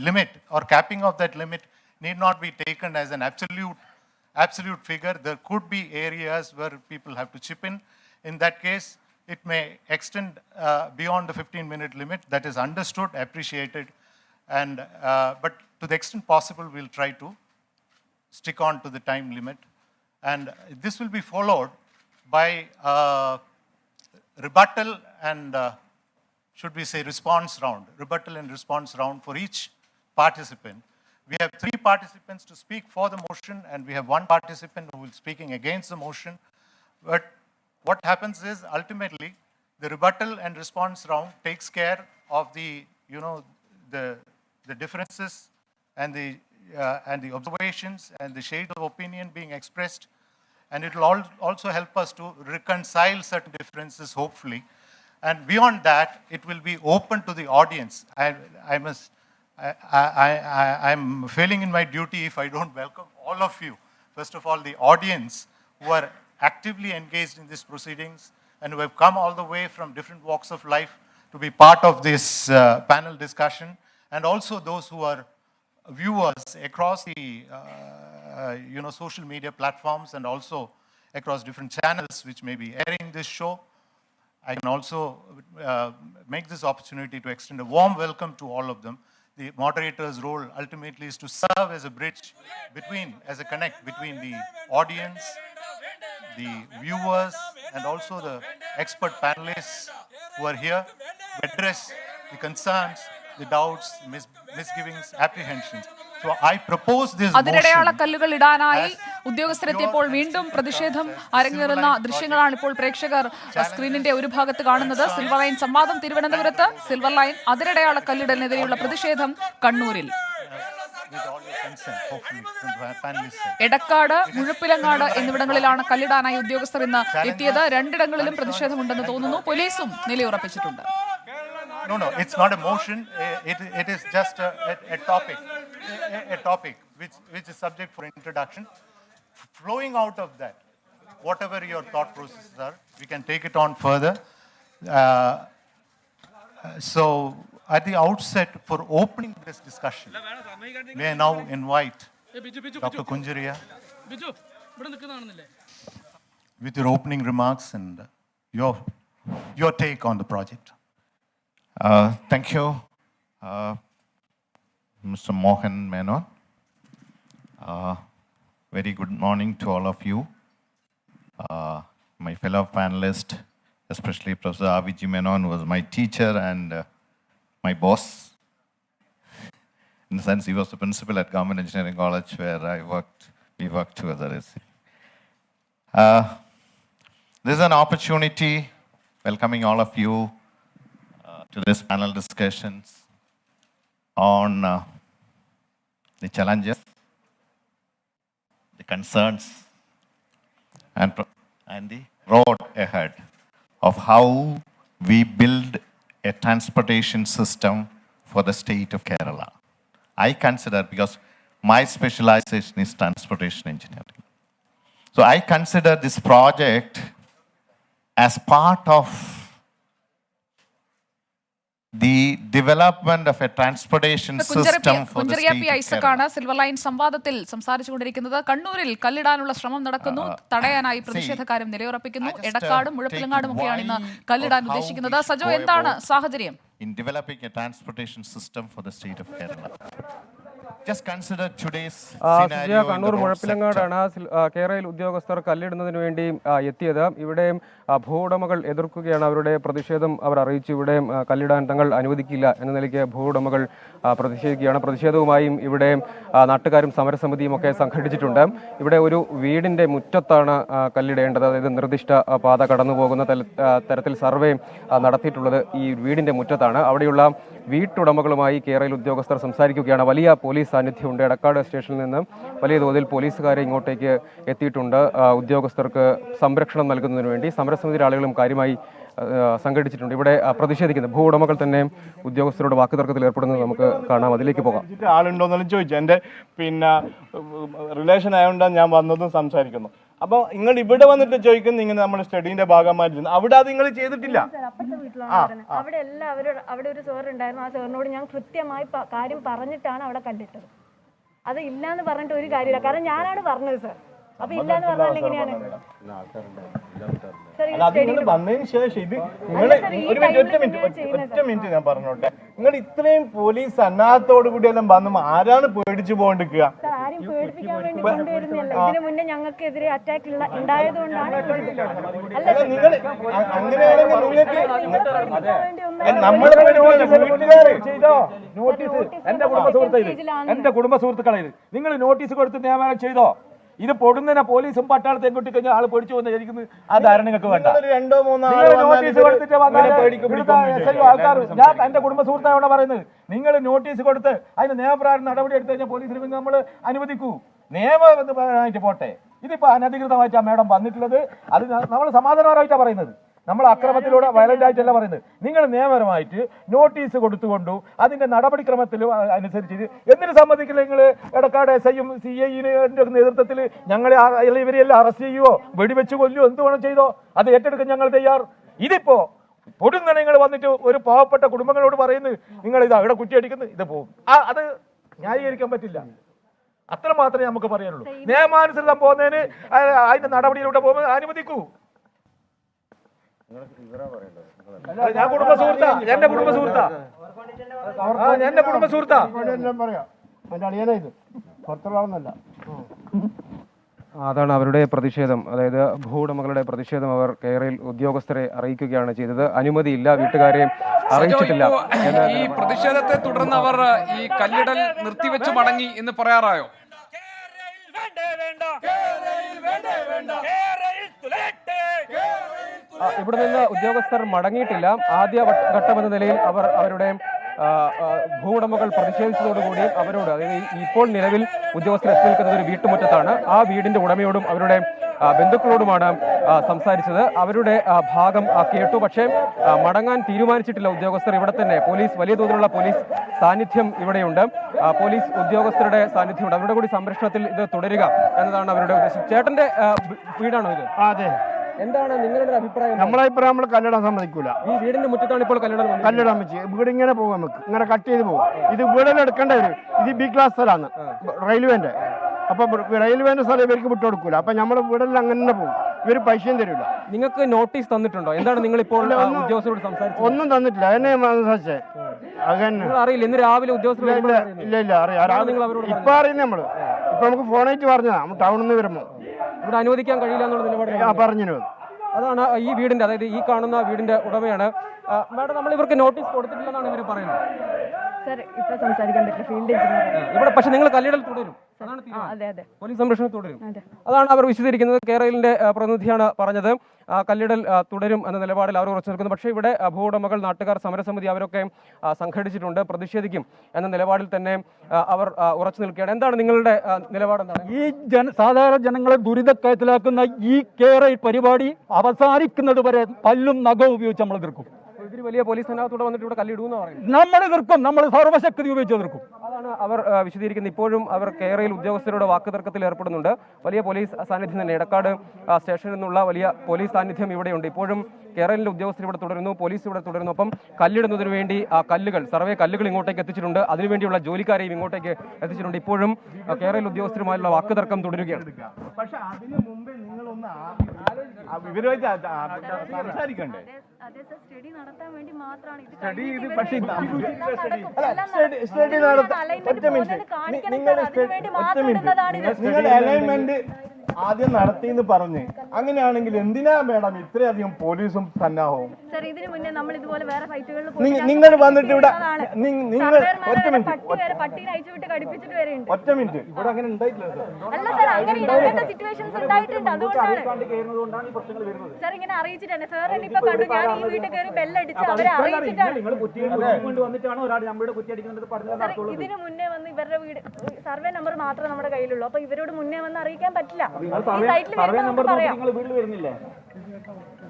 [SPEAKER 15] limit or capping of that limit need not be taken as an absolute figure. There could be areas where people have to chip in. In that case, it may extend beyond the 15-minute limit. That is understood, appreciated, and but to the extent possible, we'll try to stick on to the time limit. And this will be followed by rebuttal and should we say response round, rebuttal and response round for each participant. We have 3 participants to speak for the motion, and we have 1 participant who will be speaking against the motion. But what happens is ultimately the rebuttal and response round takes care of the the differences and the observations and the shade of opinion being expressed, and it will also help us to reconcile certain differences, hopefully. And beyond that, it will be open to the audience. I'm failing in my duty if I don't welcome all of you. First of all, the audience who are actively engaged in these proceedings and who have come all the way from different walks of life to be part of this panel discussion, and also those who are viewers across the social media platforms and also across different channels which may be airing this show. I can also make this opportunity to extend a warm welcome to all of them. the moderator's role ultimately is to serve as a bridge between, as a connect between the audience, the viewers, and also the expert panelists who are here to address the concerns, the doubts, misgivings, apprehensions. So I propose this
[SPEAKER 3] അതിനിടെയുള്ള
[SPEAKER 15] motion
[SPEAKER 3] കല്ലുകൾ ഇടാനായി ഉദ്യോഗസ്ഥരെത്തിയപ്പോൾ വീണ്ടും പ്രതിഷേധം അരങ്ങേറുന്ന ദൃശ്യങ്ങളാണ് ഇപ്പോൾ പ്രേക്ഷകർ സ്ക്രീനിന്റെ ഒരു ഭാഗത്ത് കാണുന്നത്. സിൽവർ ലൈൻ സംവാദം തിരുവനന്തപുരത്ത്, സിൽവർ ലൈൻ അതിനിടെയുള്ള കല്ലിടലിനെതിരെയുള്ള പ്രതിഷേധം കണ്ണൂരിൽ. എടക്കാട്, മുഴപ്പിലങ്ങാട് എന്നിവിടങ്ങളിലാണ് കല്ലിടാനായി ഉദ്യോഗസ്ഥർ ഇന്ന് എത്തിയത്. രണ്ടിടങ്ങളിലും പ്രതിഷേധമുണ്ടെന്ന് തോന്നുന്നു. പോലീസും നിലയുറപ്പിച്ചിട്ടുണ്ട്.
[SPEAKER 15] No, it's not a motion. It is just a topic which is subject for introduction. Flowing out of that, whatever your thought processes are, we can take it on further. So, at the outset, for opening this discussion, may I now invite Dr. Kunjariya with your opening remarks and your take on the project.
[SPEAKER 17] Thank you, Mr. Mohan Menon. Very good morning to all of you. My fellow panelists, especially Professor R.V.G. Menon, who was my teacher and my boss. In the sense, he was the principal at Government Engineering College where we worked together. This is an opportunity, welcoming all of you to this panel discussions on the challenges, the concerns, and the road ahead of how we build a transportation system for the state of Kerala. I consider, because my specialization is transportation engineering, so I consider this project as part of the development of a transportation system for the
[SPEAKER 3] Kunjaria
[SPEAKER 17] state
[SPEAKER 3] P
[SPEAKER 17] of
[SPEAKER 3] ഐസക്കാണ് സിൽവർ ലൈൻ സംവാദത്തിൽ സംസാരിച്ചുകൊണ്ടിരിക്കുന്നത്. കണ്ണൂരിൽ കല്ലിടാനുള്ള ശ്രമം നടക്കുന്നു. തടയാനായി പ്രതിഷേധക്കാരും നിലയുറപ്പിക്കുന്നു. എടക്കാടും മുഴപ്പിലങ്ങാടും ഒക്കെയാണ് ഇന്ന് കല്ലിടാൻ ഉദ്ദേശിക്കുന്നത്. സജോ, എന്താണ് സാഹചര്യം?
[SPEAKER 17] in developing a transportation system for the state of Kerala. Just consider today's scenario.
[SPEAKER 12] Kannur മുഴപ്പിലങ്ങാടാണ് കേരളയിൽ ഉദ്യോഗസ്ഥർ കല്ലിടുന്നതിന് വേണ്ടി എത്തിയത്. ഇവിടെയും ഭൂവുടമകൾ എതിർക്കുകയാണ്. അവരുടെ പ്രതിഷേധം അവർ അറിയിച്ചു. ഇവിടെ കല്ലിടാൻ തങ്ങൾ അനുവദിക്കില്ല എന്ന നിലയ്ക്ക് ഭൂവുടമകൾ പ്രതിഷേധിക്കുകയാണ്. പ്രതിഷേധവുമായും ഇവിടെ നാട്ടുകാരും സമരസമിതിയും ഒക്കെ സംഘടിച്ചിട്ടുണ്ട്. ഇവിടെ ഒരു വീടിൻ്റെ മുറ്റത്താണ് കല്ലിടേണ്ടത്. അതായത് നിർദ്ദിഷ്ട പാത കടന്നു പോകുന്ന തരത്തിൽ സർവേ നടത്തിയിട്ടുള്ളത് ഈ വീടിൻ്റെ മുറ്റത്താണ്. അവിടെയുള്ള വീട്ടുടമകളുമായി കേരളയിൽ ഉദ്യോഗസ്ഥർ സംസാരിക്കുകയാണ്. വലിയ പോലീസ് സാന്നിധ്യമുണ്ട്. എടക്കാട് സ്റ്റേഷനിൽ നിന്ന് വലിയ തോതിൽ പോലീസുകാരെ ഇങ്ങോട്ടേക്ക് എത്തിയിട്ടുണ്ട്. ഉദ്യോഗസ്ഥർക്ക് സംരക്ഷണം നൽകുന്നതിന് വേണ്ടി സമരസമിതിയുടെ ആളുകളും കാര്യമായി സംഘടിച്ചിട്ടുണ്ട്. ഇവിടെ പ്രതിഷേധിക്കുന്നത് ഭൂവുടമകൾ തന്നെ ഉദ്യോഗസ്ഥരോട് വാക്കുതർക്കത്തിൽ ഏർപ്പെടുന്നത് നമുക്ക് കാണാം. അതിലേക്ക് പോകാം.
[SPEAKER 18] ആളുണ്ടോന്നെല്ലാം ചോദിച്ചു. എൻ്റെ റിലേഷൻ ആയതുകൊണ്ടാണ് ഞാൻ വന്നതും സംസാരിക്കുന്നു. അപ്പോൾ നിങ്ങൾ ഇവിടെ വന്നിട്ട് ചോദിക്കുന്നത് ഇങ്ങനെ നമ്മൾ സ്റ്റഡീന്റെ ഭാഗമായിരുന്നു. അവിടെ അത് നിങ്ങൾ ചെയ്തിട്ടില്ല.
[SPEAKER 19] അവിടെ എല്ലാവരും അവിടെ ഒരു സാർ ഉണ്ടായിരുന്നു. ആ സാറിനോട് ഞാൻ കൃത്യമായി കാര്യം പറഞ്ഞിട്ടാണ് അവിടെ കണ്ടിട്ടത്. അത് ഇല്ലാന്ന് പറഞ്ഞിട്ട് ഒരു കാര്യമില്ല. കാരണം ഞാനാണ് പറഞ്ഞത് സാർ. അപ്പൊ ഇല്ലാന്ന് പറഞ്ഞാൽ എങ്ങനെയാണ്?
[SPEAKER 18] വന്നതിന് ശേഷം ഇത് നിങ്ങൾ ഒറ്റ മിനിറ്റ് ഞാൻ പറഞ്ഞോട്ടെ. നിങ്ങൾ ഇത്രയും പോലീസ് സന്നാഹത്തോടു കൂടി എല്ലാം വന്നു ആരാണ് പേടിച്ചു പോണ്ടിരിക്കുക?
[SPEAKER 19] ആരും പേടിപ്പിക്കാൻ വേണ്ടി കൊണ്ടുവരുന്നില്ല. ഇതിനു മുന്നേ ഞങ്ങൾക്കെതിരെ അറ്റാക്ക് ഉണ്ടായതുകൊണ്ടാണ്.
[SPEAKER 18] നിങ്ങൾ അങ്ങനെയാണെങ്കിൽ നിങ്ങൾക്ക് എന്റെ കുടുംബ സുഹൃത്തുക്കളെ നിങ്ങൾ നോട്ടീസ് കൊടുത്ത് നിയമനം ചെയ്തോ? ഇത് പൊടുന്നതിനെ പോലീസും പട്ടാളത്തെ എങ്ങോട്ട് കഴിഞ്ഞാൽ ആൾ പേടിച്ചു വന്നിരിക്കുന്നത് ആ ധാരണ നിങ്ങൾക്ക് വേണ്ട. നോട്ടീസ് കൊടുത്തിട്ട് ആൾക്കാർ ഞാൻ എന്റെ കുടുംബ സുഹൃത്തായോടെ പറയുന്നത്, നിങ്ങൾ നോട്ടീസ് കൊടുത്ത് അതിന് നിയമപ്രകാരം നടപടി എടുത്തു കഴിഞ്ഞാൽ പോലീസിന് നമ്മൾ അനുവദിക്കൂ. നിയമപരമായിട്ട് പോട്ടെ. ഇതിപ്പോ അനധികൃതമായിട്ടാണ് മേഡം വന്നിട്ടുള്ളത്. അത് നമ്മൾ സമാധാനപരമായിട്ടാണ് പറയുന്നത്. നമ്മൾ അക്രമത്തിലൂടെ വയലന്റ് ആയിട്ടല്ല പറയുന്നത്. നിങ്ങൾ നിയമപരമായിട്ട് നോട്ടീസ് കൊടുത്തുകൊണ്ടു അതിന്റെ നടപടിക്രമത്തിൽ അനുസരിച്ച് എന്തിനു സമ്മതിക്കില്ല? നിങ്ങൾ എടക്കാട് SI-യും CI-ന്റെ നേതൃത്വത്തിൽ ഞങ്ങളെ ഇവരെല്ലാം അറസ്റ്റ് ചെയ്യുവോ വെടിവെച്ച് കൊല്ലുവോ എന്ത് വേണം ചെയ്തോ അത് ഏറ്റെടുക്കാൻ ഞങ്ങൾ തയ്യാർ. ഇതിപ്പോ പൊടുന്ന നിങ്ങൾ വന്നിട്ട് ഒരു പാവപ്പെട്ട കുടുംബങ്ങളോട് പറയുന്നത് നിങ്ങൾ ഇത് അവിടെ കുറ്റിയടിക്കുന്നത് ഇത് പോകും. അത് ന്യായീകരിക്കാൻ പറ്റില്ല. അത്ര മാത്രമേ നമുക്ക് പറയാനുള്ളൂ. നിയമാനുസൃതം പോകുന്നതിന് അതിന്റെ നടപടിയിലൂടെ പോകുന്നത് അനുവദിക്കൂ. ഞാൻ കുടുംബ സുഹൃത്താ, എന്റെ കുടുംബ സുഹൃത്താ, എന്റെ കുടുംബ സുഹൃത്താ.
[SPEAKER 12] അതാണ് അവരുടെ പ്രതിഷേധം. അതായത് ഭൂവുടമകളുടെ പ്രതിഷേധം അവർ കേരളയിൽ ഉദ്യോഗസ്ഥരെ അറിയിക്കുകയാണ് ചെയ്തത്. അനുമതിയില്ല, വീട്ടുകാരെ അറിയിച്ചിട്ടില്ല.
[SPEAKER 2] ഈ പ്രതിഷേധത്തെ തുടർന്ന് അവർ ഈ കല്ലിടൽ നിർത്തിവെച്ച് മടങ്ങി എന്ന് പറയാറായോ?
[SPEAKER 12] ഇവിടെ നിന്ന് ഉദ്യോഗസ്ഥർ മടങ്ങിയിട്ടില്ല. ആദ്യ ഘട്ടമെന്ന നിലയിൽ അവർ അവരുടെ ഭൂവുടമകൾ പ്രതിഷേധിച്ചതോടുകൂടി അവരോട്, അതായത് ഇപ്പോൾ നിലവിൽ ഉദ്യോഗസ്ഥർ എത്തി നിൽക്കുന്നത് ഒരു വീട്ടുമുറ്റത്താണ്. ആ വീടിന്റെ ഉടമയോടും അവരുടെ ബന്ധുക്കളോടുമാണ് സംസാരിച്ചത്. അവരുടെ ഭാഗം കേട്ടു. പക്ഷേ മടങ്ങാൻ തീരുമാനിച്ചിട്ടില്ല ഉദ്യോഗസ്ഥർ. ഇവിടെ തന്നെ പോലീസ്, വലിയ തോതിലുള്ള പോലീസ് സാന്നിധ്യം ഇവിടെയുണ്ട്. പോലീസ് ഉദ്യോഗസ്ഥരുടെ സാന്നിധ്യമുണ്ട്. അവരുടെ കൂടി സംരക്ഷണത്തിൽ ഇത് തുടരുക എന്നതാണ് അവരുടെ ഉദ്ദേശം. ചേട്ടന്റെ വീടാണോ ഇത്?
[SPEAKER 18] അതെ.
[SPEAKER 12] എന്താണ് നിങ്ങളുടെ അഭിപ്രായം?
[SPEAKER 18] നമ്മളെ അഭിപ്രായം നമ്മൾ കല്ലിടാൻ സമ്മതിക്കൂല.
[SPEAKER 12] ഈ വീടിന്റെ മുറ്റത്താണ് ഇപ്പോൾ
[SPEAKER 18] കല്ലിടാൻ വെച്ച് വീട് ഇങ്ങനെ പോകും, നമുക്ക് ഇങ്ങനെ കട്ട് ചെയ്ത് പോകും. ഇത് വീടെല്ലാം എടുക്കേണ്ട വരും. ഇത് ബി ക്ലാസ് സ്ഥലമാണ്, റെയിൽവേന്റെ. അപ്പൊ റെയിൽവേന്റെ സ്ഥലം ഇവർക്ക് വിട്ടുകൊടുക്കൂല. അപ്പൊ നമ്മുടെ വീടെല്ലാം അങ്ങനെ പോകും. ഇവർ പൈസയും തരില്ല.
[SPEAKER 12] നിങ്ങൾക്ക് നോട്ടീസ് തന്നിട്ടുണ്ടോ? എന്താണ് നിങ്ങൾ ഇപ്പോൾ ഉദ്യോഗസ്ഥരോട് സംസാരിച്ചത്?
[SPEAKER 18] ഒന്നും തന്നിട്ടില്ല. എന്നെ സംസാരിച്ചേ
[SPEAKER 12] അറിയില്ല. ഇന്ന് രാവിലെ ഉദ്യോഗസ്ഥർ
[SPEAKER 18] ഇല്ല അറിയാം. ഇപ്പൊ അറിയുന്നേ നമ്മള്. ഇപ്പൊ നമുക്ക് ഫോണായിട്ട് പറഞ്ഞതാ, ടൗണിൽ നിന്ന് വരുമ്പോ
[SPEAKER 12] ഇവിടെ അനുവദിക്കാൻ കഴിയില്ല എന്നുള്ള നിലപാട്
[SPEAKER 18] പറഞ്ഞു.
[SPEAKER 12] അതാണ് ഈ വീടിന്റെ, അതായത് ഈ കാണുന്ന വീടിന്റെ ഉടമയാണ്. മാഡം, നമ്മൾ ഇവർക്ക് നോട്ടീസ് കൊടുത്തിട്ടില്ലെന്നാണ് ഇവർ പറയുന്നത്.
[SPEAKER 19] സർ, ഇപ്പൊ സംസാരിക്കാൻ പറ്റില്ല. ഫീൽഡ് എഞ്ചിനീയർ
[SPEAKER 12] ഇവിടെ പക്ഷെ നിങ്ങൾ കല്ലിടൽ തുടരും,
[SPEAKER 19] അതെ
[SPEAKER 12] പോലീസ് സംരക്ഷണം തുടരും. അതാണ് അവർ വിശദീകരിക്കുന്നത്. കേരളത്തിന്റെ പ്രതിനിധിയാണ് പറഞ്ഞത്. കല്ലിടൽ തുടരും എന്ന നിലപാടിൽ അവർ ഉറച്ചു നിൽക്കുന്നു. പക്ഷേ ഇവിടെ ഭൂവുടമകൾ, നാട്ടുകാർ, സമരസമിതി അവരൊക്കെ സംഘടിച്ചിട്ടുണ്ട്, പ്രതിഷേധിക്കും എന്ന നിലപാടിൽ തന്നെ അവർ ഉറച്ചു നിൽക്കുകയാണ്. എന്താണ് നിങ്ങളുടെ നിലപാട്? എന്താണ്
[SPEAKER 18] ഈ സാധാരണ ജനങ്ങളെ ദുരിതക്കയത്തിലാക്കുന്ന ഈ കേരള പരിപാടി അവസാനിക്കുന്നത് വരെ പല്ലും നഖവും ഉപയോഗിച്ച് നമ്മൾ എതിർക്കും.
[SPEAKER 12] ഇതിൽ വലിയ പോലീസ് സന്നാഹത്തോടെ വന്നിട്ട് ഇവിടെ കല്ലിടുമെന്ന് പറയുന്നത്
[SPEAKER 18] നമ്മൾ എതിർക്കും. നമ്മൾ സർവശക്തി ഉപയോഗിച്ച് എതിർക്കും.
[SPEAKER 12] അതാണ് അവർ വിശദീകരിക്കുന്നത്. ഇപ്പോഴും അവർ കേരളയിൽ ഉദ്യോഗസ്ഥരുടെ വാക്കുതർക്കത്തിൽ ഏർപ്പെടുന്നുണ്ട്. വലിയ പോലീസ് സാന്നിധ്യം തന്നെ, എടക്കാട് സ്റ്റേഷനിൽ നിന്നുള്ള വലിയ പോലീസ് സാന്നിധ്യം ഇവിടെയുണ്ട്. ഇപ്പോഴും കേരളത്തിലെ ഉദ്യോഗസ്ഥർ ഇവിടെ തുടരുന്നു, പോലീസ് ഇവിടെ തുടരുന്നു. ഒപ്പം കല്ലിടുന്നതിന് വേണ്ടി കല്ലുകൾ, സർവേ കല്ലുകൾ ഇങ്ങോട്ടേക്ക് എത്തിച്ചിട്ടുണ്ട്. അതിനുവേണ്ടിയുള്ള ജോലിക്കാരെയും ഇങ്ങോട്ടേക്ക് എത്തിച്ചിട്ടുണ്ട്. ഇപ്പോഴും കേരള ഉദ്യോഗസ്ഥരുമായുള്ള വാക്കുതർക്കം തുടരുകയാണ്.
[SPEAKER 18] പക്ഷേ അതിന് മുമ്പേ നിങ്ങളൊന്ന് ഇവരുമായിട്ട് സംസാരിക്കണ്ടേ?
[SPEAKER 19] സ്റ്റഡി നടത്താൻ വേണ്ടി മാത്രമാണ് ഇത്.
[SPEAKER 18] നിങ്ങളുടെ അലൈൻമെന്റ് ആദ്യം നടത്തിയെന്ന് പറഞ്ഞ്, അങ്ങനെയാണെങ്കിൽ എന്തിനാ മേഡം ഇത്രയധികം പോലീസും സന്നാഹവും?
[SPEAKER 19] സർ, ഇതിനു മുന്നേ നമ്മൾ ഇതുപോലെ വേറെ സൈറ്റുകളിൽ
[SPEAKER 18] നിങ്ങൾ വന്നിട്ട് ഇവിടെ നിങ്ങൾ
[SPEAKER 19] പട്ടീനെ അയച്ചുവിട്ട് കടിപ്പിച്ചിട്ട് വരെയുണ്ട്.
[SPEAKER 18] ഒറ്റ മിനിറ്റ്, ഇവിടെ അങ്ങനെ ഉണ്ടായിട്ടില്ല സർ.
[SPEAKER 19] അല്ല സർ, അങ്ങനത്തെ സിറ്റുവേഷൻസ് ഉണ്ടായിട്ടുണ്ട്. അതുകൊണ്ടാണ് സർ ഇങ്ങനെ അറിയിച്ചിട്ടുണ്ട്. സാർ ഇപ്പൊ കണ്ടു, ഞാൻ ഈ വീട്ടിൽ കയറി ബെല്ലടിച്ച് അവരെ അറിയിച്ചിട്ടാണ്. ഇതിനു മുന്നേ വന്ന് ഇവരുടെ വീട് സർവേ നമ്പർ മാത്രമേ നമ്മുടെ കയ്യിലുള്ളൂ. അപ്പൊ ഇവരോട് മുന്നേ വന്ന് അറിയിക്കാൻ പറ്റില്ല.
[SPEAKER 18] സർവേ നമ്പർ നിങ്ങൾ വീട്ടിൽ വരുന്നില്ലേ?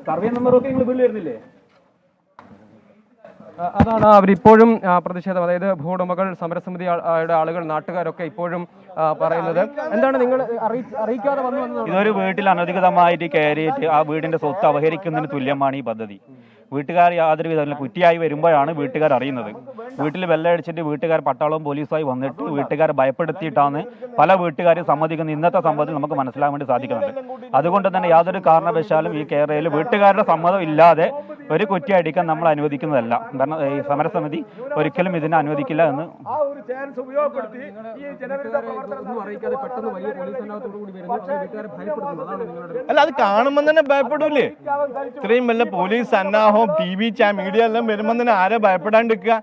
[SPEAKER 18] സർവേ നമ്പറൊക്കെ നിങ്ങൾ വീട്ടിൽ വരുന്നില്ലേ?
[SPEAKER 12] അതാണ് അവരിപ്പോഴും പ്രതിഷേധം. അതായത് ഭൂവുടമകൾ, സമരസമിതിയുടെ ആളുകൾ, നാട്ടുകാരൊക്കെ ഇപ്പോഴും പറയുന്നത്. എന്താണ് നിങ്ങൾ അറിയിക്കാതെ വന്നു?
[SPEAKER 20] ഇതൊരു വീട്ടിൽ അനധികൃതമായിട്ട് കയറിയിട്ട് ആ വീടിന്റെ സ്വത്ത് അപഹരിക്കുന്നതിന് തുല്യമാണ് ഈ പദ്ധതി. വീട്ടുകാർ യാതൊരു വിധമില്ല, കുറ്റിയായി വരുമ്പോഴാണ് വീട്ടുകാർ അറിയുന്നത്. വീട്ടിൽ വെള്ളയടിച്ചിട്ട് വീട്ടുകാർ പട്ടാളവും പോലീസുമായി വന്നിട്ട് വീട്ടുകാരെ ഭയപ്പെടുത്തിയിട്ടാണ് പല വീട്ടുകാരും സമ്മതിക്കുന്നത്. ഇന്നത്തെ സമ്മതം നമുക്ക് മനസ്സിലാക്കാൻ വേണ്ടി സാധിക്കുന്നുണ്ട്. അതുകൊണ്ട് തന്നെ യാതൊരു കാരണവശാലും ഈ കേരളയിൽ വീട്ടുകാരുടെ സമ്മതം ഇല്ലാതെ ഒരു കുറ്റി അടിക്കാൻ നമ്മൾ അനുവദിക്കുന്നതല്ല. കാരണം ഈ സമരസമിതി ഒരിക്കലും ഇതിനെ അനുവദിക്കില്ല എന്ന്.
[SPEAKER 18] അല്ല, അത് കാണുമ്പോൾ തന്നെ ഭയപ്പെടൂലേ? ഇത്രയും വല്ല പോലീസ് സന്നാഹവും TV മീഡിയ എല്ലാം വരുമ്പോൾ തന്നെ ആരെ ഭയപ്പെടാണ്ടിരിക്കുക?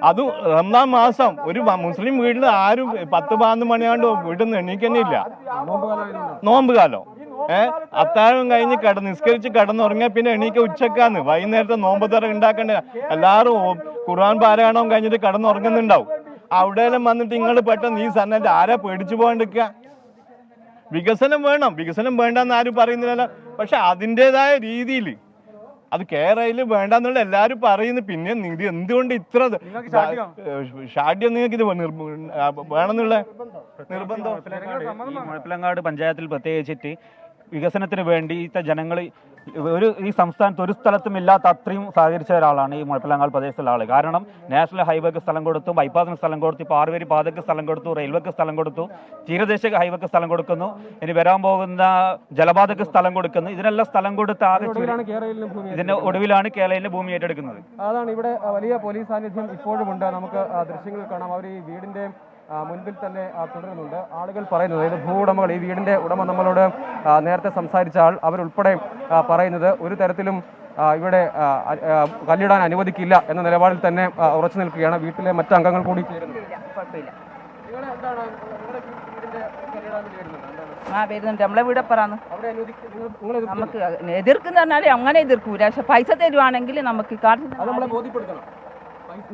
[SPEAKER 18] അതും റംസാൻ മാസം ഒരു മുസ്ലിം വീട്ടിൽ ആരും 10-12 മണിയാണ്ട് വീട്ടിൽ നിന്ന് എണീക്കന്നെ ഇല്ല. നോമ്പ് കാലം അത്താഴം കഴിഞ്ഞ് നിസ്കരിച്ച് കിടന്നുറങ്ങിയാൽ പിന്നെ എണീക്ക ഉച്ചക്കാന്ന്. വൈകുന്നേരത്തെ നോമ്പ് തുറ ഉണ്ടാക്കണ്ടേ? എല്ലാവരും ഖുർആൻ പാരായണവും കഴിഞ്ഞിട്ട് കിടന്നുറങ്ങുന്നുണ്ടാവും. അവിടെയെല്ലാം വന്നിട്ട് നിങ്ങൾ പെട്ടെന്ന് ഈ സന്നദ്ധ ആരാ പേടിച്ചു പോകാണ്ടിരിക്കുക? വികസനം വേണം, വികസനം വേണ്ടെന്ന് ആരും പറയുന്നില്ലല്ലോ. പക്ഷെ അതിൻ്റെതായ രീതിയിൽ അത് കേരളയിൽ വേണ്ടെന്നുള്ള എല്ലാവരും പറയുന്നു. പിന്നെ ഇത് എന്തുകൊണ്ട് ഇത്ര ഷാഡ്യം നിങ്ങൾക്ക് ഇത് വേണമെന്നുള്ള നിർബന്ധം?
[SPEAKER 20] മുഴപ്പിലങ്ങാട് പഞ്ചായത്തിൽ പ്രത്യേകിച്ചിട്ട് വികസനത്തിന് വേണ്ടി ജനങ്ങൾ ഈ സംസ്ഥാനത്ത് ഒരു സ്ഥലത്തും ഇല്ലാത്ത അത്രയും സഹകരിച്ച ഒരാളാണ് ഈ മുഴപ്പിലങ്ങാട് പ്രദേശത്തുള്ള ആൾ. കാരണം നാഷണൽ ഹൈവേക്ക് സ്ഥലം കൊടുത്തു, ബൈപ്പാസിന് സ്ഥലം കൊടുത്തു, ഇപ്പോൾ ആറുവരി പാതയ്ക്ക് സ്ഥലം കൊടുത്തു, റെയിൽവേക്ക് സ്ഥലം കൊടുത്തു, തീരദേശ ഹൈവേക്ക് സ്ഥലം കൊടുക്കുന്നു, ഇനി വരാൻ പോകുന്ന ജലപാതയ്ക്ക് സ്ഥലം കൊടുക്കുന്നു. ഇതിനെല്ലാം സ്ഥലം കൊടുത്ത് ഇതിന്റെ ഒടുവിലാണ് കേരളയിലെ ഭൂമി ഏറ്റെടുക്കുന്നത്.
[SPEAKER 12] അതാണ് ഇവിടെ വലിയ പോലീസ് സാന്നിധ്യം ഇപ്പോഴുമുണ്ട്. നമുക്ക് ദൃശ്യങ്ങൾ കാണാം. അവർ ഈ വീടിന്റെ മുൻപിൽ തന്നെ തുടരുന്നുണ്ട്. ആളുകൾ പറയുന്നത്, അതായത് ഭൂവുടമകൾ, ഈ വീടിന്റെ ഉടമ നമ്മളോട് നേരത്തെ സംസാരിച്ച ആൾ, അവരുൾപ്പെടെ പറയുന്നത് ഒരു തരത്തിലും ഇവിടെ കല്ലിടാൻ അനുവദിക്കില്ല എന്ന നിലപാടിൽ തന്നെ ഉറച്ചു നിൽക്കുകയാണ്. വീട്ടിലെ മറ്റ് അംഗങ്ങൾ കൂടി ചേരുന്നു.
[SPEAKER 21] വരുന്നുണ്ട്. നമ്മളെ വീടപ്പറാന്ന് നമുക്ക് എതിർക്കുന്ന പറഞ്ഞാൽ അങ്ങനെ എതിർക്കൂല. പക്ഷെ പൈസ തരുവാണെങ്കിൽ നമുക്ക്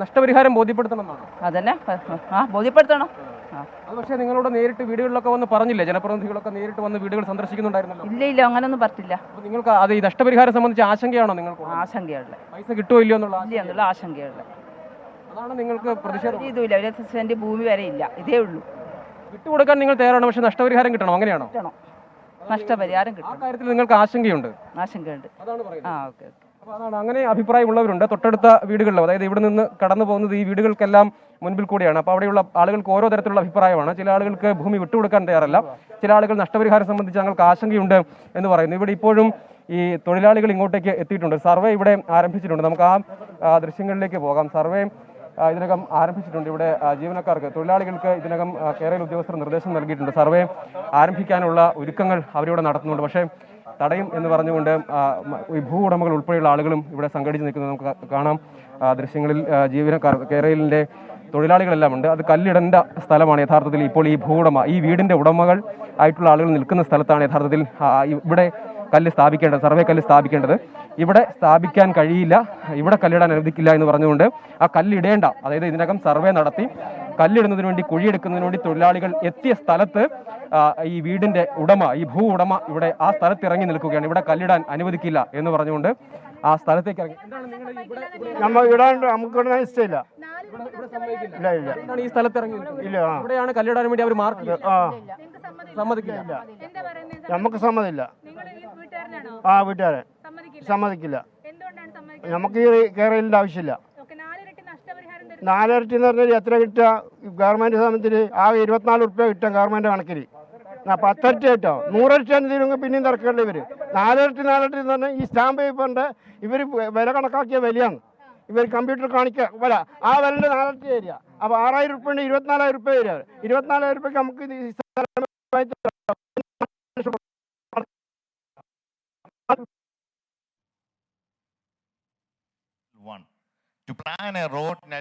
[SPEAKER 12] നഷ്ടപരിഹാരം ബോധ്യപ്പെടുത്തണം.
[SPEAKER 21] അതന്നെ ബോധ്യപ്പെടുത്തണം.
[SPEAKER 12] അത് പക്ഷേ നിങ്ങളോട് നേരിട്ട് വീടുകളിലൊക്കെ വന്ന് പറഞ്ഞില്ലേ? ജനപ്രതിനിധികളൊക്കെ നേരിട്ട് വന്ന് വീടുകൾ സന്ദർശിക്കുന്നുണ്ടായിരുന്നല്ലോ.
[SPEAKER 21] ഇല്ല, അങ്ങനൊന്നും പറഞ്ഞില്ല.
[SPEAKER 12] നിങ്ങൾക്ക് അത് ഈ നഷ്ടപരിഹാരം സംബന്ധിച്ച് ആശങ്കയാണോ നിങ്ങൾക്ക്?
[SPEAKER 21] ആശങ്കയുള്ള
[SPEAKER 12] പൈസ കിട്ടുമോ ഇല്ലയോ എന്നുള്ള
[SPEAKER 21] ആശങ്കയുള്ള
[SPEAKER 12] അതാണ് നിങ്ങൾക്ക് പ്രതിഷേധം.
[SPEAKER 21] ഇതുമില്ല, ഒരു സെന്റ് ഭൂമി വരെ ഇല്ല. ഇതേ ഉള്ളൂ.
[SPEAKER 12] വിട്ടുകൊടുക്കാൻ നിങ്ങൾ തയ്യാറാണ്, പക്ഷെ നഷ്ടപരിഹാരം കിട്ടണം. അങ്ങനെയാണോ?
[SPEAKER 21] നഷ്ടപരിഹാരം കിട്ടും.
[SPEAKER 12] ആ കാര്യത്തിൽ നിങ്ങൾക്ക് ആശങ്കയുണ്ട്?
[SPEAKER 21] ആശങ്കയുണ്ട്.
[SPEAKER 12] അതാണ് പറയുന്നത്.
[SPEAKER 21] ഓക്കെ.
[SPEAKER 12] അതാണ് അങ്ങനെ അഭിപ്രായമുള്ളവരുണ്ട്. തൊട്ടടുത്ത വീടുകളിലും, അതായത് ഇവിടെ നിന്ന് കടന്നു പോകുന്നത് ഈ വീടുകൾക്കെല്ലാം മുൻപിൽ കൂടിയാണ്. അപ്പോൾ അവിടെയുള്ള ആളുകൾക്ക് ഓരോ തരത്തിലുള്ള അഭിപ്രായമാണ്. ചില ആളുകൾക്ക് ഭൂമി വിട്ടുകൊടുക്കാൻ തയ്യാറല്ല, ചില ആളുകൾ നഷ്ടപരിഹാരം സംബന്ധിച്ച് ഞങ്ങൾക്ക് ആശങ്കയുണ്ട് എന്ന് പറയുന്നു. ഇവിടെ ഇപ്പോഴും ഈ തൊഴിലാളികൾ ഇങ്ങോട്ടേക്ക് എത്തിയിട്ടുണ്ട്. സർവേ ഇവിടെ ആരംഭിച്ചിട്ടുണ്ട്. നമുക്ക് ആ ദൃശ്യങ്ങളിലേക്ക് പോകാം. സർവേ ഇതിനകം ആരംഭിച്ചിട്ടുണ്ട്. ഇവിടെ ജീവനക്കാർക്ക്, തൊഴിലാളികൾക്ക് ഇതിനകം കേരള ഉദ്യോഗസ്ഥർ നിർദ്ദേശം നൽകിയിട്ടുണ്ട്. സർവേ ആരംഭിക്കാനുള്ള ഒരുക്കങ്ങൾ അവരിവിടെ നടത്തുന്നുണ്ട്. പക്ഷേ തടയും എന്ന് പറഞ്ഞുകൊണ്ട് ഈ ഭൂ ഉടമകൾ ഉൾപ്പെടെയുള്ള ആളുകളും ഇവിടെ സംഘടിച്ച് നിൽക്കുന്നത് നമുക്ക് കാണാം. ദൃശ്യങ്ങളിൽ ജീവനക്കാർ, കേരളിൻ്റെ തൊഴിലാളികളെല്ലാം ഉണ്ട്. അത് കല്ലിടേണ്ട സ്ഥലമാണ് യഥാർത്ഥത്തിൽ. ഇപ്പോൾ ഈ ഭൂ ഉടമ, ഈ വീടിൻ്റെ ഉടമകൾ ആയിട്ടുള്ള ആളുകൾ നിൽക്കുന്ന സ്ഥലത്താണ് യഥാർത്ഥത്തിൽ ഇവിടെ കല്ല് സ്ഥാപിക്കേണ്ടത്, സർവേ കല്ല് സ്ഥാപിക്കേണ്ടത്. ഇവിടെ സ്ഥാപിക്കാൻ കഴിയില്ല, ഇവിടെ കല്ലിടാൻ അനുവദിക്കില്ല എന്ന് പറഞ്ഞുകൊണ്ട് ആ കല്ലിടേണ്ട, അതായത് ഇതിനകം സർവേ നടത്തി കല്ലിടുന്നതിന് വേണ്ടി, കുഴിയെടുക്കുന്നതിന് വേണ്ടി തൊഴിലാളികൾ എത്തിയ സ്ഥലത്ത് ഈ വീടിന്റെ ഉടമ, ഈ ഭൂ ഉടമ ഇവിടെ ആ സ്ഥലത്ത് ഇറങ്ങി നിൽക്കുകയാണ്. ഇവിടെ കല്ലിടാൻ അനുവദിക്കില്ല എന്ന് പറഞ്ഞുകൊണ്ട് ആ സ്ഥലത്തേക്ക് ഇറങ്ങി.
[SPEAKER 22] നമുക്ക് ഇഷ്ടമില്ല.
[SPEAKER 12] ഈ സ്ഥലത്ത് ഇറങ്ങി ഇവിടെയാണ് കല്ലിടാൻ വേണ്ടി അവർ മാർക്ക് സമ്മതിക്കില്ല.
[SPEAKER 22] നമുക്ക് സമ്മതില്ല. വീട്ടുകാരെ സമ്മതിക്കില്ല. നമുക്ക് ഈ കേരളത്തിന്റെ ആവശ്യമില്ല. 4 ഇരട്ടി എന്ന് പറഞ്ഞാൽ എത്ര കിട്ടുക? ഗവൺമെന്റ് സമയത്തിൽ ആകെ 24 ഉറുപ്പ്യ കിട്ടും ഗവൺമെന്റ് കണക്കിൽ. 10 ഇരട്ടി കിട്ടോ, 100 ഇരട്ടി തീരുമെങ്കിൽ പിന്നെയും തിരക്കേണ്ട ഇവര്. 4 ഇരട്ടി എന്ന് പറഞ്ഞാൽ ഈ സ്റ്റാമ്പ് പേപ്പറിന്റെ ഇവർ വില കണക്കാക്കിയ വിലയാണ്. ഇവർ കമ്പ്യൂട്ടർ കാണിക്കുക വില, ആ വിലന്റെ 4 ഇരട്ടി തരിക. അപ്പൊ 6000 ഉറുപ്പ്യ 24,000 ഉറുപ്പ്യ തരിക. 24,000 ഉറുപ്പ്യക്ക് നമുക്ക്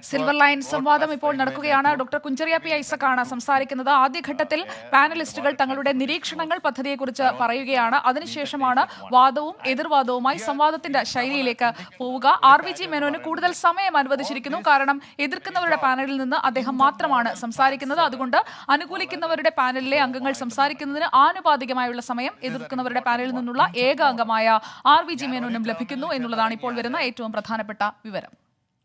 [SPEAKER 3] സിൽവർ ലൈൻ സംവാദം ഇപ്പോൾ നടക്കുകയാണ്. ഡോക്ടർ കുഞ്ചറിയ പി ഐസക്കാണ് സംസാരിക്കുന്നത്. ആദ്യഘട്ടത്തിൽ പാനലിസ്റ്റുകൾ തങ്ങളുടെ നിരീക്ഷണങ്ങൾ പദ്ധതിയെക്കുറിച്ച് പറയുകയാണ്. അതിനുശേഷമാണ് വാദവും എതിർവാദവുമായി സംവാദത്തിന്റെ ശൈലിയിലേക്ക് പോവുക. RVG മേനോന് കൂടുതൽ സമയം അനുവദിച്ചിരിക്കുന്നു. കാരണം എതിർക്കുന്നവരുടെ പാനലിൽ നിന്ന് അദ്ദേഹം മാത്രമാണ് സംസാരിക്കുന്നത്. അതുകൊണ്ട് അനുകൂലിക്കുന്നവരുടെ പാനലിലെ അംഗങ്ങൾ സംസാരിക്കുന്നതിന് ആനുപാതികമായുള്ള സമയം എതിർക്കുന്നവരുടെ പാനലിൽ നിന്നുള്ള ഏക അംഗമായ RVG മേനോനും ലഭിക്കുന്നു എന്നുള്ളതാണ് ഇപ്പോൾ വരുന്ന ഏറ്റവും പ്രധാനപ്പെട്ട വിവരം.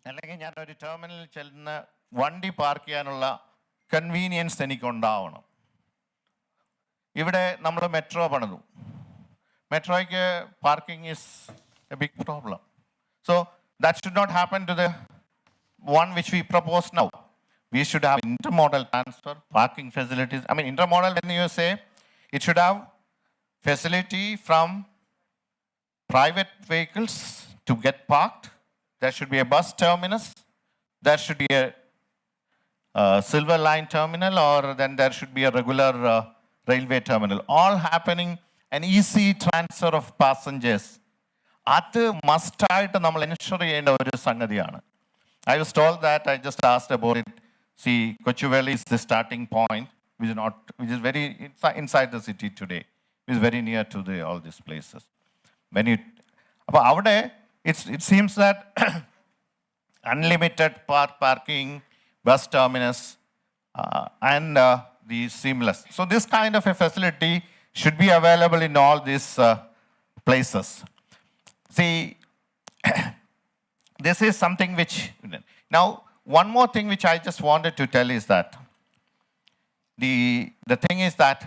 [SPEAKER 17] അല്ലെങ്കിൽ ഞാൻ ഒരു ടെർമിനലിൽ ചെല്ലുന്ന വണ്ടി പാർക്ക് ചെയ്യാനുള്ള കൺവീനിയൻസ് എനിക്കുണ്ടാവണം. ഇവിടെ നമ്മൾ മെട്രോ പണിതു. മെട്രോയ്ക്ക് parking is a big problem. So that should not happen to the one which we propose now. We should have intermodal transfer, parking facilities. I mean, intermodal, when you say, it should have facility from private vehicles to get parked. There should be a bus terminus, there should be a silver line terminal, or then there should be a regular railway terminal. All happening, an easy transfer of passengers. That must-ആയിട്ട് നമ്മൾ ensure ചെയ്യേണ്ട ഒരു സംഗതിയാണ്. I was told that, I just asked about it. See, Kochuveli is the starting point, which is very inside the city today. It is very near to all these places. അപ്പോൾ അവിടെ it seems that unlimited parking, bus terminus, and the seamless. So this kind of a facility should be available in all these places. See, this is something which... Now, one more thing which I just wanted to tell is that the thing is that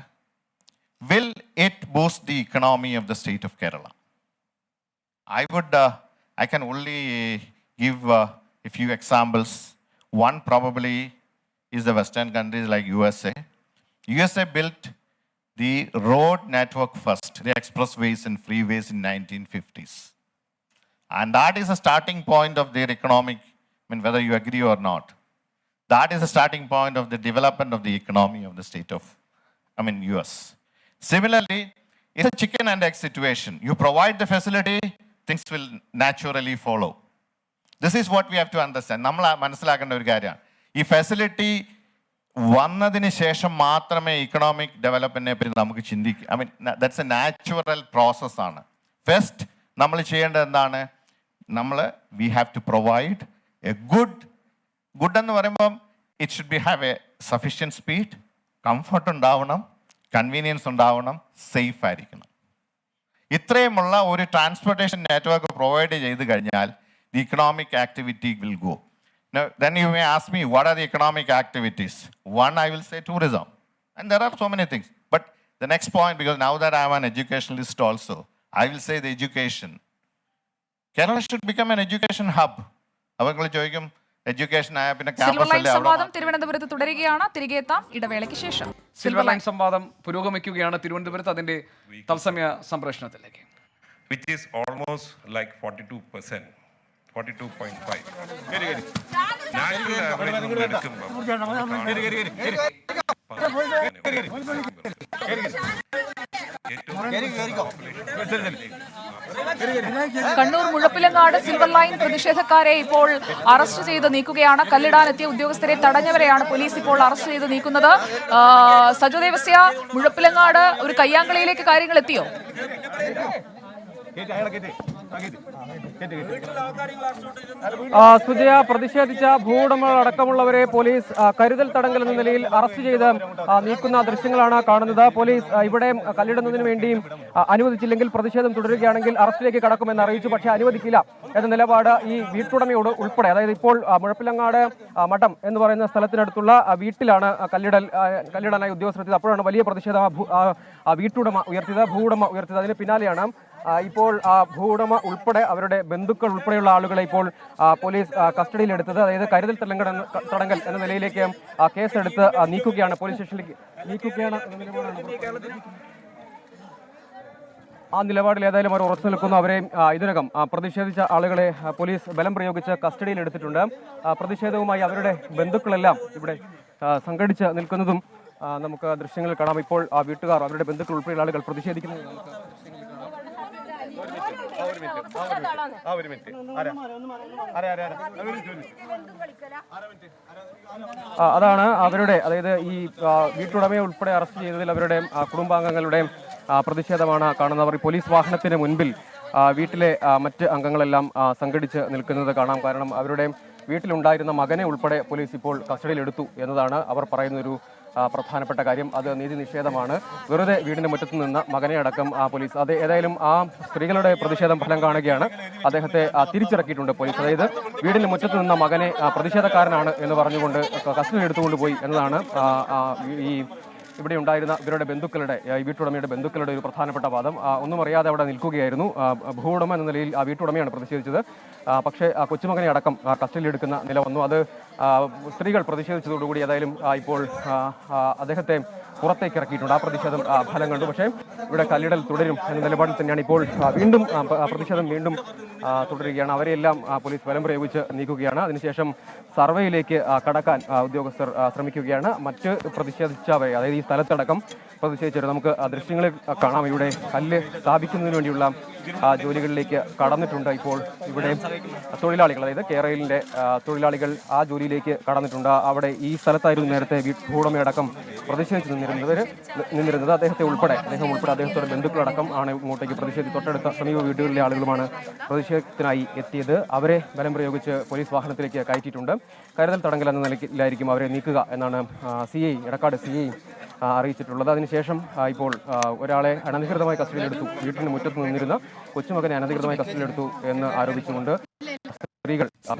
[SPEAKER 17] will it boost the economy of the state of Kerala? I can only give a few examples. One probably is the Western countries like USA. USA built the road network first, the expressways and freeways in 1950s. And that is a starting point of their economic, whether you agree or not. That is the starting point of the development of the economy of the state of, US. Similarly, it's a chicken and egg situation. You provide the facility, things will naturally follow. This is what we have to understand. നമ്മൾ മനസ്സിലാക്കേണ്ട ഒരു കാര്യമാണ്. ഈ ഫെസിലിറ്റി വന്നതിന് ശേഷം മാത്രമേ ഇക്കണോമിക് ഡെവലപ്മെന്റിനെ പറ്റി നമുക്ക് ചിന്തിക്കാം. ദാറ്റ്സ് എ നാച്ചുറൽ പ്രോസസ്സാണ്. ഫസ്റ്റ് നമ്മൾ ചെയ്യേണ്ടത് എന്താണ്? We have to provide a good എന്ന് പറയുമ്പം it should be have a sufficient speed, comfort ഉണ്ടാവണം, കൺവീനിയൻസ് ഉണ്ടാവണം, സേഫ് ആയിരിക്കണം. ഇത്രയുമുള്ള ഒരു ട്രാൻസ്പോർട്ടേഷൻ നെറ്റ്വർക്ക് പ്രൊവൈഡ് ചെയ്ത് കഴിഞ്ഞാൽ the economic activity will go. Now, then you may ask me, what are the economic activities? One, I will say tourism. And there are so many things. But the next point, because now that I am an educationalist also, I will say the education. Kerala should become an education hub. അവർ ചോദിക്കും എഡ്യൂക്കേഷൻ ആയ പിന്നെ
[SPEAKER 3] സിൽവർ ലൈൻ സംവാദം തിരുവനന്തപുരത്ത് തുടരുകയാണ്. തിരികെ എത്താം ഇടവേളയ്ക്ക് ശേഷം.
[SPEAKER 2] സിൽവർ ലൈൻ സംവാദം പുരോഗമിക്കുകയാണ് തിരുവനന്തപുരത്ത്, അതിന്റെ തത്സമയ സംപ്രേഷണത്തിലേക്ക്.
[SPEAKER 1] Which is almost like 42%. 42.5.
[SPEAKER 3] Kannur Muzhappilangad silver line പ്രതിഷേധക്കാരെ ഇപ്പോൾ അറസ്റ്റ് ചെയ്ത് നീക്കുകയാണ്. കല്ലിടാനെത്തിയ ഉദ്യോഗസ്ഥരെ തടഞ്ഞവരെയാണ് പോലീസ് ഇപ്പോൾ അറസ്റ്റ് ചെയ്ത് നീക്കുന്നത്. സജു ദേവസ്യ, മുഴപ്പിലങ്ങാട് ഒരു കയ്യാങ്കളിയിലേക്ക് കാര്യങ്ങൾ എത്തിയോ?
[SPEAKER 12] സുജയ, പ്രതിഷേധിച്ച ഭൂവുടമകൾ അടക്കമുള്ളവരെ പോലീസ് കരുതൽ തടങ്കൽ എന്ന നിലയിൽ അറസ്റ്റ് ചെയ്ത് നീക്കുന്ന ദൃശ്യങ്ങളാണ് കാണുന്നത്. പോലീസ് ഇവിടെ കല്ലിടുന്നതിന് വേണ്ടിയും അനുവദിച്ചില്ലെങ്കിൽ പ്രതിഷേധം തുടരുകയാണെങ്കിൽ അറസ്റ്റിലേക്ക് കടക്കുമെന്ന് അറിയിച്ചു. പക്ഷേ അനുവദിക്കില്ല എന്ന നിലപാട് ഈ വീട്ടുടമയോട് ഉൾപ്പെടെ, അതായത് ഇപ്പോൾ മുഴപ്പിലങ്ങാട് മഠം എന്ന് പറയുന്ന സ്ഥലത്തിനടുത്തുള്ള വീട്ടിലാണ് കല്ലിടാനായി ഉദ്യോഗസ്ഥരെത്തിയത്. അപ്പോഴാണ് വലിയ പ്രതിഷേധം വീട്ടുടമ ഉയർത്തിയത്, ഭൂവുടമ ഉയർത്തിയത്. അതിന് പിന്നാലെയാണ് ഇപ്പോൾ ഭൂവുടമ ഉൾപ്പെടെ അവരുടെ ബന്ധുക്കൾ ഉൾപ്പെടെയുള്ള ആളുകളെ ഇപ്പോൾ പോലീസ് കസ്റ്റഡിയിലെടുത്തത്. അതായത് കരുതൽ തടങ്കൽ എന്ന നിലയിലേക്ക് കേസെടുത്ത് നീക്കുകയാണ്, പോലീസ് സ്റ്റേഷനിലേക്ക് നീക്കുകയാണ് എന്ന നിലപാടാണ്. ആ നിലപാടിൽ ഏതായാലും അവർ ഉറച്ചു നിൽക്കുന്നു. അവരെ ഇതിനകം പ്രതിഷേധിച്ച ആളുകളെ പോലീസ് ബലം പ്രയോഗിച്ച് കസ്റ്റഡിയിലെടുത്തിട്ടുണ്ട്. പ്രതിഷേധവുമായി അവരുടെ ബന്ധുക്കളെല്ലാം ഇവിടെ സംഘടിച്ച് നിൽക്കുന്നതും നമുക്ക് ദൃശ്യങ്ങളിൽ കാണാം. ഇപ്പോൾ വീട്ടുകാർ, അവരുടെ ബന്ധുക്കൾ ഉൾപ്പെടെയുള്ള ആളുകൾ പ്രതിഷേധിക്കുന്നത് നമുക്ക് അതാണ് അവരുടെ, അതായത് ഈ വീട്ടുടമയെ ഉൾപ്പെടെ അറസ്റ്റ് ചെയ്തതിൽ അവരുടെ കുടുംബാംഗങ്ങളുടെ പ്രതിഷേധമാണ് കാണുന്നവർ. പോലീസ് വാഹനത്തിന് മുൻപിൽ വീട്ടിലെ മറ്റ് അംഗങ്ങളെല്ലാം സംഘടിച്ച് നിൽക്കുന്നത് കാണാം. കാരണം അവരുടെ വീട്ടിലുണ്ടായിരുന്ന മകനെ ഉൾപ്പെടെ പോലീസ് ഇപ്പോൾ കസ്റ്റഡിയിലെടുത്തു എന്നതാണ് അവർ പറയുന്നൊരു പ്രധാനപ്പെട്ട കാര്യം. അത് നീതി നിഷേധമാണ്. വെറുതെ വീടിന്റെ മുറ്റത്ത് നിന്ന് മകനെ അടക്കം പോലീസ്, അത് ഏതായാലും ആ സ്ത്രീകളുടെ പ്രതിഷേധം ഫലം കാണുകയാണ്. അദ്ദേഹത്തെ തിരിച്ചിറക്കിയിട്ടുണ്ട് പോലീസ്. അതായത് വീടിന്റെ മുറ്റത്ത് നിന്ന മകനെ പ്രതിഷേധക്കാരനാണ് എന്ന് പറഞ്ഞുകൊണ്ട് കസ്റ്റഡിയിൽ എടുത്തുകൊണ്ടുപോയി എന്നതാണ് ഈ ഇവിടെ ഉണ്ടായിരുന്ന ഇവരുടെ ബന്ധുക്കളുടെ, ഈ വീട്ടുടമയുടെ ബന്ധുക്കളുടെ ഒരു പ്രധാനപ്പെട്ട വാദം. ഒന്നും അറിയാതെ അവിടെ നിൽക്കുകയായിരുന്നു. ഭൂവുടമ എന്ന നിലയിൽ ആ വീട്ടുടമയാണ് പ്രതിഷേധിച്ചത്. പക്ഷേ കൊച്ചുമകനെ അടക്കം കസ്റ്റഡിയിലെടുക്കുന്ന നില വന്നു. അത് സ്ത്രീകൾ പ്രതിഷേധിച്ചതോടുകൂടി ഏതായാലും ഇപ്പോൾ അദ്ദേഹത്തെ പുറത്തേക്ക് ഇറക്കിയിട്ടുണ്ട്. ആ പ്രതിഷേധം ഫലം കണ്ടു. പക്ഷേ ഇവിടെ കല്ലിടൽ തുടരും എന്ന നിലപാടിൽ തന്നെയാണ് ഇപ്പോൾ വീണ്ടും പ്രതിഷേധം വീണ്ടും തുടരുകയാണ്. അവരെല്ലാം പോലീസ് ബലം പ്രയോഗിച്ച് നീക്കുകയാണ്. അതിനുശേഷം സർവേയിലേക്ക് കടക്കാൻ ഉദ്യോഗസ്ഥർ ശ്രമിക്കുകയാണ്. മറ്റ് പ്രതിഷേധിച്ചവരെ, അതായത് ഈ സ്ഥലത്തടക്കം പ്രതിഷേധിച്ചവർ നമുക്ക് ദൃശ്യങ്ങളിൽ കാണാം. ഇവിടെ കല്ല് സ്ഥാപിക്കുന്നതിന് വേണ്ടിയുള്ള ജോലികളിലേക്ക് കടന്നിട്ടുണ്ട്. ഇപ്പോൾ ഇവിടെ തൊഴിലാളികൾ, അതായത് കേരളിൻ്റെ തൊഴിലാളികൾ ആ ജോലിയിലേക്ക് കടന്നിട്ടുണ്ട്. അവിടെ ഈ സ്ഥലത്തായിരുന്നു നേരത്തെ ഭൂവുടമയടക്കം പ്രതിഷേധിച്ച് നിന്നിരുന്നത്. അദ്ദേഹം ഉൾപ്പെടെ അദ്ദേഹത്തിന്റെ ബന്ധുക്കളടക്കം ആണ് ഇങ്ങോട്ടേക്ക് തൊട്ടടുത്ത സമീപ വീടുകളിലെ ആളുകളുമാണ് പ്രതിഷേധത്തിനായി എത്തിയത്. അവരെ ബലം പ്രയോഗിച്ച് പോലീസ് വാഹനത്തിലേക്ക് കയറ്റിയിട്ടുണ്ട്. കരുതൽ തടങ്കൽ എന്ന നിലയിലായിരിക്കും അവരെ നീക്കുക എന്നാണ് എടക്കാട് CI അറിയിച്ചിട്ടുള്ളത്. അതിനുശേഷം ഇപ്പോൾ ഒരാളെ അനധികൃതമായി കസ്റ്റഡിയിലെടുത്തു. വീട്ടിന് മുറ്റത്ത് നിന്നിരുന്ന കൊച്ചുമകനെ അനധികൃതമായി കസ്റ്റഡിയിലെടുത്തു എന്ന് ആരോപിച്ചുകൊണ്ട് സ്ത്രീകൾ.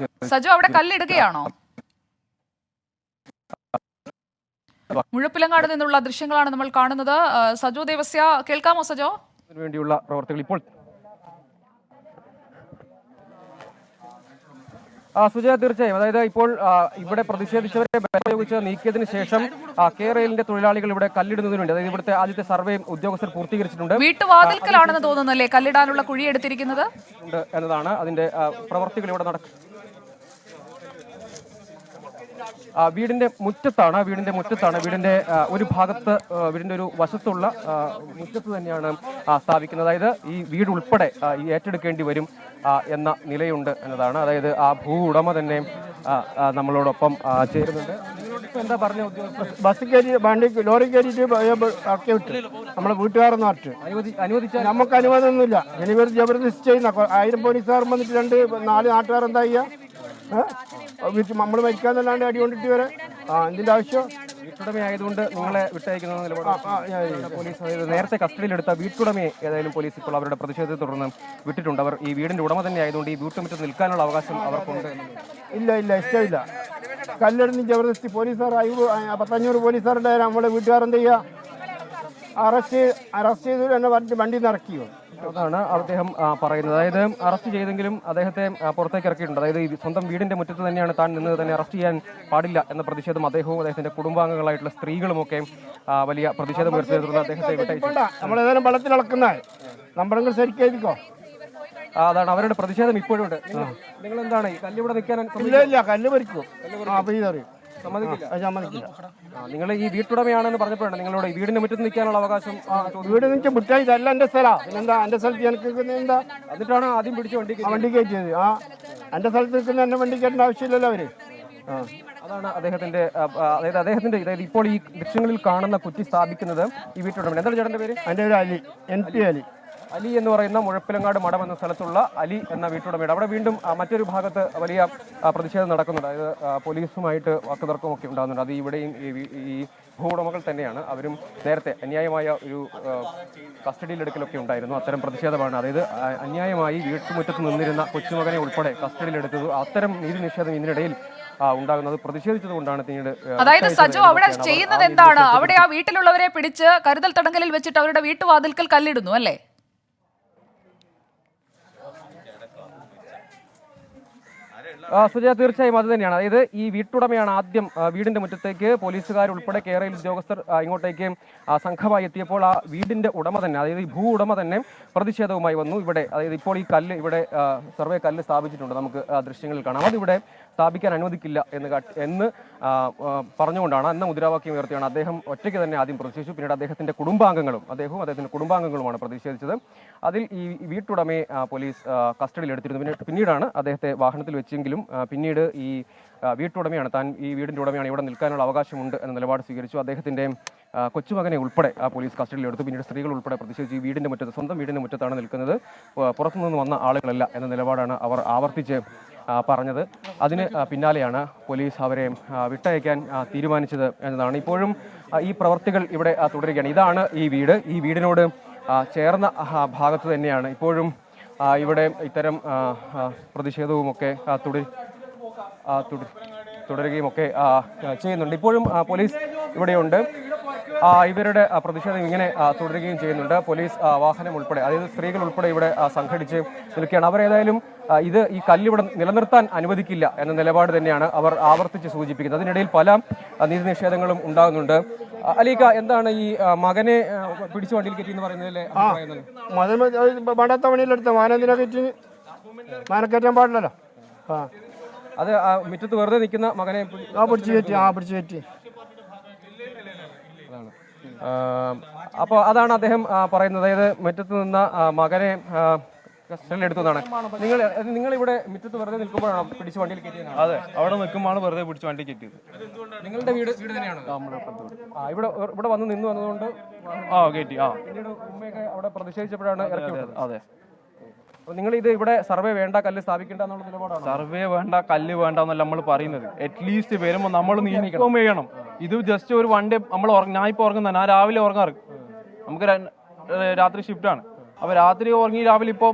[SPEAKER 3] സജു, അവിടെ കല്ലിടുകയാണോ? മുഴപ്പിലങ്ങാട് നിന്നുള്ള ദൃശ്യങ്ങളാണ് നമ്മൾ കാണുന്നത്. സജോ ദേവസ്യ, കേൾക്കാമോ സജോ?
[SPEAKER 12] വേണ്ടിയുള്ള പ്രവർത്തികൾ ഇപ്പോൾ സുജയ, തീർച്ചയായും. അതായത് ഇപ്പോൾ ഇവിടെ പ്രതിഷേധിച്ചവരെ ഉപയോഗിച്ച് നീക്കിയതിനു ശേഷം കേരളിന്റെ തൊഴിലാളികൾ ഇവിടെ കല്ലിടുന്നതിന് വേണ്ടി, അതായത് ഇവിടുത്തെ ആദ്യത്തെ സർവേ ഉദ്യോഗസ്ഥർ പൂർത്തീകരിച്ചിട്ടുണ്ട്.
[SPEAKER 3] വീട്ടുവാതിൽക്കലാണെന്ന് തോന്നുന്നല്ലേ കല്ലിടാനുള്ള കുഴി എടുത്തിരിക്കുന്നത്
[SPEAKER 12] എന്നതാണ് അതിന്റെ പ്രവർത്തികൾ ഇവിടെ നടക്കുന്നത്. വീടിന്റെ മുറ്റത്താണ് വീടിന്റെ ഒരു ഭാഗത്ത്, വീടിന്റെ ഒരു വശത്തുള്ള മുറ്റത്ത് തന്നെയാണ് സ്ഥാപിക്കുന്നത്. അതായത് ഈ വീട് ഉൾപ്പെടെ ഏറ്റെടുക്കേണ്ടി വരും എന്ന നിലയുണ്ട് എന്നതാണ്. അതായത് ആ ഭൂ ഉടമ തന്നെ നമ്മളോടൊപ്പം ചേരുന്നുണ്ട്. എന്താ പറഞ്ഞ
[SPEAKER 22] ബസ് കയറി വണ്ടി ലോറി കയറിയിട്ട് ഇറക്കി വിട്ട് നമ്മളെ വീട്ടുകാരെന്ന് പറഞ്ഞിട്ട് അനുവദിച്ചാൽ നമുക്ക് അനുവാദമൊന്നുമില്ല. ഇനിവർ ജബർദസ്ത് ചെയ്യുന്ന 1000 പോലീസുകാർ വന്നിട്ട് 4 നാട്ടുകാർ എന്താ ചെയ്യുക? നമ്മൾ മരിക്കാന്നല്ലാണ്ട് അടി കൊണ്ടിട്ട് വരെ എന്തിന്റെ ആവശ്യം?
[SPEAKER 12] വീട്ടുടമയായതുകൊണ്ട് നിങ്ങളെ വിട്ടയക്കുന്ന നിലപാട് പോലീസ് നേരത്തെ കസ്റ്റഡിയിലെടുത്ത വീട്ടുടമയെ ഏതായാലും പോലീസ് ഇപ്പോൾ അവരുടെ പ്രതിഷേധത്തെ തുടർന്ന് വിട്ടിട്ടുണ്ട്. അവർ ഈ വീടിന്റെ ഉടമ തന്നെ ആയതുകൊണ്ട് ഈ വീട്ടുമുറ്റത്ത് നിൽക്കാനുള്ള അവകാശം അവർക്കുണ്ട്.
[SPEAKER 22] ഇല്ല, ഇഷ്ടമില്ല. കല്ലെടുന്ന് ജബർദസ്തി പോലീസുകാർ 500 പോലീസുകാരുടെ നമ്മളെ വീട്ടുകാരെന്ത് ചെയ്യുക? അറസ്റ്റ് ചെയ്തു തന്നെ പറഞ്ഞിട്ട് വണ്ടി നിറക്കിയോ?
[SPEAKER 12] അതാണ് അദ്ദേഹം പറയുന്നത്. അതായത് അറസ്റ്റ് ചെയ്തെങ്കിലും അദ്ദേഹത്തെ പുറത്തേക്ക് ഇറക്കിയിട്ടുണ്ട്. അതായത് ഈ സ്വന്തം വീടിന്റെ മുറ്റത്ത് തന്നെയാണ് താൻ നിന്നത്, തന്നെ അറസ്റ്റ് ചെയ്യാൻ പാടില്ല എന്ന പ്രതിഷേധം അദ്ദേഹവും അദ്ദേഹത്തിന്റെ കുടുംബാംഗങ്ങളായിട്ടുള്ള സ്ത്രീകളുമൊക്കെ വലിയ പ്രതിഷേധം ഉയർത്തിയതിനെ തുടർന്ന് അദ്ദേഹത്തെ വിട്ടയച്ചു.
[SPEAKER 22] നമ്മളേതായാലും വെള്ളത്തിൽ ഇളക്കുന്ന നമ്മളെങ്കിലും ശരിക്കായിരിക്കോ?
[SPEAKER 12] അതാണ് അവരുടെ പ്രതിഷേധം ഇപ്പോഴും ഉണ്ട്. നിങ്ങൾ എന്താണ് ഈ കല്ലിവിടെ നിൽക്കാൻ?
[SPEAKER 22] ഇല്ല, കല്ല് പറിക്കും. സമ്മതിക്കില്ല.
[SPEAKER 12] നിങ്ങൾ ഈ വീട്ടുടമയാണെന്ന് പറഞ്ഞപ്പോഴാണ് നിങ്ങളോട് ഈ വീടിന്റെ മുറ്റത്ത് നിൽക്കാനുള്ള അവകാശം?
[SPEAKER 22] വീട് നിൽക്ക് മുറ്റായി, ഇതല്ല എന്റെ സ്ഥലം. പിന്നെന്താ എന്റെ സ്ഥലത്ത് എനിക്ക് എന്താ?
[SPEAKER 12] എന്നിട്ടാണ് ആദ്യം പിടിച്ച്
[SPEAKER 22] വണ്ടി കയറ്റിയത്. എന്റെ സ്ഥലത്ത് നിൽക്കുന്ന എന്നെ വണ്ടി കയറ്റേണ്ട ആവശ്യമില്ലല്ലോ അവര്.
[SPEAKER 12] അതാണ് അദ്ദേഹത്തിന്റെ അതായത് ഇപ്പോൾ ഈ ദൃശ്യങ്ങളിൽ കാണുന്ന കുറ്റി സ്ഥാപിക്കുന്നത് ഈ വീട്ടുടമ. എന്താണ് ചേട്ടന്റെ പേര്?
[SPEAKER 22] എന്റെ പേര് അലി, NP അലി.
[SPEAKER 12] അലി എന്ന് പറയുന്ന മുഴപ്പിലങ്ങാട് മഠം എന്ന സ്ഥലത്തുള്ള അലി എന്ന വീട്ടുടമയുടെ അവിടെ വീണ്ടും മറ്റൊരു ഭാഗത്ത് വലിയ പ്രതിഷേധം നടക്കുന്നുണ്ട്. അതായത് പോലീസുമായിട്ട് വാക്കുതർക്കവും ഒക്കെ ഉണ്ടാകുന്നുണ്ട്. അത് ഇവിടെയും ഈ ഭൂവുടമകൾ തന്നെയാണ്. അവരും നേരത്തെ അന്യായമായ ഒരു കസ്റ്റഡിയിലെടുക്കലൊക്കെ ഉണ്ടായിരുന്നു. അത്തരം പ്രതിഷേധമാണ്. അതായത് അന്യായമായി വീട്ടുമുറ്റത്ത് നിന്നിരുന്ന കൊച്ചുമകനെ ഉൾപ്പെടെ കസ്റ്റഡിയിലെടുത്തത്. അത്തരം നീതി നിഷേധം ഇതിനിടയിൽ ഉണ്ടാകുന്നത് പ്രതിഷേധിച്ചത് കൊണ്ടാണ് പിന്നീട്.
[SPEAKER 3] അതായത് സജു അവിടെ ചെയ്യുന്നത് എന്താണ്? അവിടെ ആ വീട്ടിലുള്ളവരെ പിടിച്ച് കരുതൽ തടങ്കലിൽ വെച്ചിട്ട് അവരുടെ വീട്ടുവാതിൽക്കൽ കല്ലിടുന്നു അല്ലേ?
[SPEAKER 12] സുജയ, തീർച്ചയായും അത് തന്നെയാണ്. അതായത് ഈ വീട്ടുടമയാണ് ആദ്യം വീടിന്റെ മുറ്റത്തേക്ക് പോലീസുകാർ ഉൾപ്പെടെ കേരള ഉദ്യോഗസ്ഥർ ഇങ്ങോട്ടേക്ക് സംഘമായി എത്തിയപ്പോൾ ആ വീടിന്റെ ഉടമ തന്നെ, അതായത് ഈ ഭൂ ഉടമ തന്നെ പ്രതിഷേധവുമായി വന്നു ഇവിടെ. അതായത് ഇപ്പോൾ ഈ കല്ല് ഇവിടെ സർവേ കല്ല് സ്ഥാപിച്ചിട്ടുണ്ട്, നമുക്ക് ദൃശ്യങ്ങളിൽ കാണാം. അതിവിടെ സ്ഥാപിക്കാൻ അനുവദിക്കില്ല എന്ന് പറഞ്ഞുകൊണ്ടാണ്, എന്ന മുദ്രാവാക്യം ഉയർത്തിയാണ് അദ്ദേഹം ഒറ്റയ്ക്ക് തന്നെ ആദ്യം പ്രതിഷേധിച്ചു. പിന്നീട് അദ്ദേഹത്തിന്റെ കുടുംബാംഗങ്ങളുമാണ് പ്രതിഷേധിച്ചത്. അതിൽ ഈ വീട്ടുടമയെ പോലീസ് കസ്റ്റഡിയിലെടുത്തിരുന്നു. പിന്നീടാണ് അദ്ദേഹത്തെ വാഹനത്തിൽ വെച്ചെങ്കിലും പിന്നീട് ഈ വീട്ടുടമയാണ്, താൻ ഈ വീടിന്റെ ഉടമയാണ്, ഇവിടെ നിൽക്കാനുള്ള അവകാശമുണ്ട് എന്ന നിലപാട് സ്വീകരിച്ചു. അദ്ദേഹത്തിന്റെ കൊച്ചുമകനെ ഉൾപ്പെടെ പോലീസ് കസ്റ്റഡിയിലെടുത്തു. പിന്നീട് സ്ത്രീകൾ ഉൾപ്പെടെ പ്രതിഷേധിച്ചു. ഈ വീടിന്റെ മുറ്റത്ത്, സ്വന്തം വീടിന്റെ മുറ്റത്താണ് നിൽക്കുന്നത്, പുറത്തുനിന്ന് വന്ന ആളുകളല്ല എന്ന നിലപാടാണ് അവർ ആവർത്തിച്ച് പറഞ്ഞത്. അതിന് പിന്നാലെയാണ് പോലീസ് അവരെ വിട്ടയക്കാൻ തീരുമാനിച്ചത് എന്നതാണ്. ഇപ്പോഴും ഈ പ്രവർത്തികൾ ഇവിടെ തുടരുകയാണ്. ഇതാണ് ഈ വീട്. ഈ വീടിനോട് ചേർന്ന ഭാഗത്ത് തന്നെയാണ് ഇപ്പോഴും ഇവിടെ ഇത്തരം പ്രതിഷേധവുമൊക്കെ തുടരുകയുമൊക്കെ ചെയ്യുന്നുണ്ട്. ഇപ്പോഴും പോലീസ് ഇവിടെയുണ്ട്. ഇവരുടെ പ്രതിഷേധം ഇങ്ങനെ തുടരുകയും ചെയ്യുന്നുണ്ട്. പോലീസ് വാഹനം ഉൾപ്പെടെ, അതായത് സ്ത്രീകൾ ഉൾപ്പെടെ ഇവിടെ സംഘടിച്ച് നിൽക്കുകയാണ്. അവരേതായാലും ഈ കല്ലിവിടെ നിലനിർത്താൻ അനുവദിക്കില്ല എന്ന നിലപാട് തന്നെയാണ് അവർ ആവർത്തിച്ച് സൂചിപ്പിക്കുന്നത്. അതിനിടയിൽ പല നീതി നിഷേധങ്ങളും ഉണ്ടാകുന്നുണ്ട്. അലീക്ക, എന്താണ് ഈ മകനെ പിടിച്ചു വണ്ടിയിൽ കയറ്റി എന്ന് പറയുന്നതിലെ
[SPEAKER 22] മാനക്കയറ്റാൻ പാടില്ലല്ലോ.
[SPEAKER 12] അത് മുറ്റത്ത് വെറുതെ നിൽക്കുന്ന മകനെ
[SPEAKER 22] പിടിച്ചു കയറ്റി.
[SPEAKER 12] അപ്പോൾ അതാണ് അദ്ദേഹം പറയുന്നത്. അതായത് മുറ്റത്ത് നിന്ന മകനെ കസ്റ്റഡിയിലെടുത്തതാണ്. നിങ്ങൾ ഇവിടെ മുറ്റത്ത് വെറുതെ നിൽക്കുമ്പോഴാണ് പിടിച്ച് വണ്ടിയിൽ കയറ്റിയത്?
[SPEAKER 4] അതെ, അവിടെ നിൽക്കുമ്പോഴാണ് വെറുതെ പിടിച്ച് വണ്ടി കയറ്റിയത്.
[SPEAKER 12] നിങ്ങളുടെ വീട് തന്നെയാണ് ഇവിടെ വന്ന് നിന്ന് വന്നതുകൊണ്ട്
[SPEAKER 4] കയറ്റി.
[SPEAKER 12] പിന്നീട് ഉമ്മയൊക്കെ അവിടെ പ്രതിഷേധിച്ചപ്പോഴാണ് ഇറക്കി വിട്ടത്. അതെ. അപ്പോൾ നിങ്ങൾ ഇത് ഇവിടെ സർവേ വേണ്ട, കല്ല് സ്ഥാപിക്കേണ്ട എന്നുള്ള നിലപാടാണ്?
[SPEAKER 4] സർവേ വേണ്ട, കല്ല് വേണ്ട എന്നല്ല നമ്മൾ പറയുന്നത്. അറ്റ്ലീസ്റ്റ് വരുമ്പോൾ നമ്മൾ ഇൻഫോം ചെയ്യണം. ഇത് ജസ്റ്റ് ഒരു വണ്ടി നമ്മൾ ഞാൻ ഇപ്പോൾ ഉറങ്ങുന്ന, ഞാൻ രാവിലെ ഉറങ്ങാറ്, നമുക്ക് രാത്രി ഷിഫ്റ്റാണ്. അപ്പോൾ രാത്രി ഉറങ്ങി രാവിലെ ഇപ്പോൾ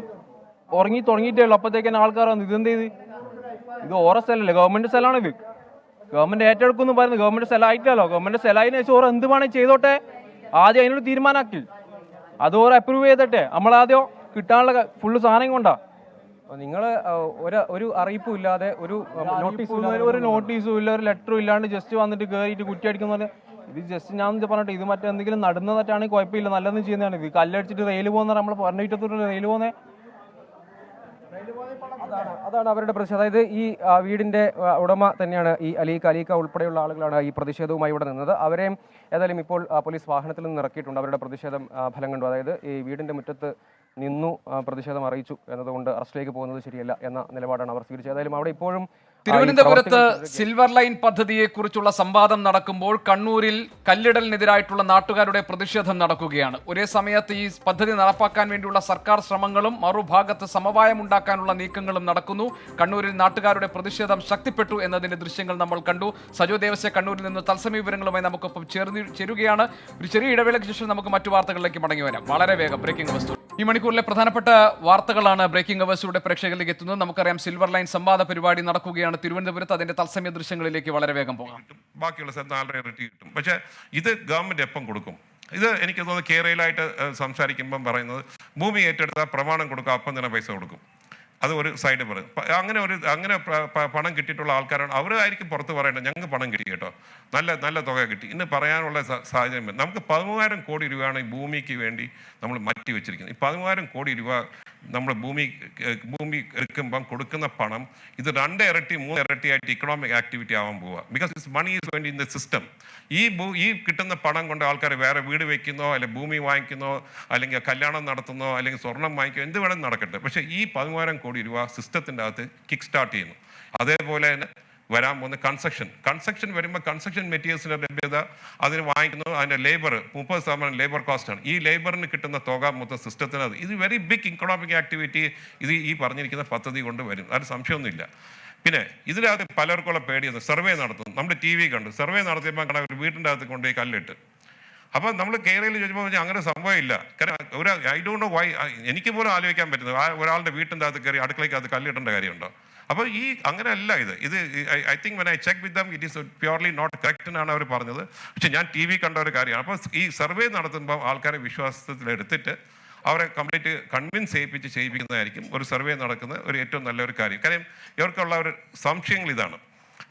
[SPEAKER 4] ഉറങ്ങി തുടങ്ങിയിട്ടേ ഉള്ളൂ. അപ്പോഴത്തേക്ക് ആൾക്കാർ വന്നു. ഇതെന്ത് ചെയ്ത്? ഇത് ഓരോ സ്ഥലമല്ലേ, ഗവൺമെന്റ് സ്ഥലമാണ് ഇത്. ഗവൺമെന്റ് ഏറ്റെടുക്കുമെന്ന് പറയുന്നത് ഗവൺമെന്റ് സ്ഥലമായിട്ടല്ലോ. ഗവൺമെന്റ് സ്ഥലമായതിനു ശേഷം ഓരോ എന്ത് വേണമെങ്കിൽ ചെയ്തോട്ടെ. ആദ്യം അതിനൊരു തീരുമാനമാക്കി അത് ഓരോ അപ്രൂവ് ചെയ്തിട്ടെ. നമ്മളാദ്യം കിട്ടാനുള്ള ഫുള്ള് സാധനം കൊണ്ടാ.
[SPEAKER 12] നിങ്ങൾ ഒരു അറിയിപ്പും ഇല്ലാതെ ഒരു നോട്ടീസും
[SPEAKER 4] ഇല്ല, ഒരു ലെറ്ററും ഇല്ലാണ്ട് ജസ്റ്റ് വന്നിട്ട് കയറിയിട്ട് കുറ്റിയടിക്കുന്ന ഇത് ജസ്റ്റ് ഞാൻ പറഞ്ഞിട്ട് ഇത് മറ്റെന്തെങ്കിലും നടുന്നതായിട്ടാണെങ്കിൽ കുഴപ്പമില്ല, നല്ലതെന്ന് ചെയ്യുന്നതാണ്. ഇത് കല്ലടിച്ചിട്ട് റെയിൽ പോകുന്ന നമ്മൾ പറഞ്ഞിട്ടത്തോട്ട് റെയിൽ പോകുന്നത്
[SPEAKER 12] അതാണ് അവരുടെ പ്രതിഷേധം. അതായത് ഈ വീടിന്റെ ഉടമ തന്നെയാണ് ഈ അലീക്ക ഉൾപ്പെടെയുള്ള ആളുകളാണ് ഈ പ്രതിഷേധവുമായി ഇവിടെ നിന്നത്. അവരെയും ഏതായാലും ഇപ്പോൾ പോലീസ് വാഹനത്തിൽ നിന്ന് ഇറക്കിയിട്ടുണ്ട്. അവരുടെ പ്രതിഷേധം ഫലം കണ്ടു. അതായത് ഈ വീടിന്റെ മുറ്റത്ത് നിന്നു പ്രതിഷേധം അറിയിച്ചു എന്നതുകൊണ്ട് അറസ്റ്റിലേക്ക് പോകുന്നത് ശരിയല്ല എന്ന നിലപാടാണ് അവർ സ്വീകരിച്ചത്. ഏതായാലും അവിടെ ഇപ്പോഴും
[SPEAKER 2] തിരുവനന്തപുരത്ത് സിൽവർ ലൈൻ പദ്ധതിയെക്കുറിച്ചുള്ള സംവാദം നടക്കുമ്പോൾ കണ്ണൂരിൽ കല്ലിടലിനെതിരായിട്ടുള്ള നാട്ടുകാരുടെ പ്രതിഷേധം നടക്കുകയാണ്. ഒരേ സമയത്ത് ഈ പദ്ധതി നടപ്പാക്കാൻ വേണ്ടിയുള്ള സർക്കാർ ശ്രമങ്ങളും മറുഭാഗത്ത് സമവായമുണ്ടാക്കാനുള്ള നീക്കങ്ങളും നടക്കുന്നു. കണ്ണൂരിൽ നാട്ടുകാരുടെ പ്രതിഷേധം ശക്തിപ്പെട്ടു എന്നതിന്റെ ദൃശ്യങ്ങൾ നമ്മൾ കണ്ടു. സജോ ദേവസ്യ കണ്ണൂരിൽ നിന്ന് തത്സമയ വിവരങ്ങളുമായി നമുക്കൊപ്പം ചേരുകയാണ്. ഒരു ചെറിയ ഇടവേളയ്ക്ക് ശേഷം നമുക്ക് മറ്റു വാർത്തകളിലേക്ക് മടങ്ങി വരാം. വളരെ വേഗം ബ്രേക്കിംഗ് അവസ്ഥ. ഈ മണിക്കൂറിലെ പ്രധാനപ്പെട്ട വാർത്തകളാണ് ബ്രേക്കിംഗ് അവേഴ്സിലൂടെ പ്രേക്ഷകരിലേക്ക് എത്തുന്നത്. നമുക്കറിയാം സിൽവർ ലൈൻ സംവാദ പരിപാടി നടക്കുകയാണ് തിരുവനന്തപുരത്ത്. അതിന്റെ തത്സമയ ദൃശ്യങ്ങളിലേക്ക് വളരെ വേഗം പോകാം.
[SPEAKER 1] ബാക്കിയുള്ള സ്ഥലത്ത് 4.5 ഇരട്ടി കിട്ടും. പക്ഷേ ഇത് ഗവൺമെന്റ് എപ്പം കൊടുക്കും? ഇത് എനിക്ക് തോന്നുന്നു കേരളയിലായിട്ട് സംസാരിക്കുമ്പം പറയുന്നത് ഭൂമി ഏറ്റെടുത്താൽ പ്രമാണം കൊടുക്കുക, അപ്പം തന്നെ പൈസ കൊടുക്കും. അത് ഒരു സൈഡ് പറയും. അങ്ങനെ പണം കിട്ടിയിട്ടുള്ള ആൾക്കാരാണ് അവരായിരിക്കും പുറത്ത് പറയേണ്ടത്. ഞങ്ങൾക്ക് പണം കിട്ടി കേട്ടോ, നല്ല തുക കിട്ടി ഇന്ന് പറയാനുള്ള സാഹചര്യം. നമുക്ക് 13,000 കോടി രൂപയാണ് ഈ ഭൂമിക്ക് വേണ്ടി നമ്മൾ മാറ്റി വെച്ചിരിക്കുന്നത്. ഈ 13,000 കോടി രൂപ നമ്മൾ ഭൂമി എടുക്കുമ്പം കൊടുക്കുന്ന പണം ഇത് 2 ഇരട്ടി 3 ഇരട്ടിയായിട്ട് ഇക്കണോമിക് ആക്ടിവിറ്റി ആവാൻ പോവുക. ബിക്കോസ് ഇറ്റ്സ് മണി ഈസ് വേണ്ടി ഇൻ ദ സിസ്റ്റം. ഈ കിട്ടുന്ന പണം കൊണ്ട് ആൾക്കാർ വേറെ വീട് വെക്കുന്നോ, അല്ലെങ്കിൽ ഭൂമി വാങ്ങിക്കുന്നോ, അല്ലെങ്കിൽ കല്യാണം നടത്തുന്നോ, അല്ലെങ്കിൽ സ്വർണം വാങ്ങിക്കുന്നോ, എന്ത് വേണമെന്ന് നടക്കട്ടെ. പക്ഷേ ഈ 13,000 കോടി രൂപ സിസ്റ്റത്തിൻ്റെ അകത്ത് കിക്ക് സ്റ്റാർട്ട് ചെയ്യുന്നു. അതേപോലെ തന്നെ വരാൻ പോകുന്ന കൺസ്ട്രക്ഷൻ വരുമ്പോൾ കൺസ്ട്രക്ഷൻ മെറ്റീരിയൽസിൻ്റെ ലഭ്യത, അതിന് വാങ്ങിക്കുന്നത് അതിൻ്റെ ലേബർ 30% ലേബർ കോസ്റ്റാണ്. ഈ ലേബറിന് കിട്ടുന്ന തുക മൊത്തം സിസ്റ്റത്തിനകത്ത് ഇത് വെരി ബിഗ് ഇക്കണോമിക് ആക്ടിവിറ്റി ഇത് ഈ പറഞ്ഞിരിക്കുന്ന പദ്ധതി കൊണ്ട് വരും. അത് സംശയമൊന്നുമില്ല. പിന്നെ ഇതിനകത്ത് പലർക്കുള്ള പേടിയെന്ന് സർവേ നടത്തുന്നു. നമ്മൾ TV കണ്ടു. സർവേ നടത്തിയപ്പോൾ കാണാൻ ഒരു വീട്ടിൻ്റെ അകത്ത് കൊണ്ടുപോയി കല്ലിട്ട്. അപ്പം നമ്മൾ കേരളയിൽ ചോദിച്ചപ്പോൾ അങ്ങനെ സംഭവം ഇല്ല. കാരണം ഐ ഡോണ്ട് നോ വൈ, എനിക്ക് പോലും ആലോചിക്കാൻ പറ്റുന്നത് ഒരാളുടെ വീട്ടിൻ്റെ അകത്ത് കയറി അടുക്കളയ്ക്കകത്ത് കല്ലിടേണ്ട കാര്യമുണ്ടോ? അപ്പോൾ അങ്ങനെയല്ല ഇത് I think when I check with them it is purely not correct എന്നാണ് അവർ പറഞ്ഞത്. പക്ഷെ ഞാൻ TV കണ്ട ഒരു കാര്യമാണ്. അപ്പോൾ ഈ സർവേ നടത്തുമ്പോൾ ആൾക്കാരെ വിശ്വാസത്തിലെടുത്തിട്ട് അവരെ കംപ്ലീറ്റ് കൺവിൻസ് ചെയ്യിപ്പിക്കുന്നതായിരിക്കും ഒരു സർവേ നടക്കുന്ന ഒരു ഏറ്റവും നല്ലൊരു കാര്യം. കാര്യം ഇവർക്കുള്ള ഒരു സംശയങ്ങൾ ഇതാണ്.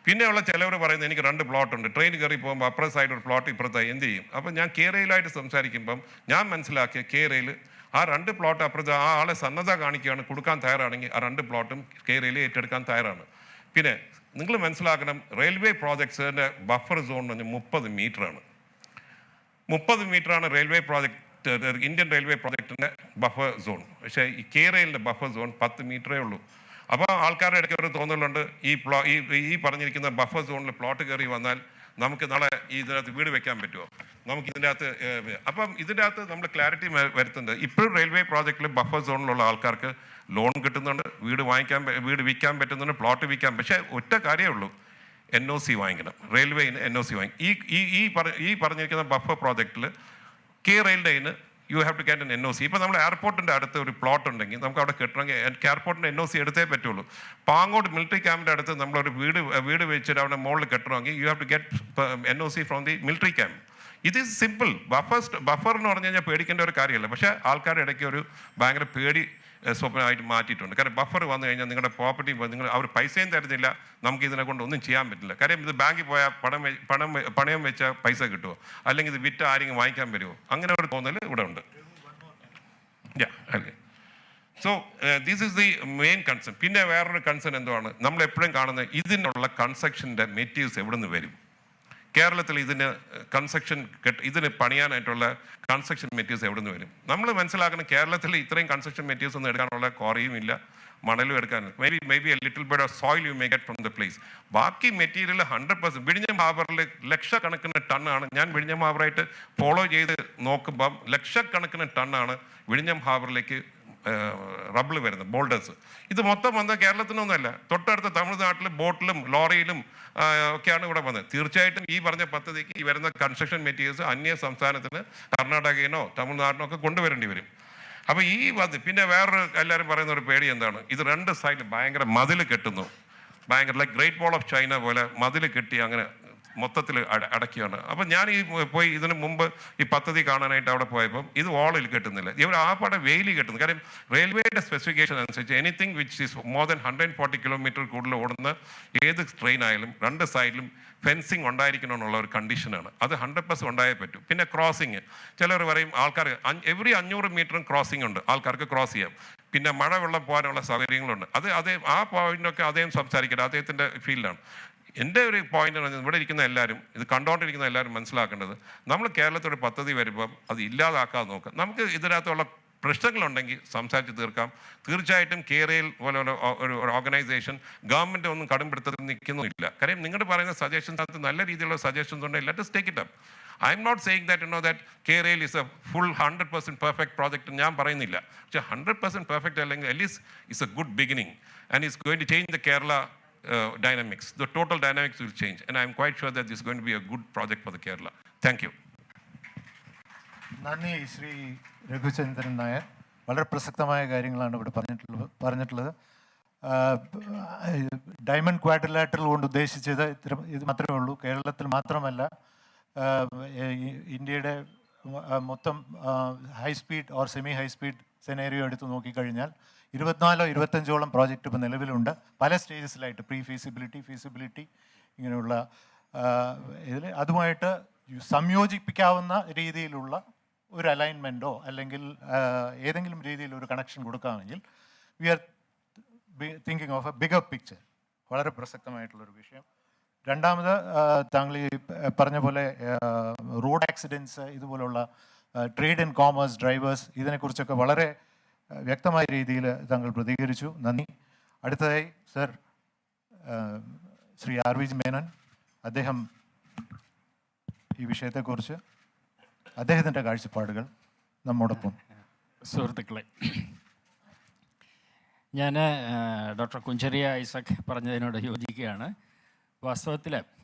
[SPEAKER 1] പിന്നെയുള്ള ചിലവർ പറയുന്നത് എനിക്ക് 2 പ്ലോട്ടുണ്ട്, ട്രെയിൻ കയറി പോകുമ്പോൾ അപ്പുറ സൈഡ് ഒരു പ്ലോട്ട് ഇപ്പുറത്തായി എന്ത് ചെയ്യും? അപ്പം ഞാൻ കേരളയിലായിട്ട് സംസാരിക്കുമ്പം ഞാൻ മനസ്സിലാക്കിയ കേരളയിൽ ആ 2 പ്ലോട്ട് അപ്പുറത്ത് ആ ആളെ സന്നദ്ധ കാണിക്കുകയാണ്, കൊടുക്കാൻ തയ്യാറാണെങ്കിൽ ആ 2 പ്ലോട്ടും കേരളയിൽ ഏറ്റെടുക്കാൻ തയ്യാറാണ്. പിന്നെ നിങ്ങൾ മനസ്സിലാക്കണം, റെയിൽവേ പ്രോജക്ട്സിൻ്റെ ബഫർ സോൺ എന്ന് പറഞ്ഞാൽ 30 മീറ്ററാണ്. 30 മീറ്ററാണ് റെയിൽവേ പ്രോജക്റ്റ്, ഇന്ത്യൻ റെയിൽവേ പ്രോജക്റ്റിൻ്റെ ബഫർ സോൺ. പക്ഷേ ഈ കേരളയിലെ ബഫർ സോൺ 10 മീറ്ററേ ഉള്ളൂ. അപ്പോൾ ആൾക്കാരുടെ ഇടയ്ക്ക് ഒരു തോന്നലുണ്ട് ഈ പറഞ്ഞിരിക്കുന്ന ബഫർ സോണിൽ പ്ലോട്ട് കയറി വന്നാൽ നമുക്ക് നാളെ ഇതിനകത്ത് വീട് വെക്കാൻ പറ്റുമോ, നമുക്ക് ഇതിൻ്റെ അകത്ത്. അപ്പം ഇതിൻ്റെ അകത്ത് നമ്മൾ ക്ലാരിറ്റി വരുത്തുന്നത് ഇപ്പോഴും റെയിൽവേ പ്രോജക്റ്റിൽ ബഫർ സോണിലുള്ള ആൾക്കാർക്ക് ലോൺ കിട്ടുന്നുണ്ട്, വീട് വിൽക്കാൻ പറ്റുന്നുണ്ട്, പ്ലോട്ട് വിൽക്കാൻ. പക്ഷേ ഒറ്റ കാര്യമേ ഉള്ളൂ, NOC വാങ്ങിക്കണം. റെയിൽവേന് NOC വാങ്ങി. ഈ പറഞ്ഞിരിക്കുന്ന ബഫർ പ്രോജക്റ്റിൽ കേരളയുടെ you have to get an NOC. ഇപ്പോൾ നമ്മൾ എയർപോർട്ടിൻ്റെ അടുത്ത് ഒരു പ്ലോട്ട് ഉണ്ടെങ്കിൽ നമുക്ക് അവിടെ കെട്ടണമെങ്കിൽ എയർപോർട്ടിൻ്റെ NOC എടുത്തേ പറ്റുള്ളൂ. പാങ്ങോട് മിലിറ്ററി ക്യാമ്പിൻ്റെ അടുത്ത് നമ്മളൊരു വീട് വെച്ചിട്ട് അവിടെ മുകളിൽ കെട്ടണമെങ്കിൽ you have to get NOC from the military camp. ഇത് ഈസ് സിമ്പിൾ. ബഫർ എന്ന് പറഞ്ഞു കഴിഞ്ഞാൽ പേടിക്കേണ്ട ഒരു കാര്യമല്ല. പക്ഷേ ആൾക്കാരുടെ ഇടയ്ക്ക് ഒരു ഭയങ്കര പേടി സ്വപ്നമായിട്ട് മാറ്റിയിട്ടുണ്ട്. കാരണം ബഫർ വന്നു കഴിഞ്ഞാൽ നിങ്ങളുടെ പ്രോപ്പർട്ടി അവർ പൈസയും തരുന്നില്ല, നമുക്ക് ഇതിനെ കൊണ്ട് ഒന്നും ചെയ്യാൻ പറ്റില്ല. കാര്യം ഇത് ബാങ്കിൽ പോയാൽ പണയം വെച്ച പൈസ കിട്ടുമോ, അല്ലെങ്കിൽ ഇത് വിറ്റ് ആരെങ്കിലും വാങ്ങിക്കാൻ വരുമോ, അങ്ങനെ ഒരു തോന്നൽ ഇവിടെ ഉണ്ട്. So this is the main concern. പിന്നെ വേറൊരു കൺസേൺ എന്തുവാണ്, നമ്മൾ എപ്പോഴും കാണുന്നത് ഇതിനുള്ള കൺസ്ട്രക്ഷൻ്റെ മെറ്റീരിയൽസ് എവിടെ നിന്ന് വരും? കേരളത്തിൽ ഇതിന് പണിയാനായിട്ടുള്ള കൺസ്ട്രക്ഷൻ മെറ്റീരിയൽസ് എവിടെ നിന്ന് വരും? നമ്മൾ മനസ്സിലാക്കുന്ന കേരളത്തിൽ ഇത്രയും കൺസ്ട്രക്ഷൻ മെറ്റീരിയൽസ് ഒന്നും എടുക്കാനുള്ള ക്വാറിയും ഇല്ല, മണലും എടുക്കാനും. May be A little bit of soil you may get from the place. ബാക്കി മെറ്റീരിയൽ 100% വിഴിഞ്ഞം ഹാർബറിൽ ലക്ഷക്കണക്കിന് ടണ്ണാണ്. ഞാൻ വിഴിഞ്ഞം ഹാർബറായിട്ട് ഫോളോ ചെയ്ത് നോക്കുമ്പം ലക്ഷക്കണക്കിന് ടണ്ണാണ് വിഴിഞ്ഞം ഹാർബറിലേക്ക് റബ്ബിൾ വരുന്നത്, ബോൾഡേഴ്സ്. ഇത് മൊത്തം വന്നത് കേരളത്തിനൊന്നുമല്ല, തൊട്ടടുത്ത തമിഴ്നാട്ടിൽ ബോട്ടിലും ലോറിയിലും ഒക്കെയാണ് ഇവിടെ വന്നത്. തീർച്ചയായിട്ടും ഈ പറഞ്ഞ പദ്ധതിക്ക് ഈ വരുന്ന കൺസ്ട്രക്ഷൻ മെറ്റീരിയൽസ് അന്യ സംസ്ഥാനത്തിന് കർണാടകയിനോ തമിഴ്നാടിനോ ഒക്കെ കൊണ്ടുവരേണ്ടി വരും. അപ്പോൾ പിന്നെ വേറൊരു എല്ലാവരും പറയുന്ന ഒരു പേടി എന്താണ്, ഇത് 2 സൈഡിൽ ഭയങ്കര മതിൽ കെട്ടുന്നു. ഭയങ്കര like great wall of China പോലെ മതിൽ കെട്ടി അങ്ങനെ മൊത്തത്തിൽ അടക്കിയാണ്. അപ്പം ഞാൻ ഈ പോയി ഇതിന് മുമ്പ് ഈ പദ്ധതി കാണാനായിട്ട് അവിടെ പോയപ്പം ഇത് വാളിൽ കെട്ടുന്നില്ല, ഇവർ ആ പാടെ വെയിലി കെട്ടുന്നു. കാര്യം റെയിൽവേയുടെ സ്പെസിഫിക്കേഷൻ അനുസരിച്ച് anything which is more than 140 kilometre കൂടുതൽ ഓടുന്ന ഏത് ട്രെയിൻ ആയാലും 2 സൈഡിലും ഫെൻസിങ് ഉണ്ടായിരിക്കണമെന്നുള്ള ഒരു കണ്ടീഷനാണ്. അത് 100% ഉണ്ടായേ പറ്റൂ. പിന്നെ ക്രോസിങ്, ചിലർ പറയും ആൾക്കാർ എവറി 500 മീറ്ററും ക്രോസിംഗ് ഉണ്ട്, ആൾക്കാർക്ക് ക്രോസ് ചെയ്യാം. പിന്നെ മഴ വെള്ളം പോകാനുള്ള സൗകര്യങ്ങളുണ്ട്. ആ പോയിന്റൊക്കെ അദ്ദേഹം സംസാരിക്കട്ടെ, അദ്ദേഹത്തിൻ്റെ ഫീൽഡാണ്. എൻ്റെ ഒരു പോയിന്റ് എന്ന് പറഞ്ഞാൽ ഇവിടെ ഇരിക്കുന്ന എല്ലാവരും, ഇത് കണ്ടുകൊണ്ടിരിക്കുന്ന എല്ലാവരും മനസ്സിലാക്കേണ്ടത്, നമ്മൾ കേരളത്തിലൊരു പദ്ധതി വരുമ്പം അത് ഇല്ലാതാക്കാതെ നോക്കുക. നമുക്ക് ഇതിനകത്തുള്ള പ്രശ്നങ്ങളുണ്ടെങ്കിൽ സംസാരിച്ച് തീർക്കാം. തീർച്ചയായിട്ടും കേരളയിൽ പോലെ ഒരു ഓർഗനൈസേഷൻ ഗവൺമെൻറ് ഒന്നും കടുംപിടുത്തത്തിൽ നിൽക്കുന്നില്ല. കാര്യം നിങ്ങളുടെ പറയുന്ന സജഷൻസ് നല്ല രീതിയിലുള്ള സജഷൻസ് ഉണ്ടെങ്കിൽ let us take it up. I am not saying that that KRL is a full 100% perfect project. ഞാൻ പറയുന്നില്ല. പക്ഷേ 100% perfect അല്ലെങ്കിൽ at least it's a good beginning and it's going to change the Kerala dynamics. The total dynamics will change and I am quite sure that this is going to be a good project for the Kerala. Thank you.
[SPEAKER 15] നന്ദി ശ്രീ രഘുചന്ദ്രൻ നായർ. വളരെ പ്രസക്തമായ കാര്യങ്ങളാണ് ഇവിടെ പറഞ്ഞിട്ടുള്ളത്. ഡയമണ്ട് ക്വാഡ്രിലാറ്ററൽ കൊണ്ട് ഉദ്ദേശിച്ചത് ഇത് മാത്രമേ ഉള്ളൂ. കേരളത്തിൽ മാത്രമല്ല, ഇന്ത്യയുടെ മൊത്തം high speed or semi high speed scenario എടുത്ത് നോക്കിക്കഴിഞ്ഞാൽ 24-25ഓളം പ്രോജക്റ്റ് ഇപ്പോൾ നിലവിലുണ്ട്. പല സ്റ്റേജസിലായിട്ട് പ്രീ ഫീസിബിലിറ്റി ഇങ്ങനെയുള്ള ഇതിൽ അതുമായിട്ട് സംയോജിപ്പിക്കാവുന്ന രീതിയിലുള്ള ഒരു അലൈൻമെൻറ്റോ അല്ലെങ്കിൽ ഏതെങ്കിലും രീതിയിൽ ഒരു കണക്ഷൻ കൊടുക്കാമെങ്കിൽ we are thinking of a bigger picture. വളരെ പ്രസക്തമായിട്ടുള്ളൊരു വിഷയം. രണ്ടാമത് താങ്കൾ ഈ പറഞ്ഞ പോലെ റോഡ് ആക്സിഡൻറ്റ്സ്, ഇതുപോലുള്ള ട്രേഡ് ആൻഡ് കോമേഴ്സ്, ഡ്രൈവേഴ്സ്, ഇതിനെക്കുറിച്ചൊക്കെ വളരെ വ്യക്തമായ രീതിയിൽ താങ്കൾ പ്രതികരിച്ചു. നന്ദി. അടുത്തതായി സർ ശ്രീ RVG മേനോൻ, അദ്ദേഹം ഈ വിഷയത്തെക്കുറിച്ച് അദ്ദേഹത്തിൻ്റെ കാഴ്ചപ്പാടുകൾ നമ്മോടൊപ്പം.
[SPEAKER 5] സുഹൃത്തുക്കളെ, ഞാൻ ഡോക്ടർ കുഞ്ചറിയ ഐസക് പറഞ്ഞതിനോട് യോജിക്കുകയാണ്. വാസ്തവത്തിൽ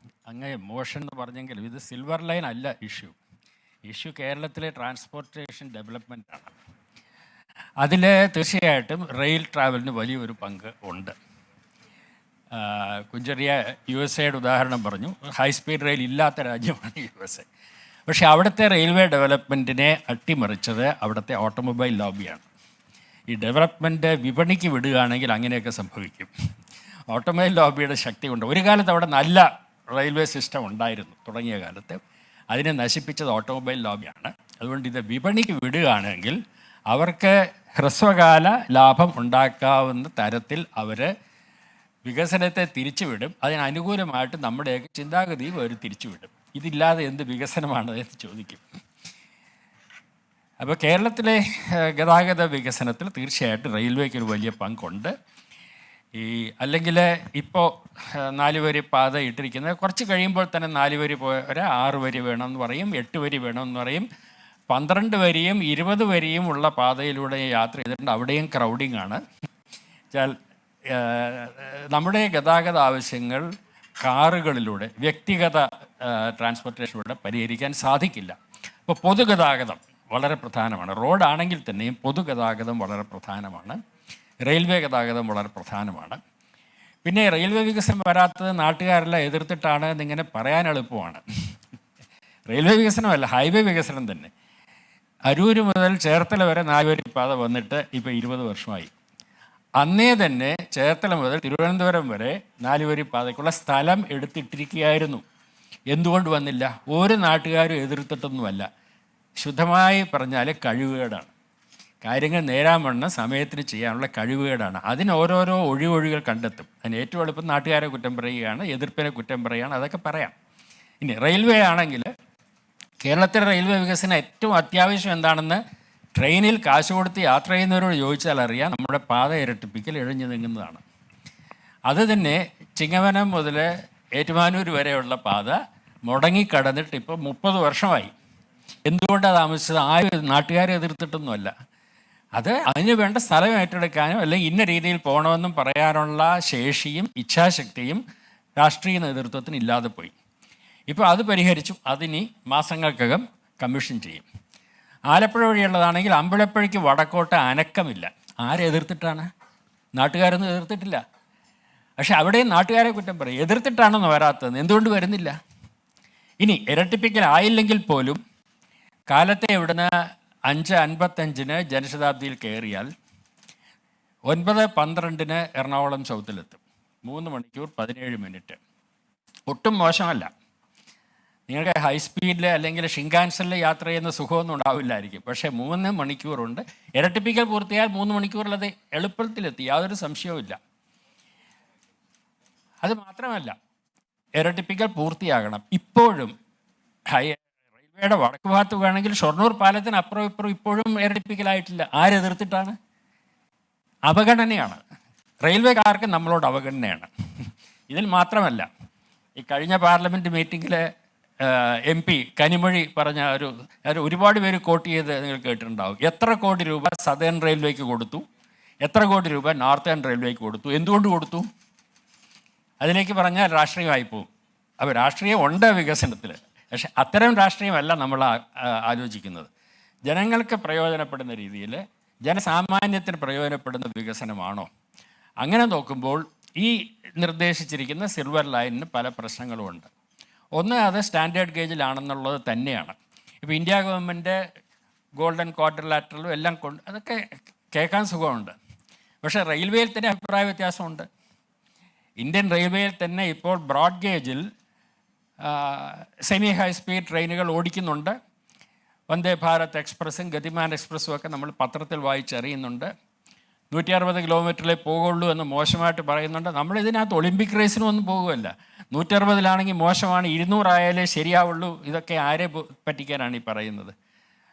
[SPEAKER 5] അങ്ങ് മോഷൻ എന്ന് പറഞ്ഞെങ്കിലും ഇത് സിൽവർ ലൈൻ അല്ല ഇഷ്യൂ കേരളത്തിലെ ട്രാൻസ്പോർട്ടേഷൻ ഡെവലപ്മെൻറ്റാണ്. അതിൽ തീർച്ചയായിട്ടും റെയിൽ ട്രാവലിന് വലിയൊരു പങ്ക് ഉണ്ട്. കുഞ്ചറിയ USA ഉദാഹരണം പറഞ്ഞു. ഹൈ സ്പീഡ് റെയിൽ ഇല്ലാത്ത രാജ്യമാണ് USA. പക്ഷേ അവിടുത്തെ റെയിൽവേ ഡെവലപ്മെൻറ്റിനെ അട്ടിമറിച്ചത് അവിടുത്തെ ഓട്ടോമൊബൈൽ ലോബിയാണ്. ഈ ഡെവലപ്മെൻറ്റ് വിപണിക്ക് വിടുകയാണെങ്കിൽ അങ്ങനെയൊക്കെ സംഭവിക്കും. ഓട്ടോമൊബൈൽ ലോബിയുടെ ശക്തി കൊണ്ട് ഒരു കാലത്ത് അവിടെ നല്ല റെയിൽവേ സിസ്റ്റം ഉണ്ടായിരുന്നു. തുടങ്ങിയ കാലത്ത് അതിനെ നശിപ്പിച്ചത് ഓട്ടോമൊബൈൽ ലോബിയാണ്. അതുകൊണ്ട് ഇത് വിപണിക്ക് വിടുകയാണെങ്കിൽ അവർക്ക് ഹ്രസ്വകാല ലാഭം ഉണ്ടാക്കാവുന്ന തരത്തിൽ അവർ വികസനത്തെ തിരിച്ചുവിടും. അതിനനുകൂലമായിട്ട് നമ്മുടെയൊക്കെ ചിന്താഗതിയും അവർ തിരിച്ചുവിടും. ഇതില്ലാതെ എന്ത് വികസനമാണ് എന്ന് ചോദിക്കും. അപ്പോൾ കേരളത്തിലെ ഗതാഗത വികസനത്തിൽ തീർച്ചയായിട്ടും റെയിൽവേക്ക് ഒരു വലിയ പങ്കുണ്ട്. അല്ലെങ്കിൽ ഇപ്പോൾ 4 വരി പാത ഇട്ടിരിക്കുന്നത് കുറച്ച് കഴിയുമ്പോൾ തന്നെ 4 വരി പോയ 6 വരി വേണമെന്ന് പറയും, 8 വരി വേണമെന്ന് പറയും. 12 വരിയും 20 വരിയും ഉള്ള പാതയിലൂടെ യാത്ര ചെയ്തിട്ടുണ്ട്. അവിടെയും ക്രൗഡിംഗ് ആണ്. നമ്മുടെ ഗതാഗത ആവശ്യങ്ങൾ കാറുകളിലൂടെ, വ്യക്തിഗത ട്രാൻസ്പോർട്ടേഷനിലൂടെ പരിഹരിക്കാൻ സാധിക്കില്ല. അപ്പോൾ പൊതുഗതാഗതം വളരെ പ്രധാനമാണ്. റോഡാണെങ്കിൽ തന്നെയും പൊതുഗതാഗതം വളരെ പ്രധാനമാണ്. റെയിൽവേ ഗതാഗതം വളരെ പ്രധാനമാണ്. പിന്നെ റെയിൽവേ വികസനം വരാത്തത് നാട്ടുകാരെല്ലാം എതിർത്തിട്ടാണ് എന്നിങ്ങനെ പറയാൻ എളുപ്പമാണ്. റെയിൽവേ വികസനമല്ല, ഹൈവേ വികസനം തന്നെ. അരൂർ മുതൽ ചേർത്തല വരെ 4 വരി പാത വന്നിട്ട് ഇപ്പോൾ 20 വർഷമായി. അന്നേ തന്നെ ചേർത്തല മുതൽ തിരുവനന്തപുരം വരെ 4 വരി പാതയ്ക്കുള്ള സ്ഥലം എടുത്തിട്ടിരിക്കുകയായിരുന്നു. എന്തുകൊണ്ട് വന്നില്ല? ഒരു നാട്ടുകാരും എതിർത്തിട്ടൊന്നുമല്ല. ശുദ്ധമായി പറഞ്ഞാൽ കഴിവുകേടാണ്. കാര്യങ്ങൾ നേരാമണ്ണം സമയത്തിന് ചെയ്യാനുള്ള കഴിവുകേടാണ്. അതിന് ഓരോരോ ഒഴിവൊഴികൾ കണ്ടെത്തും. അതിന് ഏറ്റവും എളുപ്പം നാട്ടുകാരെ കുറ്റം പറയുകയാണ്, എതിർപ്പിനെ കുറ്റം പറയുകയാണ്, അതൊക്കെ പറയാം. ഇനി റെയിൽവേ ആണെങ്കിൽ കേരളത്തിലെ റെയിൽവേ വികസനം ഏറ്റവും അത്യാവശ്യം എന്താണെന്ന് ട്രെയിനിൽ കാശ് കൊടുത്ത് യാത്ര ചെയ്യുന്നവരോട് ചോദിച്ചാൽ അറിയാം. നമ്മുടെ പാത ഇരട്ടിപ്പിക്കൽ ഇഴഞ്ഞു നീങ്ങുന്നതാണ്. അത് തന്നെ ചിങ്ങവനം മുതൽ ഏറ്റുമാനൂർ വരെയുള്ള പാത മുടങ്ങിക്കടന്നിട്ട് ഇപ്പോൾ 30 വർഷമായി. എന്തുകൊണ്ടാണ് താമസിച്ചത്? ആരും നാട്ടുകാരെ എതിർത്തിട്ടൊന്നുമല്ല. അതിന് വേണ്ട സ്ഥലം ഏറ്റെടുക്കാനും അല്ലെങ്കിൽ ഇന്ന രീതിയിൽ പോകണമെന്നും പറയാനുള്ള ശേഷിയും ഇച്ഛാശക്തിയും രാഷ്ട്രീയ നേതൃത്വത്തിന് ഇല്ലാതെ പോയി. ഇപ്പോൾ അത് പരിഹരിച്ചു. അതിനി മാസങ്ങൾക്കകം കമ്മീഷൻ ചെയ്യും. ആലപ്പുഴ വഴിയുള്ളതാണെങ്കിൽ അമ്പലപ്പുഴയ്ക്ക് വടക്കോട്ട് അനക്കമില്ല. ആരെ എതിർത്തിട്ടാണ്? നാട്ടുകാരൊന്നും എതിർത്തിട്ടില്ല. പക്ഷെ അവിടെയും നാട്ടുകാരെ കുറ്റം പറയും. എതിർത്തിട്ടാണെന്ന് വരാത്തത്, എന്തുകൊണ്ട് വരുന്നില്ല? ഇനി ഇരട്ടിപ്പിക്കൽ ആയില്ലെങ്കിൽ പോലും കാലത്തെ ഇവിടുന്ന് 5:55 ജനശതാബ്ദിയിൽ കയറിയാൽ 9:12 എറണാകുളം സൗത്തിലെത്തും. 3 മണിക്കൂർ 17 മിനിറ്റ്. ഒട്ടും മോശമല്ല. നിങ്ങൾക്ക് ഹൈസ്പീഡിൽ അല്ലെങ്കിൽ ഷിങ്കാൻസനിൽ യാത്ര ചെയ്യുന്ന സുഖമൊന്നും ഉണ്ടാവില്ലായിരിക്കും. പക്ഷേ 3 മണിക്കൂറുണ്ട്. ഇരട്ടിപ്പിക്കൽ പൂർത്തിയാൽ 3 മണിക്കൂറിൽ അത് എളുപ്പത്തിലെത്തി, യാതൊരു സംശയവുമില്ല. അത് മാത്രമല്ല, ഇരട്ടിപ്പിക്കൽ പൂർത്തിയാകണം. ഇപ്പോഴും റെയിൽവേയുടെ വടക്ക് ഭാഗത്ത് വേണമെങ്കിൽ ഷൊർണൂർ പാലത്തിന് അപ്പുറം ഇപ്പുറം ഇപ്പോഴും ഇരട്ടിപ്പിക്കലായിട്ടില്ല. ആരെതിർത്തിട്ടാണ്? അവഗണനയാണ്. റെയിൽവേക്കാർക്ക് നമ്മളോട് അവഗണനയാണ്. ഇതിൽ മാത്രമല്ല, ഈ കഴിഞ്ഞ പാർലമെൻറ്റ് മീറ്റിങ്ങിൽ MP കനിമൊഴി പറഞ്ഞ ഒരുപാട് പേര് കോട്ട് ചെയ്ത് നിങ്ങൾ കേട്ടിട്ടുണ്ടാവും. എത്ര കോടി രൂപ സദേൺ റെയിൽവേക്ക് കൊടുത്തു, എത്ര കോടി രൂപ നോർത്തേൺ റെയിൽവേക്ക് കൊടുത്തു, എന്തുകൊണ്ട് കൊടുത്തു? അതിലേക്ക് പറഞ്ഞാൽ രാഷ്ട്രീയമായി പോകും. അപ്പോൾ രാഷ്ട്രീയം ഉണ്ട് വികസനത്തിൽ, പക്ഷെ അത്തരം രാഷ്ട്രീയമല്ല നമ്മൾ ആലോചിക്കുന്നത്. ജനങ്ങൾക്ക് പ്രയോജനപ്പെടുന്ന രീതിയിൽ, ജനസാമാന്യത്തിന് പ്രയോജനപ്പെടുന്ന വികസനമാണോ? അങ്ങനെ നോക്കുമ്പോൾ ഈ നിർദ്ദേശിച്ചിരിക്കുന്ന സിൽവർ ലൈനിന് പല പ്രശ്നങ്ങളുമുണ്ട്. ഒന്ന്, അത് സ്റ്റാൻഡേർഡ് ഗേജിലാണെന്നുള്ളത് തന്നെയാണ്. ഇപ്പോൾ ഇന്ത്യ ഗവൺമെൻറ് ഗോൾഡൻ ക്വാഡ്രിലാറ്ററലും എല്ലാം കൊണ്ട് അതൊക്കെ കേൾക്കാൻ സുഖമുണ്ട്. പക്ഷേ റെയിൽവേയിൽ തന്നെ അഭിപ്രായ വ്യത്യാസമുണ്ട്. ഇന്ത്യൻ റെയിൽവേയിൽ തന്നെ ഇപ്പോൾ ബ്രോഡ് ഗേജിൽ സെമി ഹൈ സ്പീഡ് ട്രെയിനുകൾ ഓടിക്കുന്നുണ്ട്. വന്ദേ ഭാരത് എക്സ്പ്രസ്സും ഗതിമാൻ എക്സ്പ്രസ്സും ഒക്കെ നമ്മൾ പത്രത്തിൽ വായിച്ചറിയുന്നുണ്ട്. 160 കിലോമീറ്ററിലേ പോകുള്ളൂ എന്ന് മോശമായിട്ട് പറയുന്നുണ്ട്. നമ്മളിതിനകത്ത് ഒളിമ്പിക് റേസിനൊന്നും പോകുമല്ല. 160-ലാണെങ്കിൽ മോശമാണ്, 200 ആയാലേ ശരിയാവുള്ളൂ. ഇതൊക്കെ ആരെ പറ്റിക്കാനാണ് ഈ പറയുന്നത്?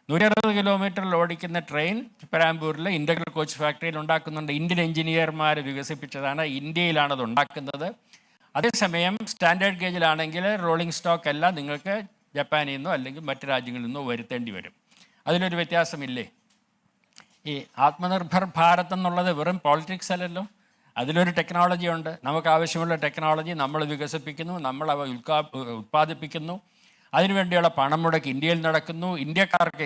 [SPEAKER 5] 160 കിലോമീറ്ററിൽ ഓടിക്കുന്ന ട്രെയിൻ പെരാമ്പൂരിൽ ഇൻ്റഗ്രൽ കോച്ച് ഫാക്ടറിയിൽ ഉണ്ടാക്കുന്നുണ്ട്. ഇന്ത്യൻ എഞ്ചിനീയർമാർ വികസിപ്പിച്ചതാണ്, ഇന്ത്യയിലാണത് ഉണ്ടാക്കുന്നത്. അതേസമയം സ്റ്റാൻഡേർഡ് ഗേജിലാണെങ്കിൽ റോളിംഗ് സ്റ്റോക്ക് അല്ല, നിങ്ങൾക്ക് ജപ്പാനിൽ നിന്നോ അല്ലെങ്കിൽ മറ്റ് രാജ്യങ്ങളിൽ നിന്നോ വരുത്തേണ്ടി വരും. അതിലൊരു വ്യത്യാസമില്ലേ? ഈ ആത്മനിർഭർ ഭാരത് എന്നുള്ളത് വെറും പോളിറ്റിക്സ് അല്ലല്ലോ. അതിലൊരു ടെക്നോളജി ഉണ്ട്. നമുക്ക് ആവശ്യമുള്ള ടെക്നോളജി നമ്മൾ വികസിപ്പിക്കുന്നു, നമ്മൾ അവ ഉൽപ്പാദിപ്പിക്കുന്നു. അതിനുവേണ്ടിയുള്ള പണം മുടക്ക് ഇന്ത്യയിൽ നടക്കുന്നു.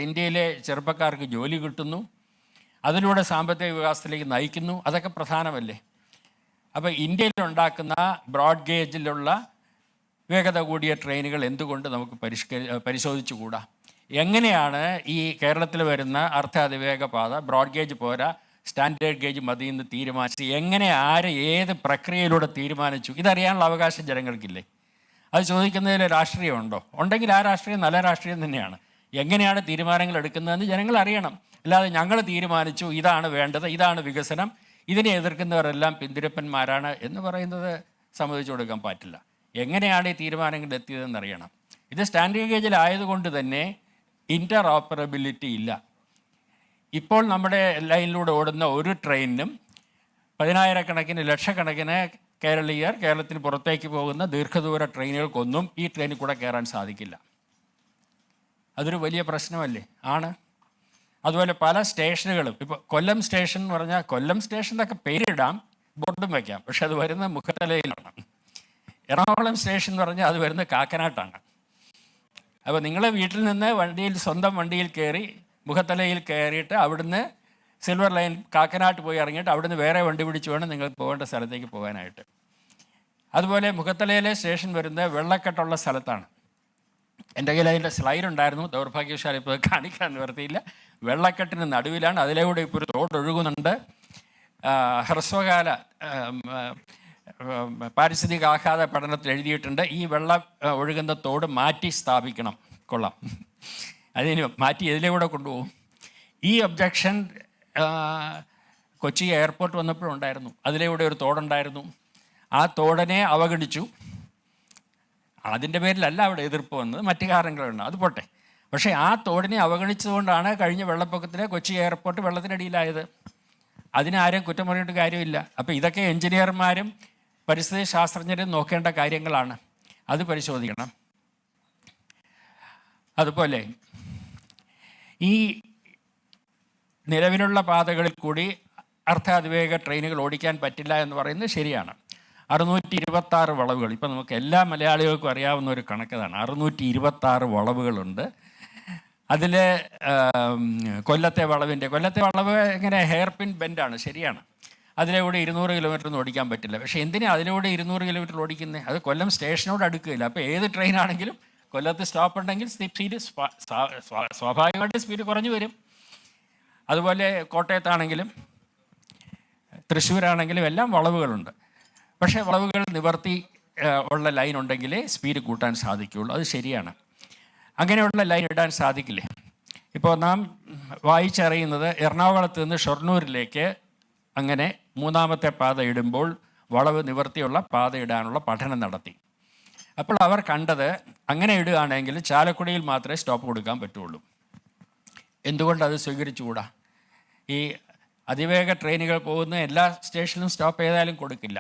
[SPEAKER 5] ഇന്ത്യയിലെ ചെറുപ്പക്കാർക്ക് ജോലി കിട്ടുന്നു. അതിലൂടെ സാമ്പത്തിക വികാസത്തിലേക്ക് നയിക്കുന്നു. അതൊക്കെ പ്രധാനമല്ലേ? അപ്പോൾ ഇന്ത്യയിലുണ്ടാക്കുന്ന ബ്രോഡ് ഗേജിലുള്ള വേഗത കൂടിയ ട്രെയിനുകൾ എന്തുകൊണ്ട് നമുക്ക് പരിശോധിച്ചുകൂടാ? എങ്ങനെയാണ് ഈ കേരളത്തിൽ വരുന്ന അർദ്ധ-അതിവേഗ പാത ബ്രോഡ് ഗേജ് പോരാ, സ്റ്റാൻഡേർഡ് ഗേജ് മതി എന്ന് തീരുമാനിച്ചു? എങ്ങനെ, ആര്, ഏത് പ്രക്രിയയിലൂടെ തീരുമാനിച്ചു? ഇതറിയാനുള്ള അവകാശം ജനങ്ങൾക്കില്ലേ? അത് ചോദിക്കുന്നതിൽ രാഷ്ട്രീയമുണ്ടോ? ഉണ്ടെങ്കിൽ ആ രാഷ്ട്രീയം നല്ല രാഷ്ട്രീയം തന്നെയാണ്. എങ്ങനെയാണ് തീരുമാനങ്ങൾ എടുക്കുന്നതെന്ന് ജനങ്ങൾ അറിയണം. അല്ലാതെ ഞങ്ങൾ തീരുമാനിച്ചു, ഇതാണ് വേണ്ടത്, ഇതാണ് വികസനം, ഇതിനെ എതിർക്കുന്നവരെല്ലാം പിന്തിരപ്പന്മാരാണ് എന്ന് പറയുന്നത് സമ്മതിച്ചു കൊടുക്കാൻ പറ്റില്ല. എങ്ങനെയാണ് ഈ തീരുമാനങ്ങൾ എത്തിയതെന്ന് അറിയണം. ഇത് സ്റ്റാൻഡേർഡ് ഗേജിലായതുകൊണ്ട് തന്നെ ഇൻ്റർ ഓപ്പറബിലിറ്റി ഇല്ല. ഇപ്പോൾ നമ്മുടെ ലൈനിലൂടെ ഓടുന്ന ഒരു ട്രെയിനിനും 10,000-കണക്കിന് ലക്ഷക്കണക്കിന് കേരളത്തിന് പുറത്തേക്ക് പോകുന്ന ദീർഘദൂര ട്രെയിനുകൾക്കൊന്നും ഈ ട്രെയിനിൽ കൂടെ കയറാൻ സാധിക്കില്ല. അതൊരു വലിയ പ്രശ്നമല്ലേ? ആണ്. അതുപോലെ പല സ്റ്റേഷനുകളും, ഇപ്പോൾ കൊല്ലം സ്റ്റേഷൻ എന്ന് പറഞ്ഞാൽ കൊല്ലം സ്റ്റേഷൻ എന്നൊക്കെ പേരിടാം, ബോർഡും വയ്ക്കാം, പക്ഷെ അത് വരുന്ന മുഖത്തലയിലാണ്. എറണാകുളം സ്റ്റേഷൻ എന്ന് പറഞ്ഞാൽ അത് വരുന്നത് കാക്കനാട്ടാണ്. അപ്പോൾ നിങ്ങളെ വീട്ടിൽ നിന്ന് സ്വന്തം വണ്ടിയിൽ കയറി മുഖത്തലയിൽ കയറിയിട്ട് അവിടുന്ന് സിൽവർ ലൈൻ കാക്കനാട്ട് പോയി ഇറങ്ങിയിട്ട് അവിടുന്ന് വേറെ വണ്ടി പിടിച്ച് വേണം നിങ്ങൾ പോകേണ്ട സ്ഥലത്തേക്ക് പോകാനായിട്ട്. അതുപോലെ മുഖത്തലയിലെ സ്റ്റേഷൻ വരുന്നത് വെള്ളക്കെട്ടുള്ള സ്ഥലത്താണ്. എൻ്റെ കയ്യിൽ അതിൻ്റെ സ്ലൈഡ് ഉണ്ടായിരുന്നു, ദൗർഭാഗ്യവശാൽ ഇപ്പോൾ കാണിക്കാൻ നിവർത്തിയില്ല. വെള്ളക്കെട്ടിന് നടുവിലാണ്. അതിലൂടെ ഇപ്പോൾ ഒരു തോട് ഒഴുകുന്നുണ്ട്. ഹ്രസ്വകാല പാരിസ്ഥിതിക ആഘാത പഠനത്തിൽ എഴുതിയിട്ടുണ്ട്, ഈ വെള്ളം ഒഴുകുന്ന തോട് മാറ്റി സ്ഥാപിക്കണം. കൊള്ളാം. അതിന് മാറ്റി ഇതിലൂടെ കൊണ്ടുപോകും. ഈ ഒബ്ജക്ഷൻ കൊച്ചി എയർപോർട്ട് വന്നപ്പോഴുണ്ടായിരുന്നു. അതിലൂടെ ഒരു തോടുണ്ടായിരുന്നു, ആ തോടിനെ അവഗണിച്ചു. അതിൻ്റെ പേരിലല്ല അവിടെ എതിർപ്പ് വന്നത്, മറ്റു കാരണങ്ങളുണ്ട്, അത് പോട്ടെ. പക്ഷേ ആ തോടിനെ അവഗണിച്ചതുകൊണ്ടാണ് കഴിഞ്ഞ വെള്ളപ്പൊക്കത്തിൽ കൊച്ചി എയർപോർട്ട് വെള്ളത്തിനടിയിലായത്. അതിനാരും കുറ്റം പറഞ്ഞിട്ട് കാര്യമില്ല. അപ്പോൾ ഇതൊക്കെ എഞ്ചിനീയർമാരും പരിസ്ഥിതി ശാസ്ത്രജ്ഞരും നോക്കേണ്ട കാര്യങ്ങളാണ്, അത് പരിശോധിക്കണം. അതുപോലെ ഈ നിലവിലുള്ള പാതകളിൽ കൂടി അർദ്ധ-അതിവേഗ ട്രെയിനുകൾ ഓടിക്കാൻ പറ്റില്ല എന്ന് പറയുന്നത് ശരിയാണ്. 626 വളവുകൾ, ഇപ്പം നമുക്ക് എല്ലാ മലയാളികൾക്കും അറിയാവുന്ന ഒരു കണക്കതാണ്. 626 വളവുകളുണ്ട്. അതിൽ കൊല്ലത്തെ വളവ് ഇങ്ങനെ ഹെയർ പിൻ ബെൻഡാണ്, ശരിയാണ്. അതിലൂടെ 200 കിലോമീറ്റർ ഒന്നും ഓടിക്കാൻ പറ്റില്ല. പക്ഷേ എന്തിനാ അതിലൂടെ 200 കിലോമീറ്റർ ഓടിക്കുന്നത്? അത് കൊല്ലം സ്റ്റേഷനോട് അടുക്കുകയില്ല. അപ്പോൾ ഏത് ട്രെയിനാണെങ്കിലും കൊല്ലത്ത് സ്റ്റോപ്പ് ഉണ്ടെങ്കിൽ സ്പീഡ് സ്വാഭാവികമായിട്ട് സ്പീഡ് കുറഞ്ഞു വരും. അതുപോലെ കോട്ടയത്താണെങ്കിലും തൃശ്ശൂരാണെങ്കിലും എല്ലാം വളവുകളുണ്ട്. പക്ഷേ വളവുകൾ നിവർത്തി ഉള്ള ലൈൻ ഉണ്ടെങ്കിലേ സ്പീഡ് കൂട്ടാൻ സാധിക്കുകയുള്ളൂ. അത് ശരിയാണ്. അങ്ങനെയുള്ള ലൈൻ ഇടാൻ സാധിക്കില്ലേ? ഇപ്പോൾ നാം വായിച്ചറിയുന്നത് എറണാകുളത്ത് നിന്ന് ഷൊർണൂരിലേക്ക് അങ്ങനെ 3ാമത്തെ പാത ഇടുമ്പോൾ വളവ് നിവർത്തിയുള്ള പാത ഇടാനുള്ള പഠനം നടത്തി. അപ്പോൾ അവർ കണ്ടത് അങ്ങനെ ഇടുകയാണെങ്കിൽ ചാലക്കുടിയിൽ മാത്രമേ സ്റ്റോപ്പ് കൊടുക്കാൻ പറ്റുള്ളൂ. എന്തുകൊണ്ടത് സ്വീകരിച്ചുകൂടാ? ഈ അതിവേഗ ട്രെയിനുകൾ പോകുന്ന എല്ലാ സ്റ്റേഷനിലും സ്റ്റോപ്പ് ഏതായാലും കൊടുക്കില്ല.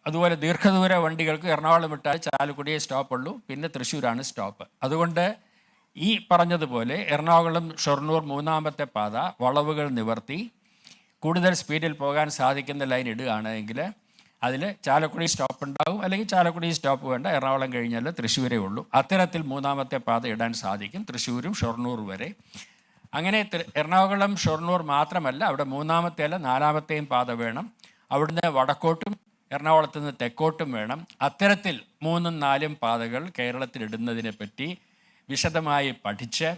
[SPEAKER 5] അതുപോലെ ദീർഘദൂര വണ്ടികൾക്ക് എറണാകുളം വിട്ടാൽ ചാലക്കുടിയെ സ്റ്റോപ്പുള്ളൂ, പിന്നെ തൃശ്ശൂരാണ് സ്റ്റോപ്പ്. അതുകൊണ്ട് ഈ പറഞ്ഞതുപോലെ എറണാകുളം ഷൊർണൂർ 3ാമത്തെ പാത വളവുകൾ നിവർത്തി കൂടുതൽ സ്പീഡിൽ പോകാൻ സാധിക്കുന്ന ലൈൻ ഇടുകയാണെങ്കിൽ അതിൽ ചാലക്കുടി സ്റ്റോപ്പ് ഉണ്ടാവും, അല്ലെങ്കിൽ ചാലക്കുടി സ്റ്റോപ്പ് വേണ്ട, എറണാകുളം കഴിഞ്ഞാൽ തൃശ്ശൂരേ ഉള്ളൂ. അത്തരത്തിൽ 3ാമത്തെ പാത ഇടാൻ സാധിക്കും, തൃശ്ശൂരും ഷൊർണൂർ വരെ. അങ്ങനെ എറണാകുളം ഷൊർണൂർ മാത്രമല്ല, അവിടെ 3ാമത്തെ അല്ല 4ാമത്തെയും പാത വേണം. അവിടുന്ന് വടക്കോട്ടും എറണാകുളത്ത് നിന്ന് തെക്കോട്ടും വേണം. അത്തരത്തിൽ 3ഉം 4ഉം പാതകൾ കേരളത്തിൽ ഇടുന്നതിനെ പറ്റി വിശദമായി പഠിച്ച്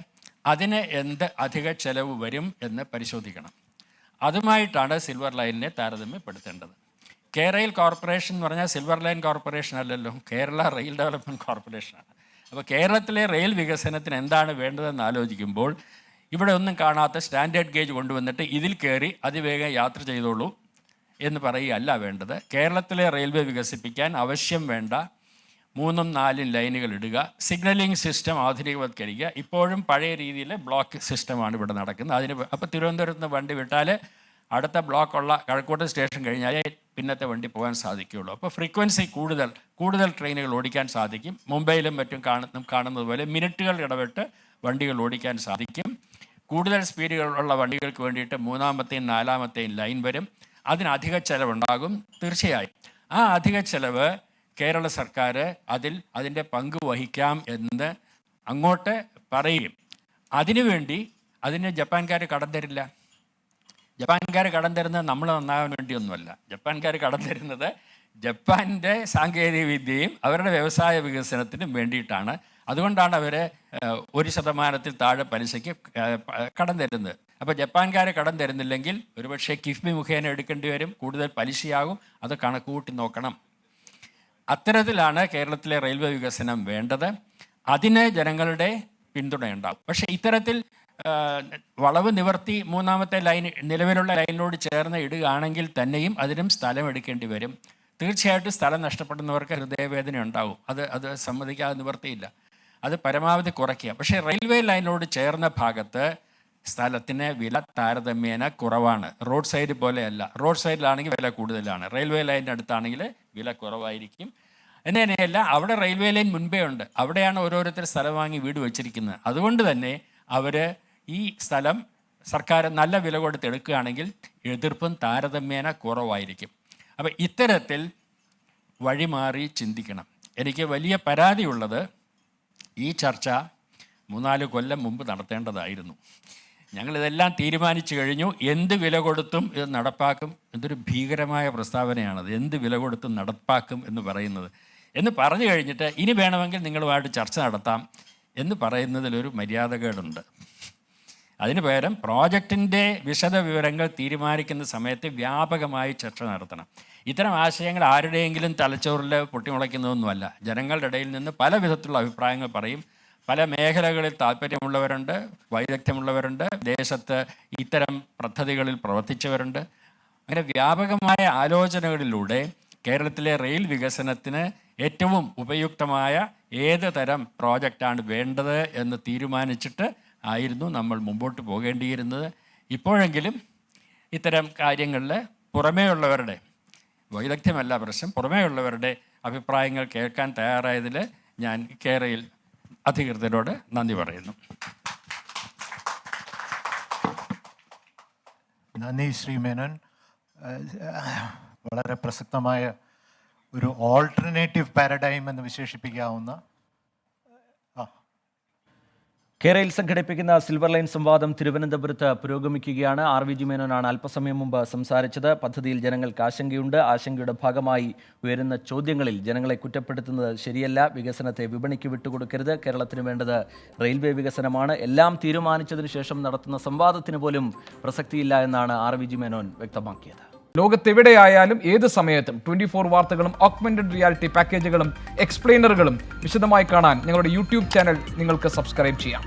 [SPEAKER 5] അതിന് എന്ത് അധിക ചെലവ് വരും എന്ന് പരിശോധിക്കണം. അതുമായിട്ടാണ് സിൽവർ ലൈനിനെ താരതമ്യപ്പെടുത്തേണ്ടത്. കേരള കോർപ്പറേഷൻ എന്ന് പറഞ്ഞാൽ സിൽവർ ലൈൻ കോർപ്പറേഷൻ അല്ലല്ലോ, കേരള റെയിൽ ഡെവലപ്മെൻറ്റ് കോർപ്പറേഷനാണ്. അപ്പോൾ കേരളത്തിലെ റെയിൽ വികസനത്തിന് എന്താണ് വേണ്ടതെന്ന് ആലോചിക്കുമ്പോൾ ഇവിടെ ഒന്നും കാണാത്ത സ്റ്റാൻഡേർഡ് ഗേജ് കൊണ്ടുവന്നിട്ട് ഇതിൽ കയറി അതിവേഗം യാത്ര ചെയ്തോളൂ എന്ന് പറയുകയല്ല വേണ്ടത്. കേരളത്തിലെ റെയിൽവേ വികസിപ്പിക്കാൻ ആവശ്യം വേണ്ട 3ഉം 4ഉം ലൈനുകൾ ഇടുക, സിഗ്നലിംഗ് സിസ്റ്റം ആധുനികവത്കരിക്കുക. ഇപ്പോഴും പഴയ രീതിയിൽ ബ്ലോക്ക് സിസ്റ്റമാണ് ഇവിടെ നടക്കുന്നത്. അപ്പോൾ തിരുവനന്തപുരത്ത് നിന്ന് വണ്ടി വിട്ടാൽ അടുത്ത ബ്ലോക്കുള്ള കഴക്കൂട്ടം സ്റ്റേഷൻ കഴിഞ്ഞാലേ പിന്നത്തെ വണ്ടി പോകാൻ സാധിക്കുകയുള്ളൂ. അപ്പോൾ ഫ്രീക്വൻസി കൂടുതൽ ട്രെയിനുകൾ ഓടിക്കാൻ സാധിക്കും. മുംബൈയിലും മറ്റും കാണുന്നത് പോലെ മിനിറ്റുകൾ ഇടവിട്ട് വണ്ടികൾ ഓടിക്കാൻ സാധിക്കും. കൂടുതൽ സ്പീഡുകളുള്ള വണ്ടികൾക്ക് വേണ്ടിയിട്ട് 3ാമത്തെയും 4ാമത്തെയും ലൈൻ വരും. അതിന് അധിക ചെലവുണ്ടാകും തീർച്ചയായും. ആ അധിക ചെലവ് കേരള സർക്കാർ അതിൻ്റെ പങ്ക് വഹിക്കാം എന്ന് അങ്ങോട്ട് പറയും. അതിന് ജപ്പാൻകാർ കടം തരില്ല. ജപ്പാൻകാർ കടം തരുന്നത് നമ്മൾ നന്നാകാൻ വേണ്ടിയൊന്നുമല്ല. ജപ്പാൻകാർ കടം തരുന്നത് ജപ്പാൻ്റെ സാങ്കേതിക വിദ്യയും അവരുടെ വ്യവസായ വികസനത്തിനും വേണ്ടിയിട്ടാണ്. അതുകൊണ്ടാണ് അവർ 1% താഴെ പലിശയ്ക്ക് കടം തരുന്നത്. അപ്പോൾ ജപ്പാൻകാർ കടം തരുന്നില്ലെങ്കിൽ ഒരുപക്ഷെ കിഫ്ബി മുഖേന എടുക്കേണ്ടി വരും, കൂടുതൽ പലിശയാകും. അത് കണക്കുകൂട്ടി നോക്കണം. അത്തരത്തിലാണ് കേരളത്തിലെ റെയിൽവേ വികസനം വേണ്ടത്. അതിന് ജനങ്ങളുടെ പിന്തുണയുണ്ടാകും. പക്ഷേ ഇത്തരത്തിൽ വളവ് നിവർത്തി 3ാമത്തെ ലൈൻ നിലവിലുള്ള ലൈനിനോട് ചേർന്ന് ഇടുകയാണെങ്കിൽ തന്നെയും അതിനും സ്ഥലം എടുക്കേണ്ടി വരും. തീർച്ചയായിട്ടും സ്ഥലം നഷ്ടപ്പെടുന്നവർക്ക് ഹൃദയവേദന ഉണ്ടാവും. അത് സമ്മതിക്കാതെ നിവർത്തിയില്ല. അത് പരമാവധി കുറയ്ക്കുക. പക്ഷേ റെയിൽവേ ലൈനിനോട് ചേർന്ന ഭാഗത്ത് സ്ഥലത്തിന് വില താരതമ്യേന കുറവാണ്. റോഡ് സൈഡ് പോലെയല്ല. റോഡ് സൈഡിലാണെങ്കിൽ വില കൂടുതലാണ്, റെയിൽവേ ലൈനിൻ്റെ അടുത്താണെങ്കിൽ വില കുറവായിരിക്കും. എന്നതിനെയല്ല, അവിടെ റെയിൽവേ ലൈൻ മുൻപേ ഉണ്ട്. അവിടെയാണ് ഓരോരുത്തർ സ്ഥലം വാങ്ങി വീട് വെച്ചിരിക്കുന്നത്. അതുകൊണ്ട് തന്നെ അവർ ഈ സ്ഥലം സർക്കാർ നല്ല വില കൊടുത്ത് എടുക്കുകയാണെങ്കിൽ എതിർപ്പും താരതമ്യേന കുറവായിരിക്കും. അപ്പോൾ ഇത്തരത്തിൽ വഴിമാറി ചിന്തിക്കണം. എനിക്ക് വലിയ പരാതിയുള്ളത് ഈ ചർച്ച 3-4 കൊല്ലം മുമ്പ് നടത്തേണ്ടതായിരുന്നു. ഞങ്ങളിതെല്ലാം തീരുമാനിച്ചു കഴിഞ്ഞു. എന്ത് വില കൊടുത്തും ഇത് നടപ്പാക്കും. എന്തൊരു ഭീകരമായ പ്രസ്താവനയാണത്, എന്ത് വില കൊടുത്തും നടപ്പാക്കും എന്ന് പറയുന്നത്. എന്ന് പറഞ്ഞു കഴിഞ്ഞിട്ട് ഇനി വേണമെങ്കിൽ നിങ്ങളുമായിട്ട് ചർച്ച നടത്താം എന്ന് പറയുന്നതിലൊരു മര്യാദകേടുണ്ട്. അതിന് പകരം പ്രോജക്റ്റിൻ്റെ വിശദ വിവരങ്ങൾ തീരുമാനിക്കുന്ന സമയത്ത് വ്യാപകമായി ചർച്ച നടത്തണം. ഇത്തരം ആശയങ്ങൾ ആരുടെയെങ്കിലും തലച്ചോറിൽ പൊട്ടിമുളയ്ക്കുന്നതൊന്നുമല്ല. ജനങ്ങളുടെ ഇടയിൽ നിന്ന് പല വിധത്തിലുള്ള അഭിപ്രായങ്ങൾ പറയും. പല മേഖലകളിൽ താല്പര്യമുള്ളവരുണ്ട്, വൈദഗ്ധ്യമുള്ളവരുണ്ട്, ദേശത്ത് ഇത്തരം പദ്ധതികളിൽ പ്രവർത്തിച്ചവരുണ്ട്. അങ്ങനെ വ്യാപകമായ ആലോചനകളിലൂടെ കേരളത്തിലെ റെയിൽ വികസനത്തിന് ഏറ്റവും ഉപയുക്തമായ ഏത് തരം പ്രോജക്റ്റാണ് വേണ്ടത് എന്ന് തീരുമാനിച്ചിട്ട് ആയിരുന്നു നമ്മൾ മുമ്പോട്ട് പോകേണ്ടിയിരുന്നത്. ഇപ്പോഴെങ്കിലും ഇത്തരം കാര്യങ്ങളിൽ പുറമേയുള്ളവരുടെ വൈദഗ്ധ്യമല്ല പ്രശ്നം, പുറമേയുള്ളവരുടെ അഭിപ്രായങ്ങൾ കേൾക്കാൻ തയ്യാറായതിൽ ഞാൻ കേരളയിൽ അധികൃതരോട് നന്ദി പറയുന്നു.
[SPEAKER 15] നന്ദി ശ്രീ മേനോൻ. വളരെ പ്രസക്തമായ ഒരു ഓൾട്ടർനേറ്റീവ് പാരഡൈം എന്ന് വിശേഷിപ്പിക്കാവുന്ന
[SPEAKER 7] കേരളയിൽ സംഘടിപ്പിക്കുന്ന സിൽവർ ലൈൻ സംവാദം തിരുവനന്തപുരത്ത് പുരോഗമിക്കുകയാണ്. RVG മേനോനാണ് അല്പസമയം മുമ്പ് സംസാരിച്ചത്. പദ്ധതിയിൽ ജനങ്ങൾക്ക് ആശങ്കയുണ്ട്. ആശങ്കയുടെ ഭാഗമായി ഉയരുന്ന ചോദ്യങ്ങളിൽ ജനങ്ങളെ കുറ്റപ്പെടുത്തുന്നത് ശരിയല്ല. വികസനത്തെ വിപണിക്ക് വിട്ടുകൊടുക്കരുത്. കേരളത്തിന് വേണ്ടത് റെയിൽവേ വികസനമാണ്. എല്ലാം തീരുമാനിച്ചതിനു ശേഷം നടത്തുന്ന സംവാദത്തിന് പോലും പ്രസക്തിയില്ല എന്നാണ് RVG മേനോൻ വ്യക്തമാക്കിയത്.
[SPEAKER 2] ലോകത്തെവിടെയായാലും ഏത് സമയത്തും 24 വാർത്തകളും ഓഗ്മെന്റഡ് റിയാലിറ്റി പാക്കേജുകളും എക്സ്പ്ലെയിനറുകളും വിശദമായി കാണാൻ ഞങ്ങളുടെ യൂട്യൂബ് ചാനൽ നിങ്ങൾക്ക് സബ്സ്ക്രൈബ് ചെയ്യാം.